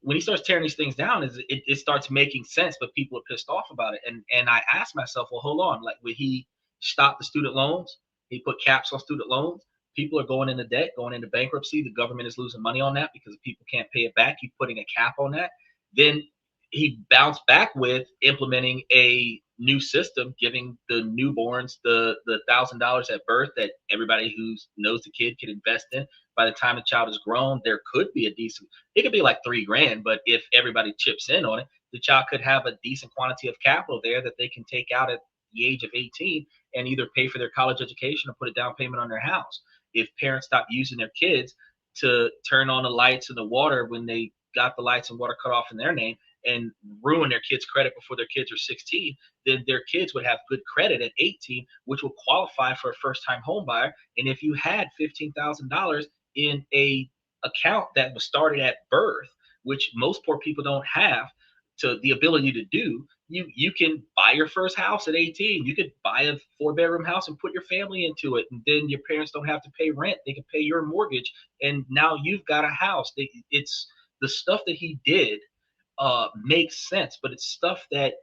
When he starts tearing these things down, it starts making sense, but people are pissed off about it. And I asked myself, well, hold on, like when he stopped the student loans, he put caps on student loans. People are going into debt, going into bankruptcy. The government is losing money on that because people can't pay it back. He's putting a cap on that. Then he bounced back with implementing a new system, giving the newborns the $1,000 at birth that everybody who knows the kid can invest in. By the time the child is grown, there could be a decent, it could be like $3,000, but if everybody chips in on it, the child could have a decent quantity of capital there that they can take out at the age of 18 and either pay for their college education or put a down payment on their house. If parents stop using their kids to turn on the lights and the water when they got the lights and water cut off in their name and ruin their kids' credit before their kids are 16, then their kids would have good credit at 18, which will qualify for a first-time home buyer. And if you had $15,000 in a account that was started at birth, which most poor people don't have to the ability to do, you can buy your first house at 18. You could buy a 4-bedroom house and put your family into it, and then your parents don't have to pay rent. They can pay your mortgage, and now you've got a house. It's the stuff that he did makes sense, but it's stuff that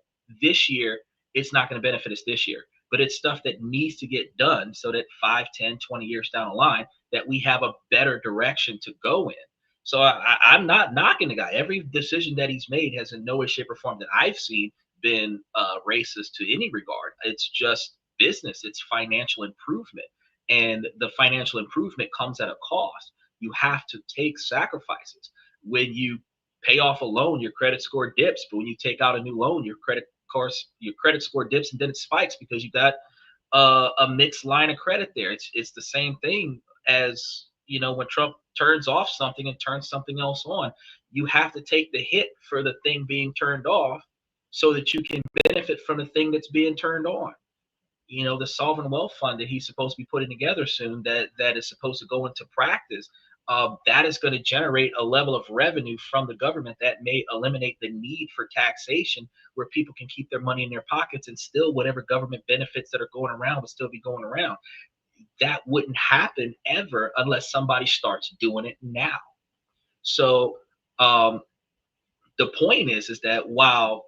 this year it's not going to benefit us this year, but it's stuff that needs to get done so that 5, 10, 20 years down the line that we have a better direction to go in. So I'm not knocking the guy. Every decision that he's made has in no way, shape, or form that I've seen been racist to any regard. It's just business. It's financial improvement, and the financial improvement comes at a cost. You have to take sacrifices. When you pay off a loan, your credit score dips, but when you take out a new loan, your credit score dips, and then it spikes because you got a mixed line of credit there. It's the same thing as when Trump turns off something and turns something else on. You have to take the hit for the thing being turned off so that you can benefit from the thing that's being turned on. The sovereign wealth fund that he's supposed to be putting together soon, that is supposed to go into practice, that is going to generate a level of revenue from the government that may eliminate the need for taxation, where people can keep their money in their pockets and still whatever government benefits that are going around will still be going around. That wouldn't happen ever unless somebody starts doing it now. So the point is that while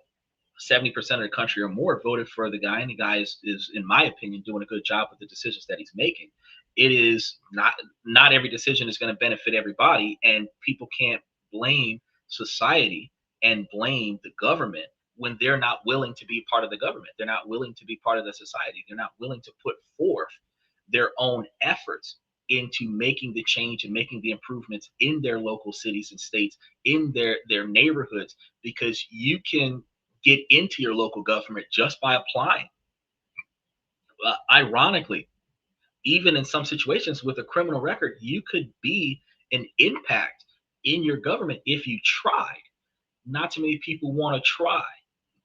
70% of the country or more voted for the guy, and the guy is, in my opinion, doing a good job with the decisions that he's making, it is not every decision is going to benefit everybody, and people can't blame society and blame the government when they're not willing to be part of the government. They're not willing to be part of the society. They're not willing to put forth their own efforts into making the change and making the improvements in their local cities and states, in their neighborhoods, because you can get into your local government just by applying. Ironically, even in some situations with a criminal record, you could be an impact in your government if you tried. Not too many people want to try.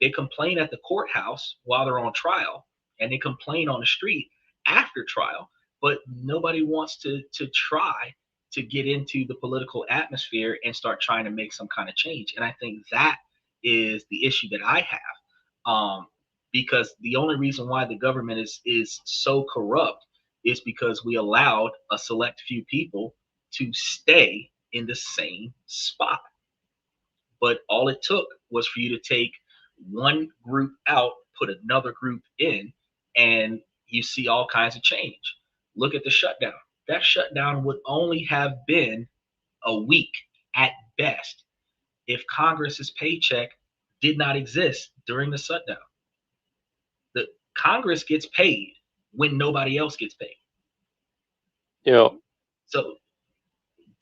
They complain at the courthouse while they're on trial, and they complain on the street after trial, but nobody wants to try to get into the political atmosphere and start trying to make some kind of change. And I think that is the issue that I have. Because the only reason why the government is so corrupt is because we allowed a select few people to stay in the same spot. But all it took was for you to take one group out, put another group in, and you see all kinds of change. Look at the shutdown. That shutdown would only have been a week at best if Congress's paycheck did not exist during the shutdown. The Congress gets paid when nobody else gets paid. Yeah. So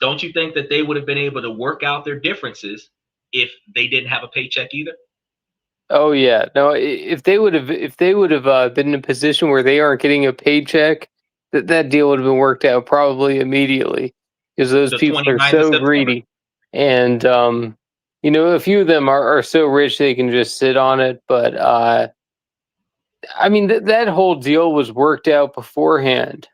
don't you think that they would have been able to work out their differences if they didn't have a paycheck either? Oh yeah. No, if they would have been in a position where they aren't getting a paycheck, that deal would have been worked out probably immediately, because those The people are 29th of so September. greedy. And a few of them are so rich they can just sit on it, but I mean, that whole deal was worked out beforehand.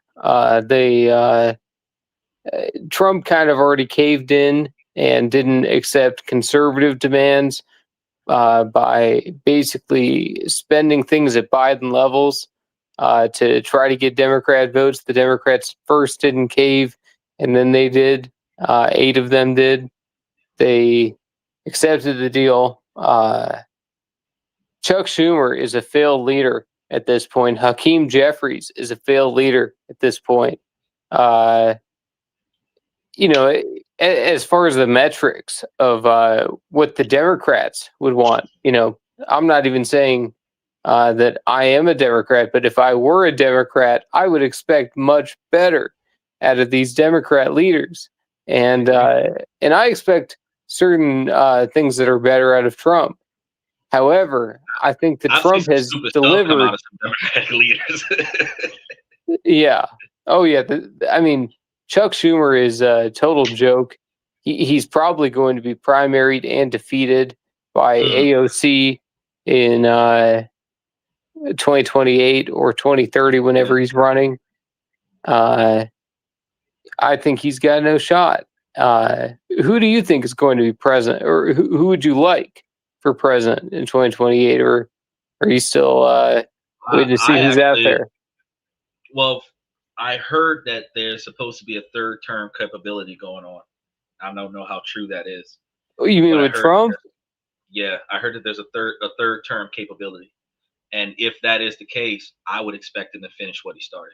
Trump kind of already caved in and didn't accept conservative demands by basically spending things at Biden levels to try to get Democrat votes. The Democrats first didn't cave, and then they did. 8 of them did. They accepted the deal. Chuck Schumer is a failed leader at this point. Hakeem Jeffries is a failed leader at this point. As far as the metrics of what the Democrats would want, I'm not even saying that I am a Democrat, but if I were a Democrat, I would expect much better out of these Democrat leaders. And I expect certain things that are better out of Trump. However, I think that I've Trump seen some has stupid stuff come out delivered. of some Democratic leaders. Yeah. Oh, yeah. I mean, Chuck Schumer is a total joke. He's probably going to be primaried and defeated by AOC in 2028 or 2030, whenever he's running. I think he's got no shot. Who do you think is going to be president, or who would you like for president in 2028, or are you still waiting to see who's out there? Well, I heard that there's supposed to be a third term capability going on. I don't know how true that is. Oh, you mean with Trump? Yeah, I heard that there's a third term capability, and if that is the case, I would expect him to finish what he started.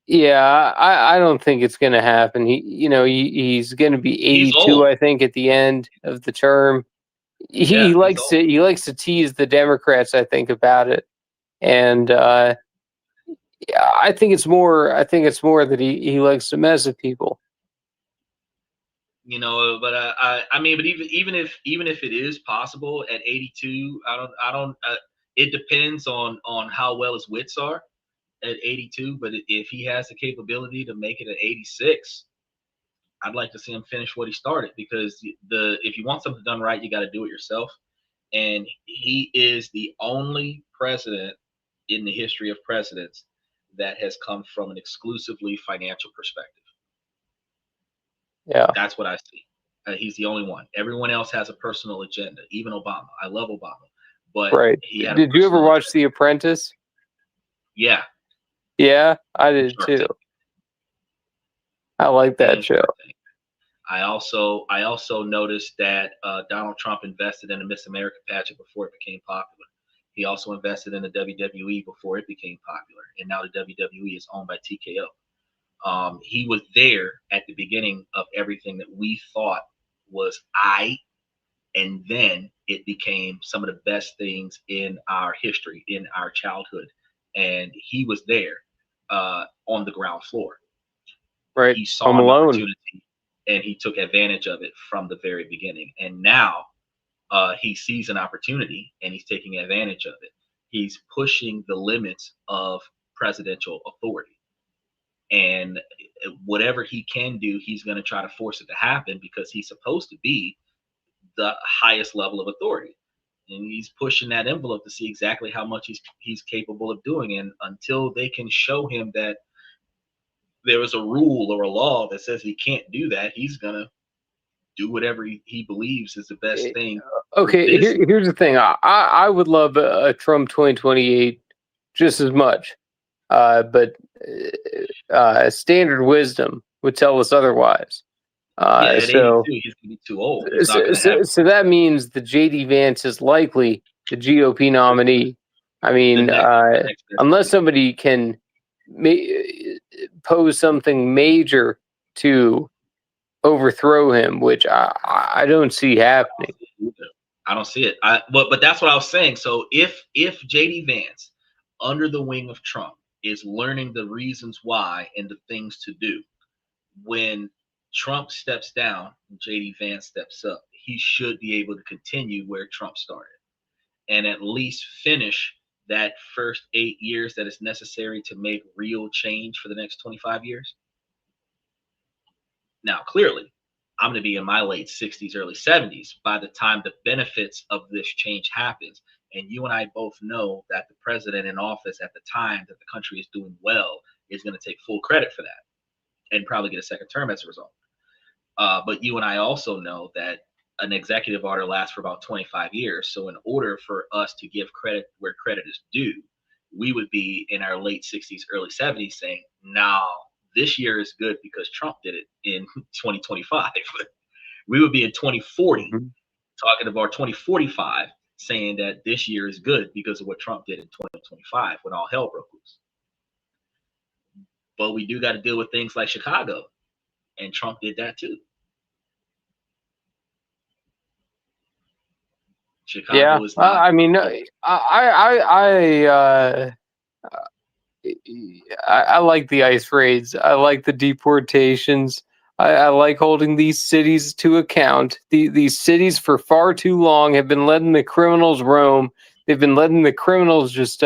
Yeah, I don't think it's going to happen. He's going to be 82, I think, at the end of the term. He likes to tease the Democrats, I think, about it, and I think it's more that he likes to mess with people. But I mean, but even if it is possible at 82, I don't. It depends on how well his wits are at 82. But if he has the capability to make it at 86, I'd like to see him finish what he started, because if you want something done right, you got to do it yourself. And he is the only president in the history of presidents that has come from an exclusively financial perspective. Yeah, that's what I see. He's the only one. Everyone else has a personal agenda. Even Obama. I love Obama, but right. Did you ever watch The Apprentice? Yeah. Yeah, I did too. I like that show. I also noticed that Donald Trump invested in the Miss America pageant before it became popular. He also invested in the WWE before it became popular, and now the WWE is owned by TKO. He was there at the beginning of everything that we thought was and then it became some of the best things in our history, in our childhood, and he was there on the ground floor. Right. He saw Home an Alone. opportunity and he took advantage of it from the very beginning. And now he sees an opportunity and he's taking advantage of it. He's pushing the limits of presidential authority. And whatever he can do, he's going to try to force it to happen because he's supposed to be the highest level of authority. And he's pushing that envelope to see exactly how much he's capable of doing. And until they can show him that there is a rule or a law that says he can't do that, he's going to do whatever he believes is the best thing. Okay, here's the thing. I would love a Trump 2028 just as much, but standard wisdom would tell us otherwise. At So 82, he's going to be too old. He's not going to have. so that means that J.D. Vance is likely the GOP nominee. I mean, next unless somebody can pose something major to overthrow him, which I don't see happening. I don't see it. But that's what I was saying. So if J.D. Vance, under the wing of Trump, is learning the reasons why and the things to do, when Trump steps down, J.D. Vance steps up, he should be able to continue where Trump started and at least finish that first 8 years that is necessary to make real change for the next 25 years. Now, clearly, I'm going to be in my late 60s, early 70s by the time the benefits of this change happens. And you and I both know that the president in office at the time that the country is doing well is going to take full credit for that and probably get a second term as a result. But you and I also know that an executive order lasts for about 25 years. So in order for us to give credit where credit is due, we would be in our late 60s, early 70s saying, now this year is good because Trump did it in 2025. We would be in 2040 talking about 2045 saying that this year is good because of what Trump did in 2025 when all hell broke loose. But we do got to deal with things like Chicago, and Trump did that too. Chicago is not. I mean, I like the ICE raids. I like the deportations. I like holding these cities to account. These cities for far too long have been letting the criminals roam. They've been letting the criminals just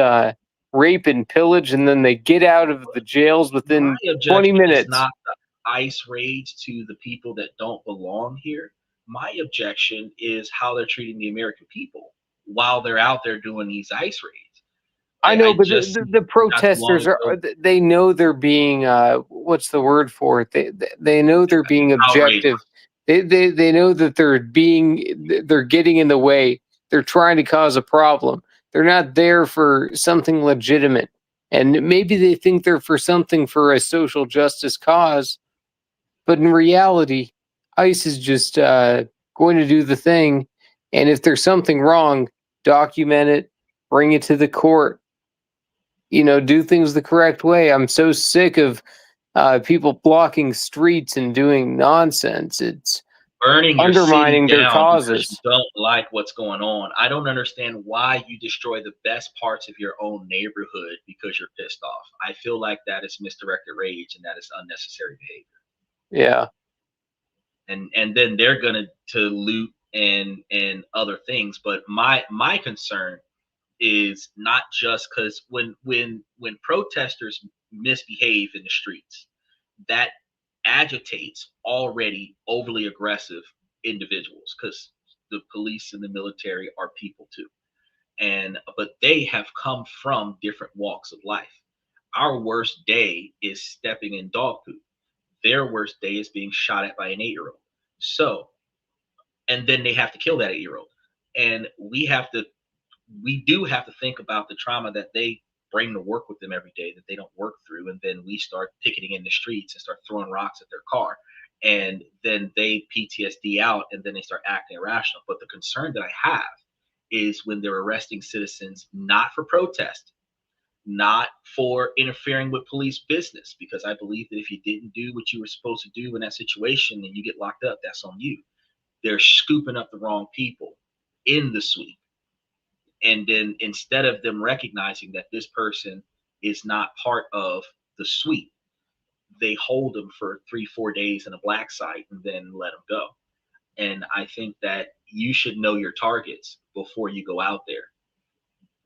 rape and pillage, and then they get out of the jails within 20 minutes. It's not the ICE raids to the people that don't belong here. My objection is how they're treating the American people while they're out there doing these ICE raids. I know, but the protesters they know they're being what's the word for it? They know they're being objective. They know that they're getting in the way. They're trying to cause a problem. They're not there for something legitimate. And maybe they think they're for something for a social justice cause, but in reality, ICE is just going to do the thing. And if there's something wrong, document it, bring it to the court. Do things the correct way. I'm so sick of people blocking streets and doing nonsense. It's burning undermining their causes. You don't like what's going on. I don't understand why you destroy the best parts of your own neighborhood because you're pissed off. I feel like that is misdirected rage and that is unnecessary behavior. Yeah. And then they're gonna loot and other things. But my concern is not just because when protesters misbehave in the streets, that agitates already overly aggressive individuals, because the police and the military are people too, but they have come from different walks of life. Our worst day is stepping in dog poop. Their worst day is being shot at by an 8-year-old. So, and then they have to kill that 8-year-old, and we do have to think about the trauma that they bring to work with them every day that they don't work through. And then we start picketing in the streets and start throwing rocks at their car. And then they PTSD out and then they start acting irrational. But the concern that I have is when they're arresting citizens, not for protest, not for interfering with police business, because I believe that if you didn't do what you were supposed to do in that situation and you get locked up, that's on you. They're scooping up the wrong people in the sweep. And then instead of them recognizing that this person is not part of the sweep, they hold them for 3-4 days in a black site and then let them go. And I think that you should know your targets before you go out there.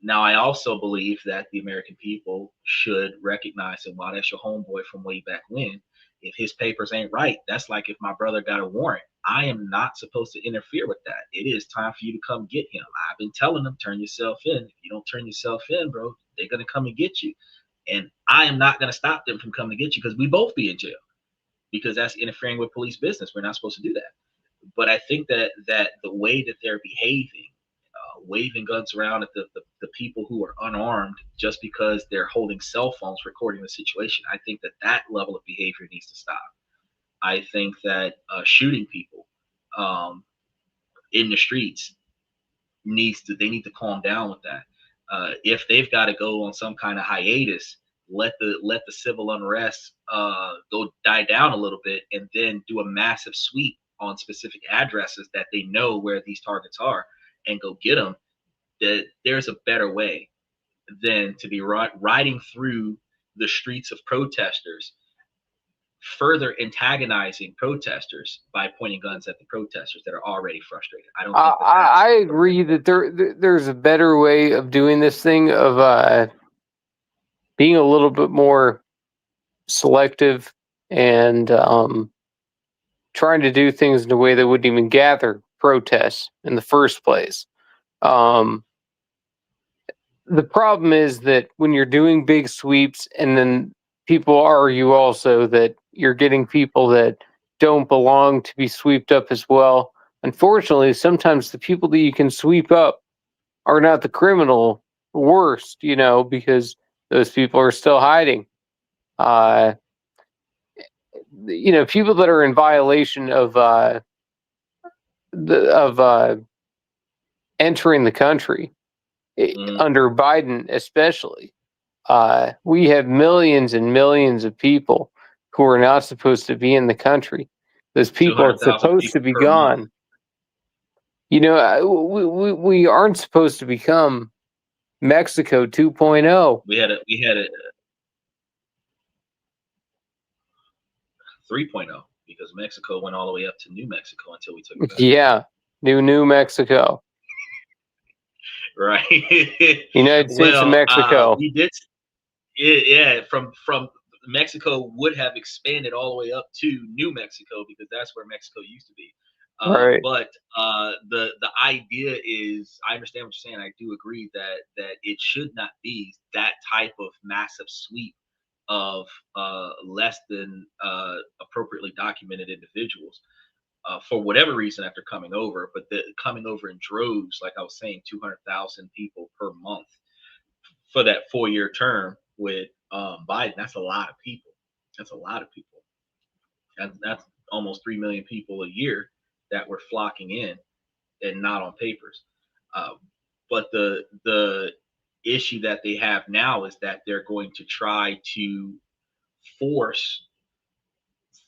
Now, I also believe that the American people should recognize that while that's your homeboy from way back when, if his papers ain't right, that's like if my brother got a warrant. I am not supposed to interfere with that. It is time for you to come get him. I've been telling them, turn yourself in. If you don't turn yourself in, bro, they're going to come and get you. And I am not going to stop them from coming to get you because we both be in jail, because that's interfering with police business. We're not supposed to do that. But I think that the way that they're behaving, waving guns around at the people who are unarmed just because they're holding cell phones recording the situation, I think that level of behavior needs to stop. I think that shooting people in the streets they need to calm down with that. If they've got to go on some kind of hiatus, let the civil unrest go die down a little bit, and then do a massive sweep on specific addresses that they know where these targets are, and go get them. That there's a better way than to be riding through the streets of protesters, further antagonizing protesters by pointing guns at the protesters that are already frustrated. I don't think I agree that there's a better way of doing this thing, of being a little bit more selective and trying to do things in a way that wouldn't even gather protests in the first place. The problem is that when you're doing big sweeps, and then people argue also that you're getting people that don't belong to be swept up as well. Unfortunately, sometimes the people that you can sweep up are not the criminal worst, because those people are still hiding. People that are in violation of entering the country under Biden, especially. We have millions and millions of people who are not supposed to be in the country. Those people are supposed to be gone. We aren't supposed to become Mexico 2.0. We had a 3.0, because Mexico went all the way up to New Mexico until we took it back. Yeah, New Mexico. Right. United States of Mexico. We did. Yeah, from Mexico would have expanded all the way up to New Mexico, because that's where Mexico used to be. Right. But the idea is, I understand what you're saying. I do agree that it should not be that type of massive sweep of less than appropriately documented individuals for whatever reason after coming over. But coming over in droves, like I was saying, 200,000 people per month for that 4-year term with Biden, that's a lot of people. That's a lot of people. That's almost 3 million people a year that were flocking in and not on papers. But the issue that they have now is that they're going to try to force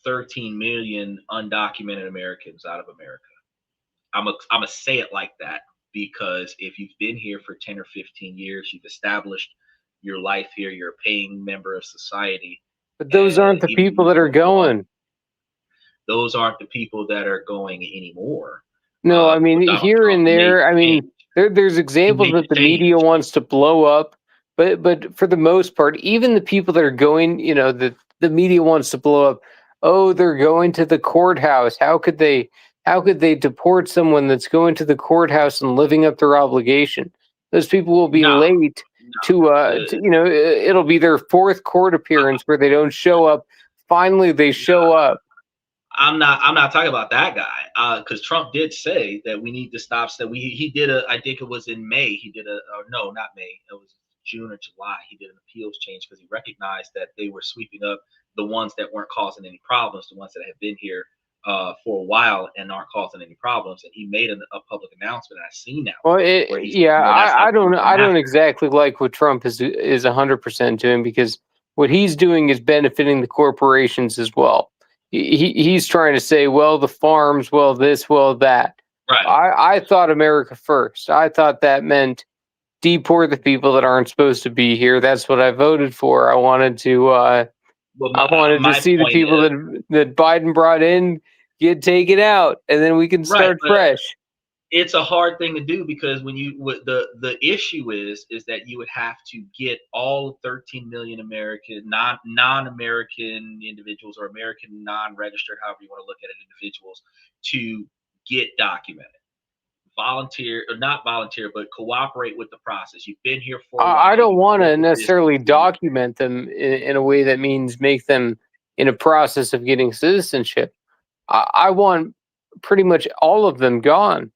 13 million undocumented Americans out of America. I'm gonna say it like that, because if you've been here for 10 or 15 years, you've established your life here, you're a paying member of society. But those aren't the people that are going. Those aren't the people that are going anymore. No, I mean, here and there, I mean, there's examples that the media wants to blow up, but for the most part, even the people that are going, the media wants to blow up. Oh, they're going to the courthouse. How could they deport someone that's going to the courthouse and living up their obligation? Those people will be late to it'll be their 4th court appearance where they don't show up. Finally, they show up. I'm not talking about that guy, because Trump did say that we need to stop. So he did I think it was in May. He did no, not May. It was June or July. He did an appeals change because he recognized that they were sweeping up the ones that weren't causing any problems, the ones that have been here for a while and aren't causing any problems. And he made a public announcement. I've seen that. Well, I don't exactly like what Trump is 100% doing, because what he's doing is benefiting the corporations as well. He's trying to say, well, the farms, well, this, well, that. Right. I thought America first. I thought that meant deport the people that aren't supposed to be here. That's what I voted for. I wanted to Well, I wanted to my see the point people is, that Biden brought in get taken out, and then we can right, start but fresh. it's a hard thing to do because when you what the issue is that you would have to get all 13 million American non-American individuals or American non-registered, however you want to look at it, individuals to get documented, volunteer or not volunteer, but cooperate with the process. You've been here for a while. I don't You've want built to a necessarily business. document them in a way that means make them in a process of getting citizenship. I want pretty much all of them gone.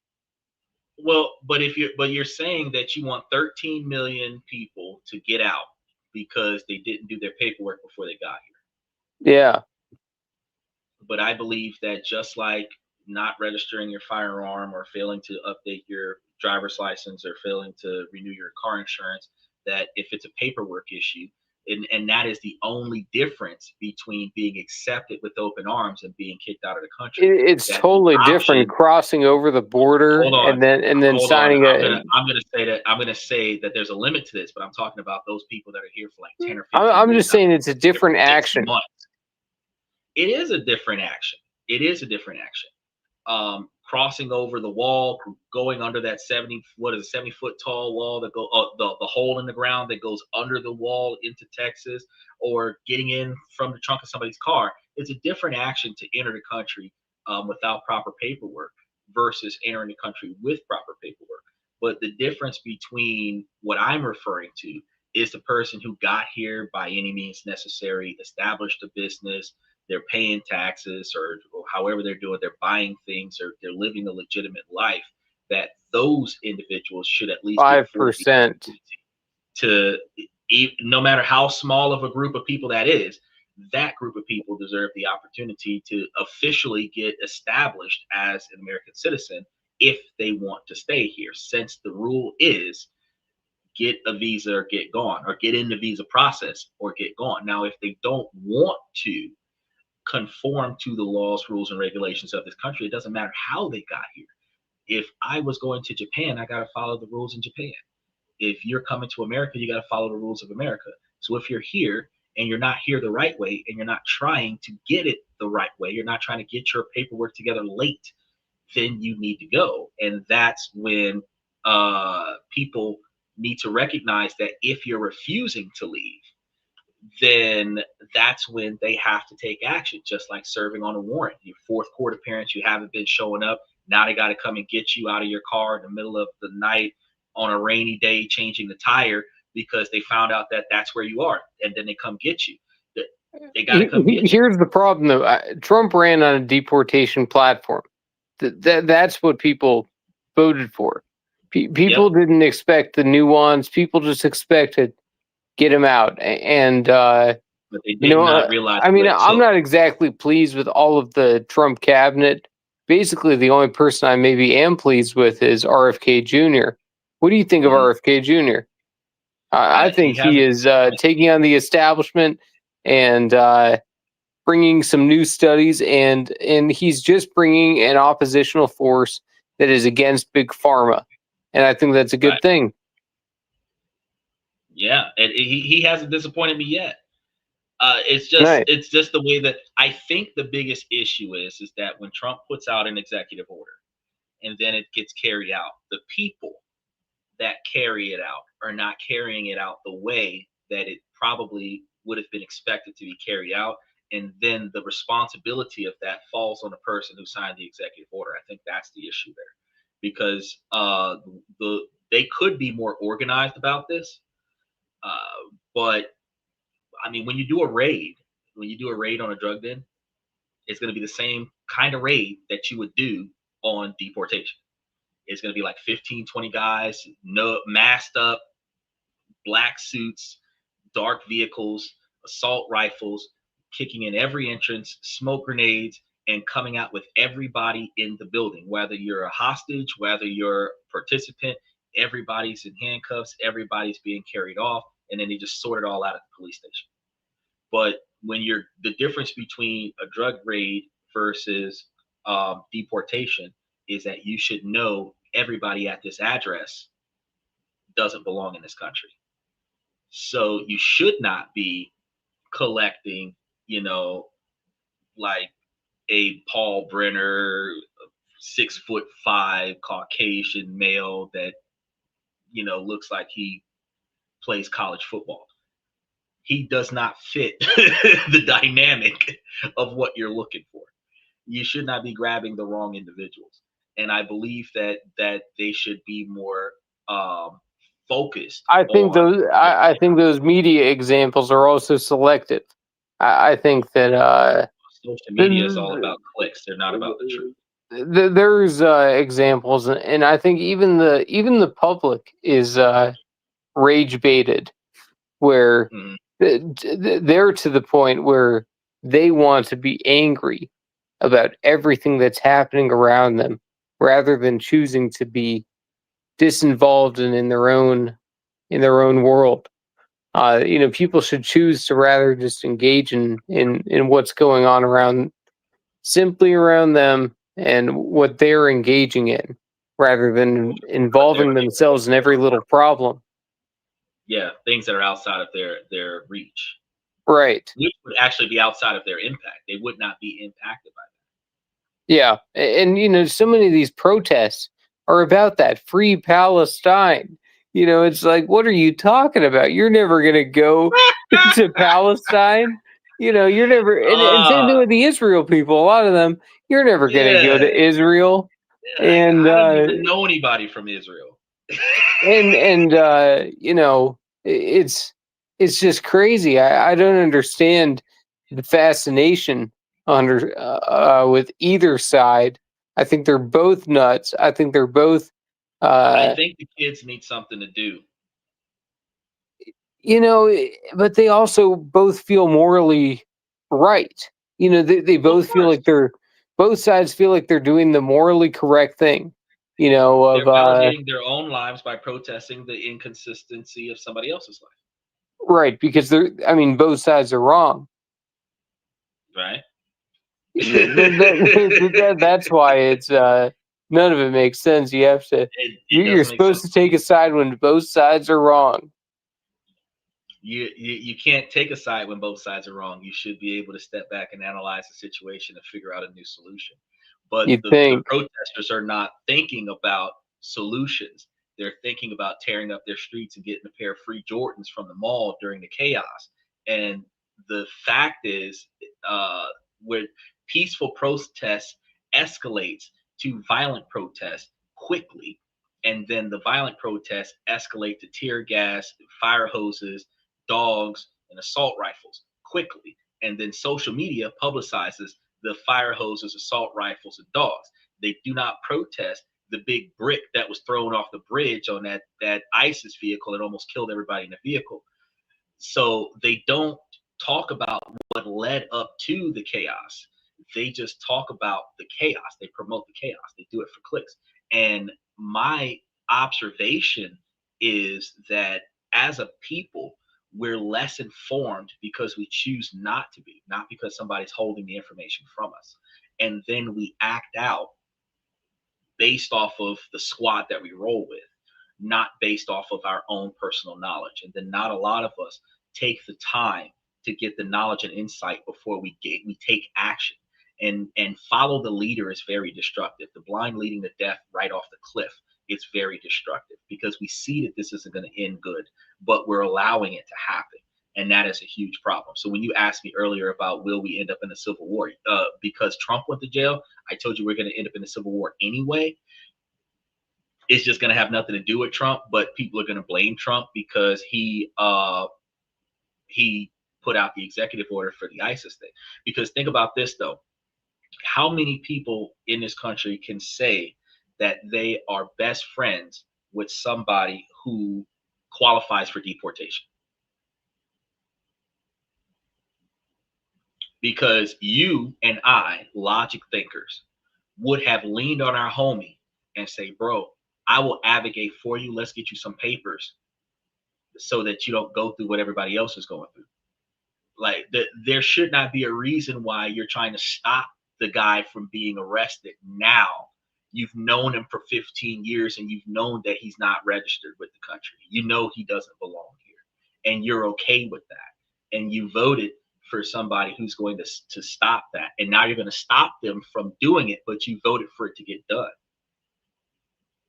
Well, but you're saying that you want 13 million people to get out because they didn't do their paperwork before they got here. Yeah. But I believe that just like not registering your firearm or failing to update your driver's license or failing to renew your car insurance, that if it's a paperwork issue, and that is the only difference between being accepted with open arms and being kicked out of the country. It's that totally the different option, crossing over the border hold on, and then hold on. signing I'm gonna say that there's a limit to this, but I'm talking about those people that are here for like 10 or 15 I'm years. just saying it's a different for 6 action. months. It is a different action. It is a different action. Crossing over the wall, going under that 70-foot tall wall that go the hole in the ground that goes under the wall into Texas, or getting in from the trunk of somebody's car. It's a different action to enter the country without proper paperwork versus entering the country with proper paperwork. But the difference between what I'm referring to is the person who got here by any means necessary, established a business, they're paying taxes or however they're doing, they're buying things or they're living a legitimate life, that those individuals should at least get 5%. to, no matter how small of a group of people that is, that group of people deserve the opportunity to officially get established as an American citizen if they want to stay here, since the rule is get a visa or get gone, or get in the visa process or get gone. Now, if they don't want to conform to the laws, rules, and regulations of this country, it doesn't matter how they got here. If I was going to Japan, I got to follow the rules in Japan. If you're coming to America, you got to follow the rules of America. So if you're here and you're not here the right way and you're not trying to get it the right way, you're not trying to get your paperwork together late, then you need to go. And that's when people need to recognize that if you're refusing to leave, then that's when they have to take action, just like serving on a warrant. Your fourth court appearance, you haven't been showing up. Now they got to come and get you out of your car in the middle of the night on a rainy day, changing the tire because they found out that that's where you are. And then they come get you. They got to come get you. Here's the problem, though. Trump ran on a deportation platform. That's what people voted for. People didn't expect the nuance. People just expected get him out. And but they did not realize. I mean, I'm not exactly pleased with all of the Trump cabinet. Basically, the only person I maybe am pleased with is RFK Jr. What do you think of RFK Jr.? I think he is taking on the establishment and bringing some new studies, and he's just bringing an oppositional force that is against big pharma, and I think that's a good thing. Yeah, and he hasn't disappointed me yet. It's just the way that I think the biggest issue is that when Trump puts out an executive order and then it gets carried out, the people that carry it out are not carrying it out the way that it probably would have been expected to be carried out. And then the responsibility of that falls on the person who signed the executive order. I think that's the issue there, because they could be more organized about this. But I mean, when you do a raid on a drug den, it's going to be the same kind of raid that you would do on deportation. It's going to be like 15, 20 guys, masked up, black suits, dark vehicles, assault rifles, kicking in every entrance, smoke grenades, and coming out with everybody in the building, whether you're a hostage, whether you're a participant, everybody's in handcuffs, everybody's being carried off, and then they just sort it all out at the police station. But when the difference between a drug raid versus deportation is that you should know everybody at this address doesn't belong in this country. So you should not be collecting like a Paul Brenner, 6'5" Caucasian male that, looks like he plays college football. He does not fit the dynamic of what you're looking for. You should not be grabbing the wrong individuals. And I believe that they should be more focused. I think those media examples are also selective. I think that social media is all about clicks. They're not about the truth. There's examples, and I think even the public is rage baited, where they're to the point where they want to be angry about everything that's happening around them, rather than choosing to be disinvolved and in their own world. People should choose to rather just engage in what's going on simply around them and what they're engaging in, rather than involving themselves in every little problem. Yeah, things that are outside of their reach. Right. Which would actually be outside of their impact. They would not be impacted by that. Yeah. And, so many of these protests are about that free Palestine. It's like, what are you talking about? You're never going to go to Palestine. You're never, and same thing with the Israel people. A lot of them, you're never going to go to Israel. Yeah, and I don't even know anybody from Israel. and it's just crazy. I don't understand the fascination with either side. I think they're both nuts. I think they're both. I think the kids need something to do. But they also both feel morally right. They both feel like both sides feel like they're doing the morally correct thing. They're validating their own lives by protesting the inconsistency of somebody else's life. Right, because both sides are wrong. Right. That's why it's none of it makes sense. You have to. You're supposed to take a side when both sides are wrong. You can't take a side when both sides are wrong. You should be able to step back and analyze the situation and figure out a new solution. But the protesters are not thinking about solutions. They're thinking about tearing up their streets and getting a pair of free Jordans from the mall during the chaos. And the fact is, where peaceful protest escalates to violent protest quickly, and then the violent protests escalate to tear gas, fire hoses, dogs, and assault rifles quickly. And then social media publicizes the fire hoses, assault rifles, and dogs. They do not protest the big brick that was thrown off the bridge on that ISIS vehicle and almost killed everybody in the vehicle. So they don't talk about what led up to the chaos. They just talk about the chaos. They promote the chaos. They do it for clicks. And my observation is that as a people, we're less informed because we choose not to be, not because somebody's holding the information from us. And then we act out based off of the squad that we roll with, not based off of our own personal knowledge. And then not a lot of us take the time to get the knowledge and insight before we take action. And follow the leader is very destructive. The blind leading the deaf right off the cliff, it's very destructive because we see that this isn't going to end good, but we're allowing it to happen. And that is a huge problem. So when you asked me earlier about will we end up in a civil war, because Trump went to jail, I told you we're going to end up in a civil war anyway. It's just going to have nothing to do with Trump, but people are going to blame Trump because he put out the executive order for the ISIS thing. Because think about this, though. How many people in this country can say that they are best friends with somebody who qualifies for deportation? Because you and I, logic thinkers, would have leaned on our homie and say, bro, I will advocate for you. Let's get you some papers so that you don't go through what everybody else is going through. Like, there should not be a reason why you're trying to stop the guy from being arrested now. You've known him for 15 years and you've known that he's not registered with the country. You know he doesn't belong here and you're okay with that. And you voted for somebody who's going to stop that. And now you're going to stop them from doing it, but you voted for it to get done.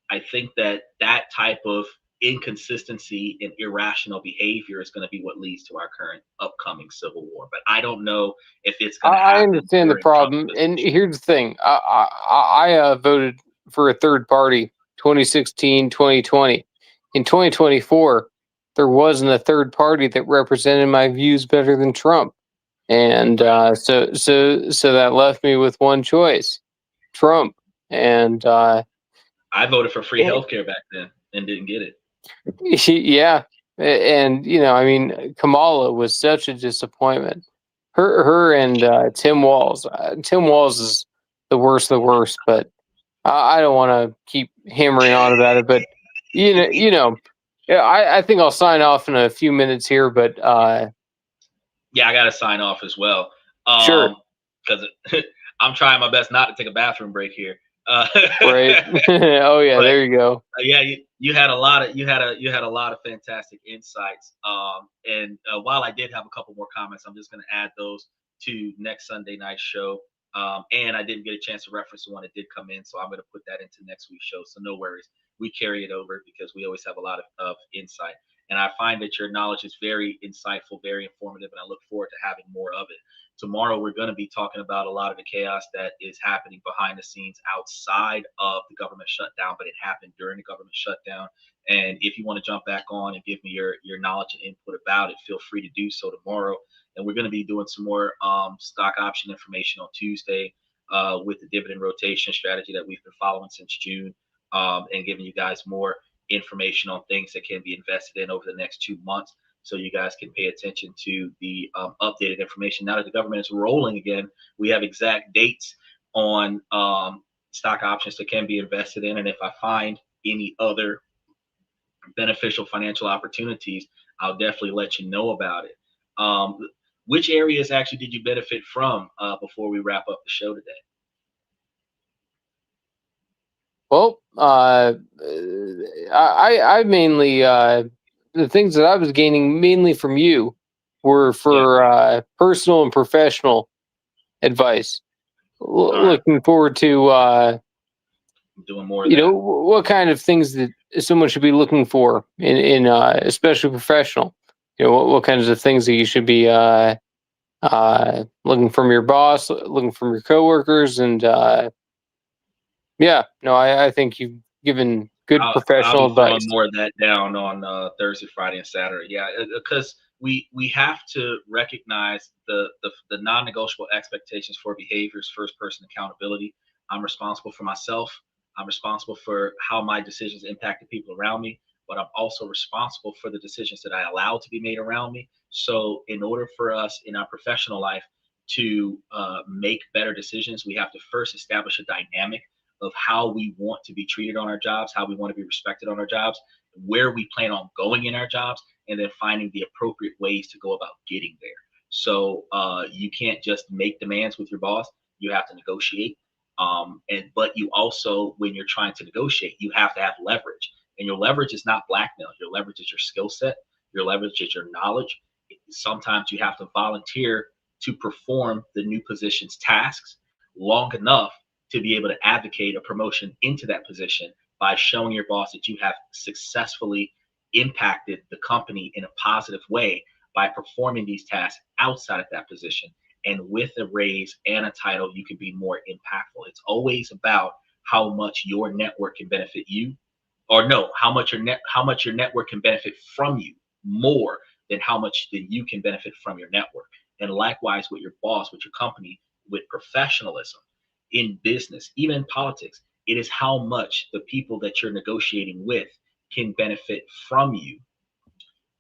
I think that that type of inconsistency and irrational behavior is going to be what leads to our current upcoming civil war. But I don't know if it's going to happen. I understand the problem, and here's the thing: I voted for a third party, 2016, 2020. In 2024, there wasn't a third party that represented my views better than Trump, and so that left me with one choice, Trump. And I voted for free healthcare back then and didn't get it. Yeah, and I mean, Kamala was such a disappointment. Her and Tim Walz. Tim Walz is the worst of the worst, but I don't want to keep hammering on about it. But yeah, I think I'll sign off in a few minutes here. But yeah, I got to sign off as well. Sure. Because I'm trying my best not to take a bathroom break here. Right. Oh yeah, but, there you go. Yeah, you had a lot of fantastic insights. And while I did have a couple more comments, I'm just going to add those to next Sunday night's show. And I didn't get a chance to reference the one that did come in, so I'm going to put that into next week's show. So no worries, we carry it over because we always have a lot of insight. And I find that your knowledge is very insightful, very informative, and I look forward to having more of it. Tomorrow, we're going to be talking about a lot of the chaos that is happening behind the scenes outside of the government shutdown, but it happened during the government shutdown. And if you want to jump back on and give me your knowledge and input about it, feel free to do so tomorrow. And we're going to be doing some more stock option information on Tuesday with the dividend rotation strategy that we've been following since June, and giving you guys more information on things that can be invested in over the next 2 months, so you guys can pay attention to the updated information. Now that the government is rolling again, we have exact dates on stock options that can be invested in. And if I find any other beneficial financial opportunities, I'll definitely let you know about it. Which areas actually did you benefit from before we wrap up the show today? Well, I mainly the things that I was gaining mainly from you were for personal and professional advice. Looking forward to doing more of that. What kind of things that someone should be looking for in especially professional. What kinds of things that you should be looking from your boss, looking from your coworkers, and I think you've given good professional advice. I'll be throwing more of that down on Thursday, Friday, and Saturday. Yeah, because we have to recognize the non-negotiable expectations for behaviors. First person accountability. I'm responsible for myself. I'm responsible for how my decisions impact the people around me, but I'm also responsible for the decisions that I allow to be made around me. So in order for us in our professional life to make better decisions, we have to first establish a dynamic of how we want to be treated on our jobs, how we want to be respected on our jobs, where we plan on going in our jobs, and then finding the appropriate ways to go about getting there. So you can't just make demands with your boss. You have to negotiate. But you also, when you're trying to negotiate, you have to have leverage. And your leverage is not blackmail. Your leverage is your skill set. Your leverage is your knowledge. Sometimes you have to volunteer to perform the new position's tasks long enough to be able to advocate a promotion into that position by showing your boss that you have successfully impacted the company in a positive way by performing these tasks outside of that position. And with a raise and a title, you can be more impactful. It's always about how much your network can benefit you, or no, how much your network can benefit from you more than how much that you can benefit from your network. And likewise with your boss, with your company, with professionalism, in business, even in politics, it is how much the people that you're negotiating with can benefit from you.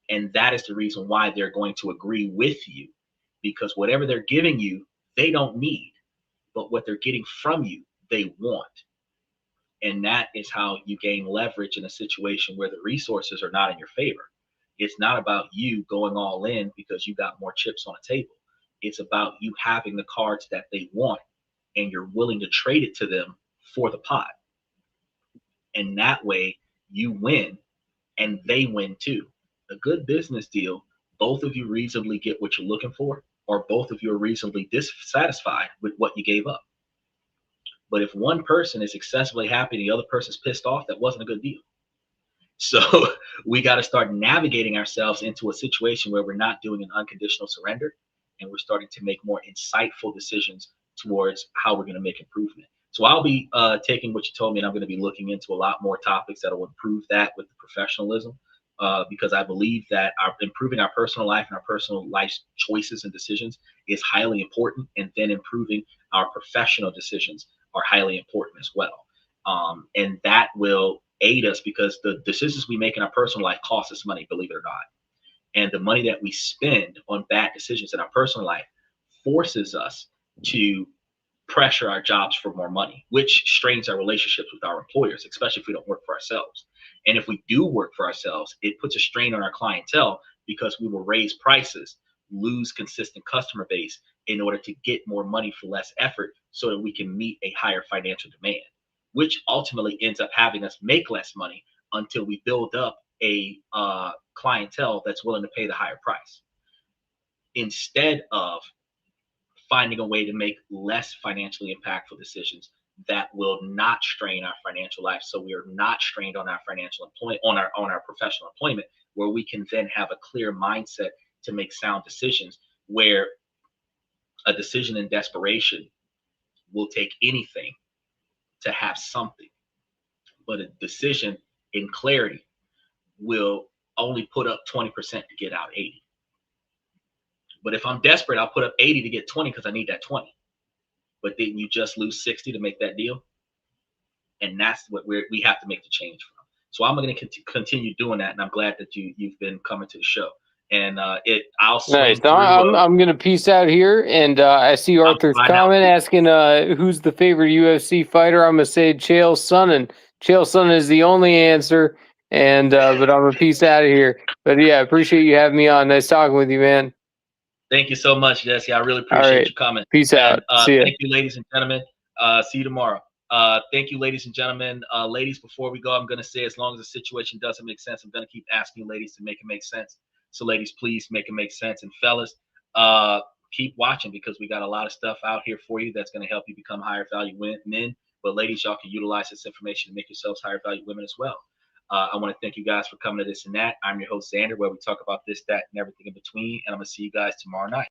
And that is the reason why they're going to agree with you, because whatever they're giving you, they don't need, but what they're getting from you, they want. And that is how you gain leverage in a situation where the resources are not in your favor. It's not about you going all in because you got more chips on the table. It's about you having the cards that they want, and you're willing to trade it to them for the pot. And that way you win and they win too. A good business deal, both of you reasonably get what you're looking for, or both of you are reasonably dissatisfied with what you gave up. But if one person is excessively happy and the other person's pissed off, that wasn't a good deal. So we got to start navigating ourselves into a situation where we're not doing an unconditional surrender, and we're starting to make more insightful decisions towards how we're going to make improvement. So I'll be taking what you told me, and I'm going to be looking into a lot more topics that will improve that with the professionalism, because I believe that improving our personal life and our personal life choices and decisions is highly important, and then improving our professional decisions are highly important as well. And that will aid us, because the decisions we make in our personal life cost us money, believe it or not. And the money that we spend on bad decisions in our personal life forces us to pressure our jobs for more money, which strains our relationships with our employers, especially if we don't work for ourselves. And if we do work for ourselves, it puts a strain on our clientele, because we will raise prices, lose consistent customer base in order to get more money for less effort, so that we can meet a higher financial demand, which ultimately ends up having us make less money until we build up a clientele that's willing to pay the higher price, instead of finding a way to make less financially impactful decisions that will not strain our financial life, so we are not strained on our financial employment, on our professional employment, where we can then have a clear mindset to make sound decisions, where a decision in desperation will take anything to have something, but a decision in clarity will only put up 20% to get out 80. But if I'm desperate, I'll put up 80 to get 20 because I need that 20. But then you just lose 60 to make that deal. And that's what we have to make the change from. So I'm going to continue doing that. And I'm glad that you've been coming to the show. And I'll swing through. I'm going to peace out here. And I see Arthur's comment asking who's the favorite UFC fighter. I'm going to say Chael Sonnen. Chael Sonnen is the only answer. And but I'm going to peace out of here. But yeah, I appreciate you having me on. Nice talking with you, man. Thank you so much, Jesse. I really appreciate you coming. Peace out. See ya. Thank you, ladies and gentlemen. See you tomorrow. Thank you, ladies and gentlemen. Ladies, before we go, I'm going to say, as long as the situation doesn't make sense, I'm going to keep asking you ladies to make it make sense. So ladies, please make it make sense. And fellas, keep watching, because we got a lot of stuff out here for you that's going to help you become higher value men. But ladies, y'all can utilize this information to make yourselves higher value women as well. I want to thank you guys for coming to This and That. I'm your host, Xander, where we talk about this, that, and everything in between. And I'm going to see you guys tomorrow night.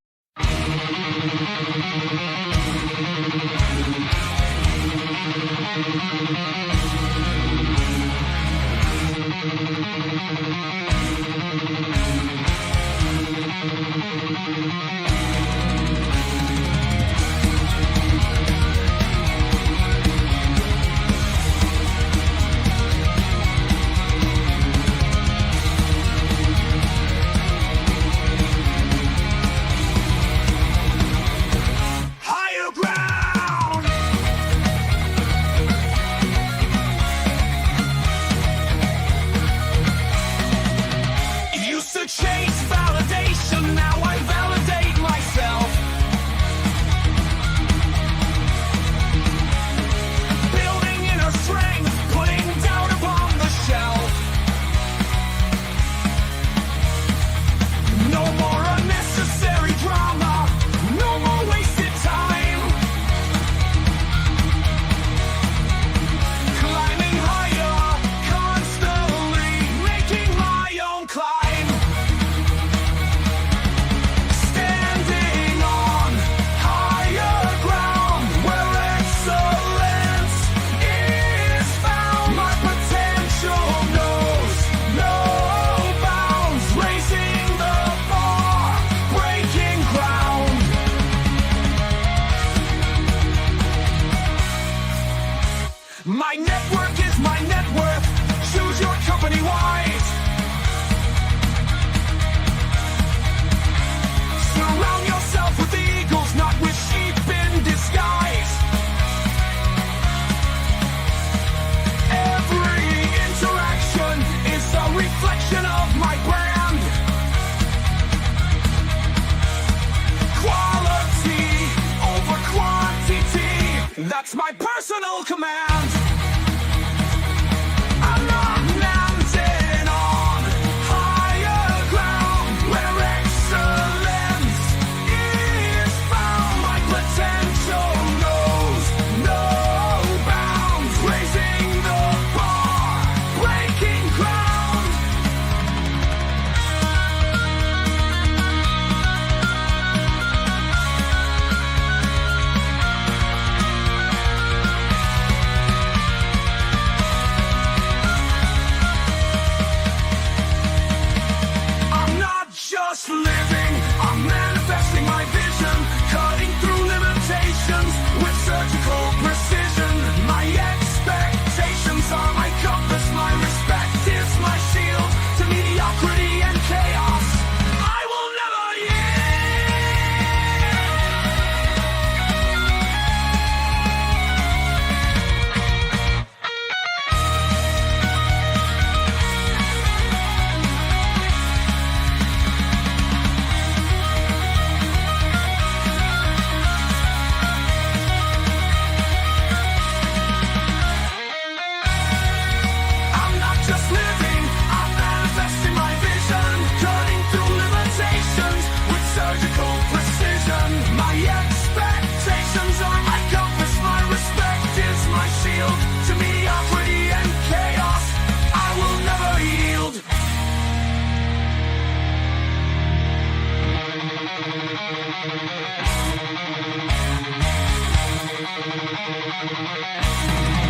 Chase validation, now I validate myself. Building inner strength, putting doubt upon the shelf. No more unnecessary drama, no more wasted time. Climbing higher, constantly making my own climb. My network is my net worth. Choose your company wise. Surround yourself with eagles, not with sheep in disguise. Every interaction is a reflection of my brand. Quality over quantity, that's my personal command. I'm not landing on higher ground where excellence Network.